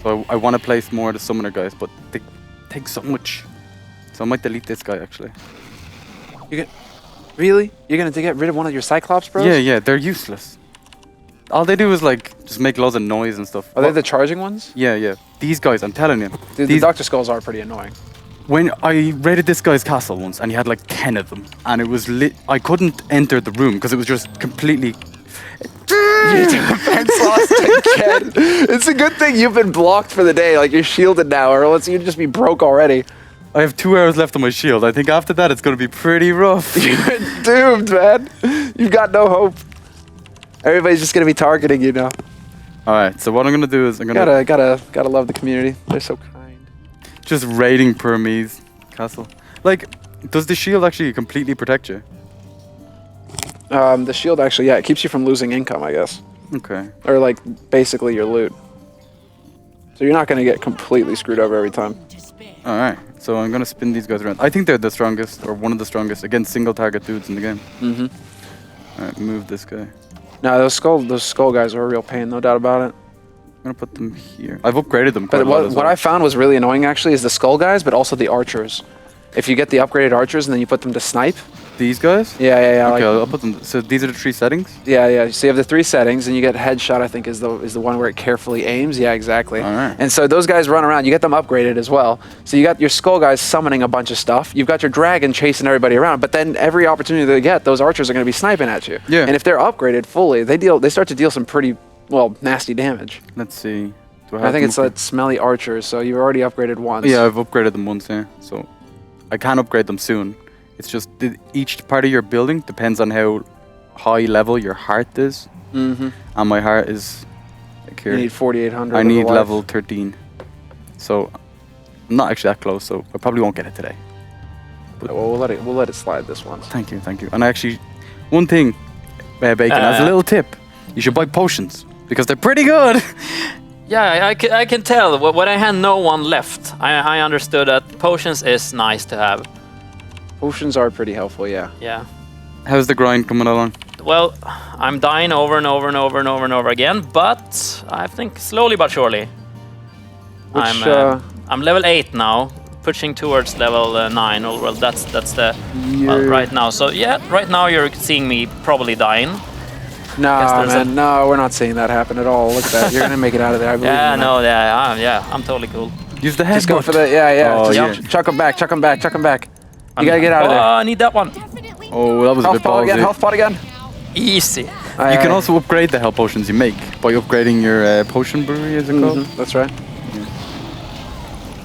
So I want to place more of the summoner guys, but they take so much. So I might delete this guy actually. Really? You're gonna get rid of one of your Cyclops bros? Yeah, they're useless. All they do is like just make loads of noise and stuff. Are they the charging ones? Yeah. These guys, I'm telling you. Dude, the Dr. Skulls are pretty annoying. When I raided this guy's castle once, and he had like 10 of them, and it was I couldn't enter the room because it was just completely. Your defense lost again. It's a good thing you've been blocked for the day. Like, you're shielded now, or else you'd just be broke already. I have 2 hours left on my shield. I think after that it's going to be pretty rough. You're doomed, man. You've got no hope. Everybody's just gonna be targeting you now. All right. So what I'm gonna do is I'm gonna gotta love the community. They're so kind. Just raiding Burmese castle. Like, does the shield actually completely protect you? The shield actually, yeah, it keeps you from losing income, I guess. Okay. Or like basically your loot. So you're not gonna get completely screwed over every time. All right. So I'm gonna spin these guys around. I think they're the strongest, or one of the strongest, against single target dudes in the game. All right. Move this guy. No, those skull guys are a real pain, no doubt about it. I'm gonna put them here. I've upgraded them quite But a lot as what well. I found was really annoying actually is the skull guys, but also the archers. If you get the upgraded archers and then you put them to snipe. These guys? Yeah. Okay, like, I'll put them. So these are the 3 settings? Yeah. So you have the 3 settings, and you get headshot, I think, is the one where it carefully aims. Yeah, exactly. All right. And so those guys run around. You get them upgraded as well. So you got your skull guys summoning a bunch of stuff. You've got your dragon chasing everybody around. But then every opportunity they get, those archers are going to be sniping at you. Yeah. And if they're upgraded fully, they start to deal some pretty nasty damage. Let's see. Do I think it's like smelly archers. So you've already upgraded once. Yeah, I've upgraded them once, yeah. So I can upgrade them soon. It's just each part of your building depends on how high level your heart is. And my heart is like here. You need 4,800. I need level 13. So I'm not actually that close, so I probably won't get it today. But well, we'll let it slide this once. Thank you. And actually, one thing, Bejcon, as a little tip, you should buy potions because they're pretty good. Yeah, I can tell. When I had no one left, I understood that potions is nice to have. Potions are pretty helpful, yeah. Yeah. How's the grind coming along? Well, I'm dying over and over again, but I think slowly but surely. I'm level 8 now, pushing towards level 9. Well, that's the right now. So yeah, right now you're seeing me probably dying. No, man, no, we're not seeing that happen at all. Look at that. You're gonna make it out of there. I believe yeah, no, I'm totally cool. Use the head. Just go for the Oh, yeah. Chuck him back. You gotta get out of there. Oh, I need that one. Oh, that was a bit ballsy. Health pot again. Easy. You can also upgrade the health potions you make by upgrading your potion brewery, is it called? That's right.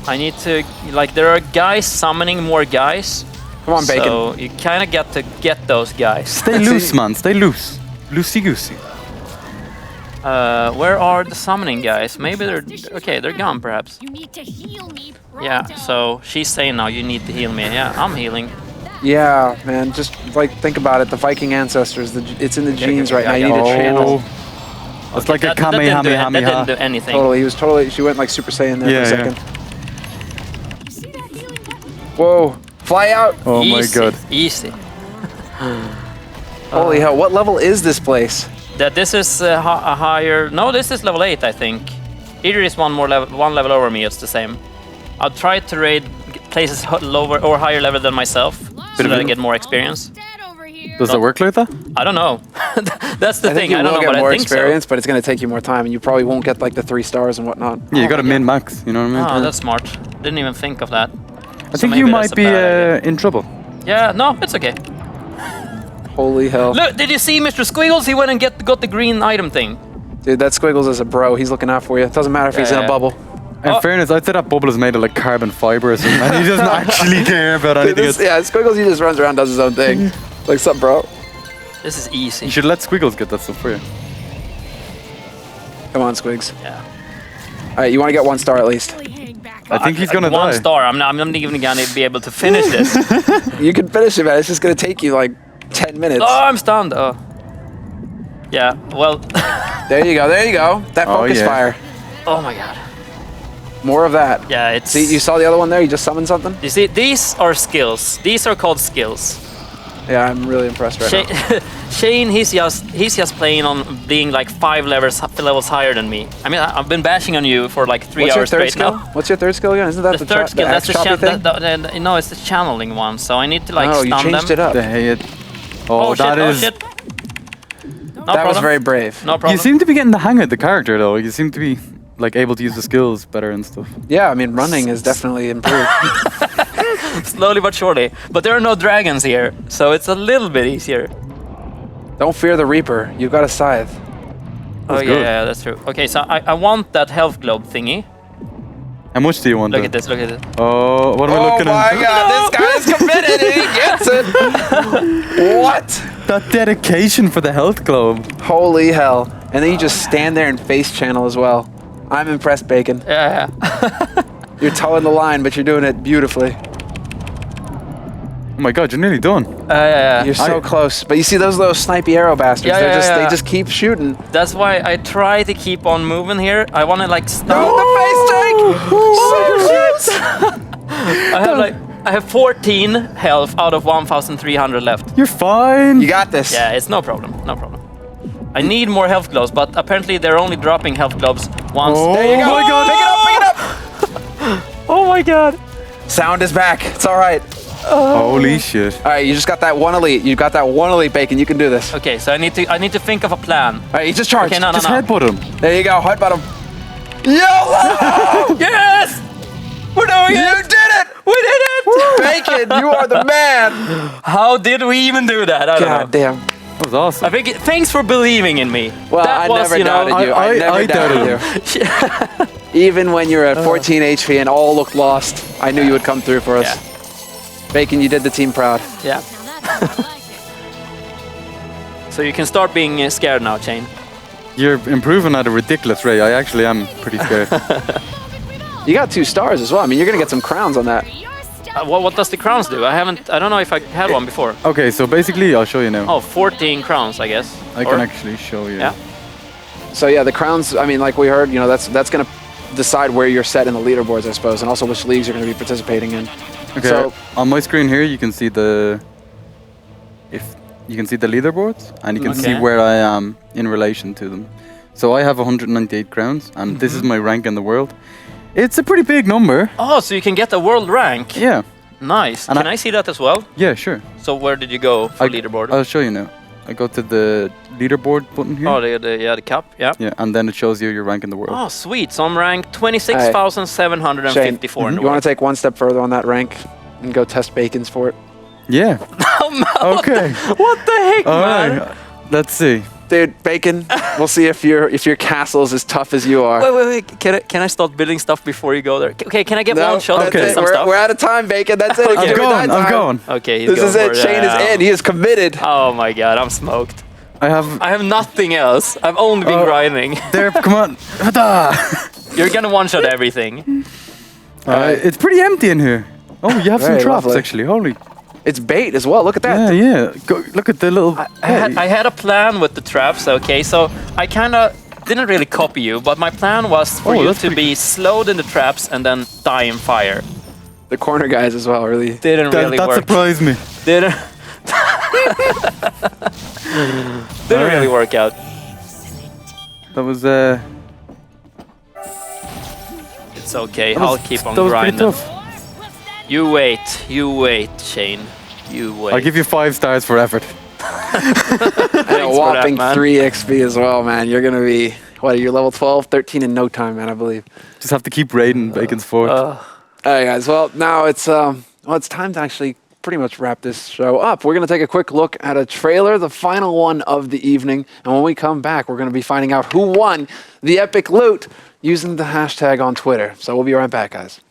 I need to, like, there are guys summoning more guys. Come on, Bejcon. So you kind of get to get those guys. Stay loose, man. Stay loose. Loosey-goosey. Where are the summoning guys? Maybe they're gone, perhaps. You need to heal me. Yeah, so she's saying now you need to heal me. Yeah, I'm healing. Yeah, man, just like think about it. The Viking ancestors, it's in the genes right now. You need to channel. It's like a Kamehameha. That didn't do anything. Totally, she went like Super Saiyan there for a second. Whoa, fly out. Oh my god. Easy. Holy hell, what level is this place? This is a higher, no, this is level 8, I think. Either is one level over me, it's the same. I'll try to raid places lower or higher level than myself, so that I get more experience. Does it work like that? I don't know. That's the I thing. think you I don't will know, get but more I think experience, but it's going to take you more time, and you probably won't get like the 3 stars and whatnot. Yeah, you got to min-max, you know what I mean? Oh, that's smart. Didn't even think of that. I think you might be in trouble. Yeah, no, it's okay. Holy hell. Look, did you see Mr. Squiggles? He went and got the green item thing. Dude, that Squiggles is a bro. He's looking out for you. It doesn't matter if he's in a bubble. In fairness, I'd say that bubble is made of like carbon fiber or something, and he doesn't actually care about anything. Yeah, Squiggles, he just runs around, does his own thing. Like, sup, bro? This is easy. You should let Squiggles get that stuff for you. Come on, Squigs. Yeah. All right, you want to get 1 star at least. I think he's gonna die. 1 star. I'm not even gonna be able to finish this. You can finish it, man. It's just going to take you like 10 minutes. Oh, I'm stunned. Oh. Yeah, well. There you go, there you go. That focus fire. Oh my god. More of that. Yeah, it's... See, you saw the other one there? You just summoned something? You see, these are skills. These are called skills. Yeah, I'm really impressed right now. Shane, he's just playing on being like 5 levels higher than me. I mean, I've been bashing on you for like 3 hours straight now. What's your 3rd skill again? Isn't that the third skill? That's thing? no, it's the channeling one. So I need to like stun them. Oh, you changed it up. Oh, that is... shit. No that was problem. very brave. No problem. You seem to be getting the hang of the character, though. You seem to be like able to use the skills better and stuff. Yeah, I mean, running is definitely improved. Slowly but surely. But there are no dragons here, so it's a little bit easier. Don't fear the Reaper. You've got a scythe. Oh yeah, that's true. Okay, so I want that health globe thingy. How much do you want? Look at this, look at this. Oh, what am I looking at? Oh my god, this guy is committed and he gets it! What? That dedication for the health globe. Holy hell. And then you just stand there and face channel as well. I'm impressed, Bejcon. Yeah. You're towing the line, but you're doing it beautifully. Oh my god, you're nearly done. You're so close. But you see those little snipey arrow bastards, they just keep shooting. That's why I try to keep on moving here. I want to like stop. No, the face tank! Oh, shit! I have 14 health out of 1,300 left. You're fine. You got this. Yeah, it's no problem, no problem. I need more health globes, but apparently they're only dropping health globes once. Oh, there you go. My god. Pick it up! Oh my god. Sound is back. It's all right. Holy shit. All right, you just got that 1 elite. You got that 1 elite, Bejcon. You can do this. Okay, so I need to think of a plan. All right, you just charge. Okay, no. Just headbutt him. There you go. Headbutt him. YOLO! Yes! We're doing it! You did it! We did it! Bejcon, you are the man. How did we even do that? I don't know. God damn. That was awesome. I think thanks for believing in me. Well, that I was, never doubted you. I never doubted you. Even when you're at 14 HP and all looked lost, I knew you would come through for us. Yeah. Bejcon, you did the team proud. Yeah. So you can start being scared now, Shane. You're improving at a ridiculous rate. I actually am pretty scared. You got 2 stars as well. I mean, you're gonna get some crowns on that. What does the crowns do? I don't know if I had one before. Okay, so basically, I'll show you now. Oh, 14 crowns, I guess. I can actually show you. Yeah. So yeah, the crowns, I mean, like we heard, you know, that's gonna decide where you're set in the leaderboards, I suppose, and also which leagues you're gonna be participating in. Okay, So, on my screen here, you can see the leaderboards, and you can see where I am in relation to them. So I have 198 crowns, and this is my rank in the world. It's a pretty big number. Oh, so you can get a world rank. Yeah. Nice. And Can I see that as well? Yeah, sure. So where did you go for leaderboard? I'll show you now. I go to the leaderboard button here. Oh, the cup, yeah. Yeah, and then it shows you your rank in the world. Oh, sweet. So I'm ranked 26,754 in the you want world. to take one step further on that rank and go test Bejcon's for it? Yeah. Okay. What the heck, All man? right. Let's see. Dude, Bejcon, we'll see if your castle's as tough as you are. Wait. Can I start building stuff before you go there? Okay, can I get one shot that's at it. some stuff? We're out of time, Bejcon. That's it. I'm going. Okay, he's This is going it. for Shane is in. He is committed. Oh my god, I'm smoked. I have nothing else. I've only been grinding. there. Come on. You're gonna one-shot everything. It's pretty empty in here. Oh, you have some Very traps lovely. actually. Holy. It's bait as well. Look at that. Yeah. Go, look at the little. I had a plan with the traps, okay, so I kind of didn't really copy you, but my plan was for you to be slowed in the traps and then die in fire. The corner guys as well really didn't really that work. surprised me. Didn't really work out. That was It's okay. I'll keep on that was pretty grinding. tough. You wait, Shane. You wait. I'll give you 5 stars for effort. And a whopping 3 XP as well, man. You're going to be, what, you're level 12, 13 in no time, man, I believe. Just have to keep raiding Bacon's fort. All right, guys. Well, now it's time to actually pretty much wrap this show up. We're going to take a quick look at a trailer, the final one of the evening. And when we come back, we're going to be finding out who won the epic loot using the hashtag on Twitter. So we'll be right back, guys.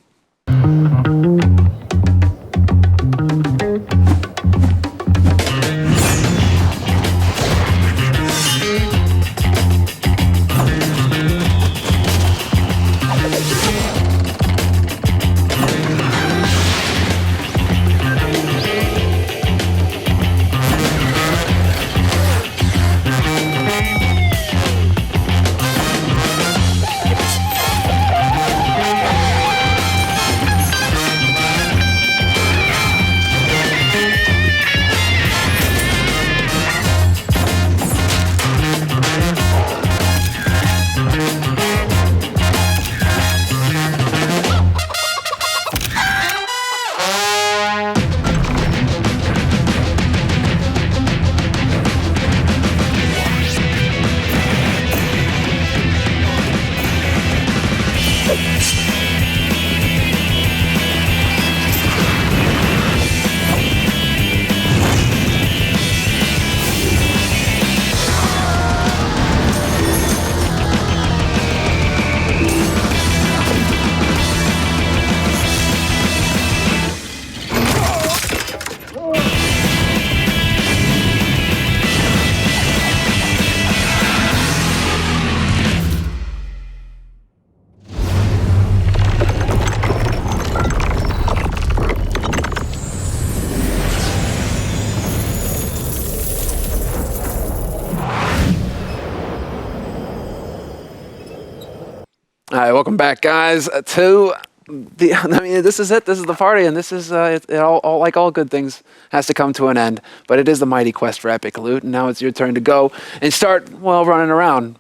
All right, welcome back, guys, to the. I mean, this is it. This is the party, and this is it all like all good things has to come to an end. But it is the mighty quest for epic loot, and now it's your turn to go and start running around,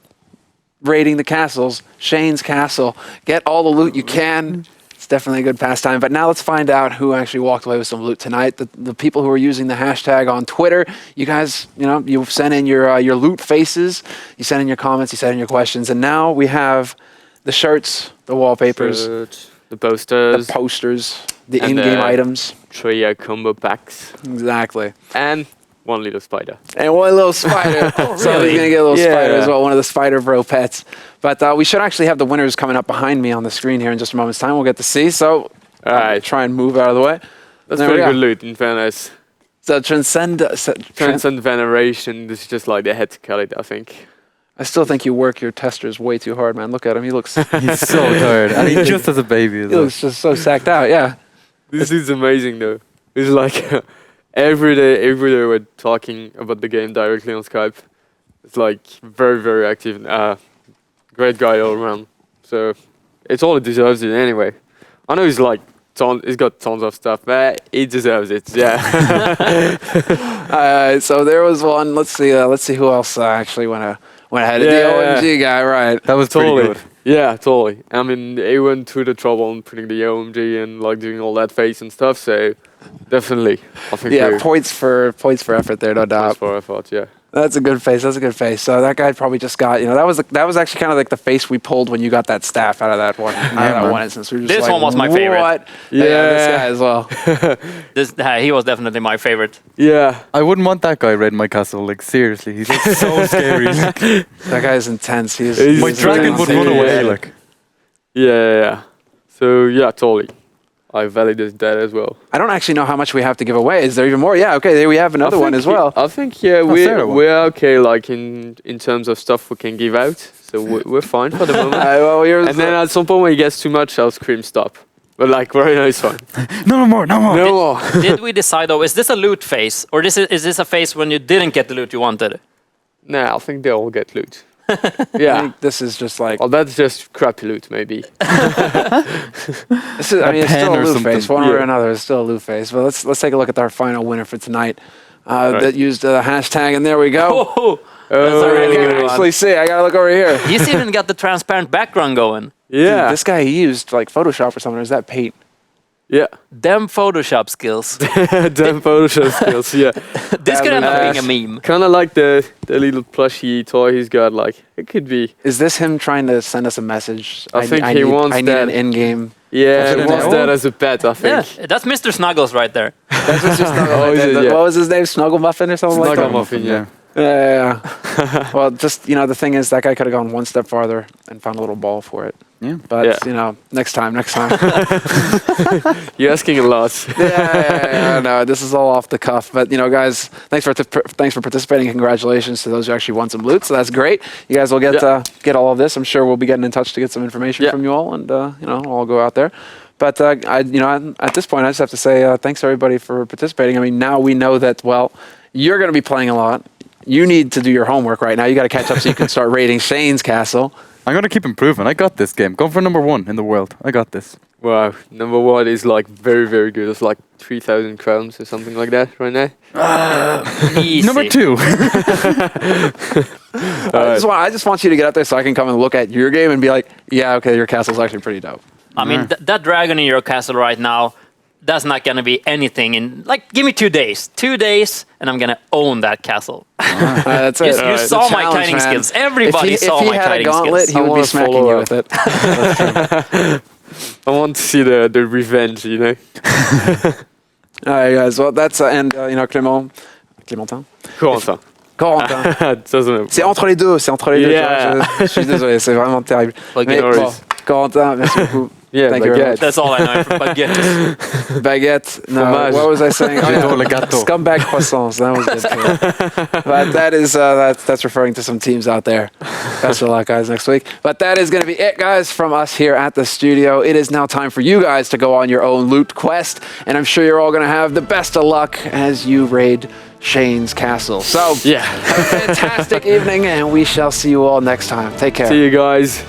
raiding the castles. Shane's castle. Get all the loot you can. It's definitely a good pastime. But now let's find out who actually walked away with some loot tonight. The people who are using the hashtag on Twitter. You guys, you've sent in your loot faces. You sent in your comments. You sent in your questions, and now we have the shirts, the wallpapers, the posters, the in-game items, trio combo packs, exactly, and one little spider. And one little spider. Somebody's gonna get a little spider as well. One of the Spider Bro pets. But we should actually have the winners coming up behind me on the screen here in just a moment's time. We'll get to see. So, all right, try and move out of the way. That's pretty good loot, in fairness. So Transcend Veneration. This is just like they had to cut it, I think. I still think you work your testers way too hard, man. Look at him. He looks... He's so tired. And he just has a baby. He looks just so sacked out, yeah. This is amazing, though. It's like every day we're talking about the game directly on Skype. It's like very, very active. Great guy all around. So it's all it deserves it anyway. I know he's like... He's got tons of stuff, but he deserves it. Yeah. So there was one. Let's see who else actually went ahead. The OMG guy, right? That was totally pretty good. Yeah, totally. I mean, he went through the trouble and putting the OMG and like doing all that face and stuff. So definitely, I think. Points for effort there, no doubt. Points for effort, yeah. That's a good face. So that guy probably just got, that was actually kind of like the face we pulled when you got that staff out of that one. One instance. We were just this one was my favorite. What? Yeah, this guy as well. He was definitely my favorite. Yeah. I wouldn't want that guy raiding my castle. Like, seriously. He's like, so scary. That guy is intense. My dragon would run away. Like. Yeah. So, yeah, totally. I validated that as well. I don't actually know how much we have to give away. Is there even more? Yeah, okay, there we have another one as well. I think, we're okay, like, in terms of stuff we can give out. So we're fine for the moment. And then at some point when it gets too much, I'll scream stop. But, like, very nice one. No more. Did we decide, though, is this a loot phase? Or is this a phase when you didn't get the loot you wanted? Nah, I think they all get loot. Yeah. I think this is just like... Oh, that's just crappy loot, maybe. It's still a loot phase. One way or another, it's still a loot phase. But let's take a look at our final winner for tonight. That used the hashtag, and there we go. That's a really good one. Actually, see, I gotta look over here. He's even got the transparent background going. Yeah. Dude, this guy, he used like Photoshop or something. Or is that paint? Yeah. Them Photoshop skills. Damn Photoshop skills, yeah. This could end up being a meme. Kind of like the little plushy toy he's got, like, it could be. Is this him trying to send us a message? I think he wants I need that. an in-game. Yeah, he it wants now? that as a pet, I think. Yeah, that's Mr. Snuggles right there. That's what just Yeah. What was his name? Snuggle Muffin or something like that? Snuggle Muffin, yeah. Yeah. Well, just, you know, the thing is that guy could have gone one step farther and found a little ball for it. Yeah. But, Yeah. you know, next time. You're asking a lot. Yeah, no, this is all off the cuff. But, you know, guys, thanks for participating. Congratulations to those who actually won some loot. So that's great. You guys will get all of this. I'm sure we'll be getting in touch to get some information from you all. And, you know, I'll go out there. But, you know, at this point, I just have to say thanks, everybody, for participating. I mean, now we know that, well, you're going to be playing a lot. You need to do your homework right now. You got to catch up so you can start raiding Shane's castle. I'm going to keep improving. I got this game. Going for #1 in the world. I got this. Wow, #1 is like very, very good. It's like 3,000 crowns or something like that right now. Easy. #2. I just want you to get out there so I can come and look at your game and be like, yeah, okay, your castle's actually pretty dope. I mean, that dragon in your castle right now, that's not going to be anything in, like, give me 2 days. 2 days, and I'm going to own that castle. That's it. You saw my kiting skills. Everybody saw my kiting skills. He would be smacking you with it. I want to see the revenge, you know? All right, guys. Well, that's, and, you know, Clémentin? Corentin. C'est entre les deux, Yeah. Je suis désolé, c'est vraiment terrible. Mais bon, Corentin, merci beaucoup. Yeah, Thank you very much. That's all I know from baguette. Baguette. No, Fromage. what was I saying? J'adore le gâteau. Scumbag croissants. That was good too. But that is that's referring to some teams out there. Best of luck, guys, next week. But that is going to be it, guys, from us here at the studio. It is now time for you guys to go on your own loot quest, and I'm sure you're all going to have the best of luck as you raid Shane's castle. So, Yeah. have a fantastic evening, and we shall see you all next time. Take care. See you guys.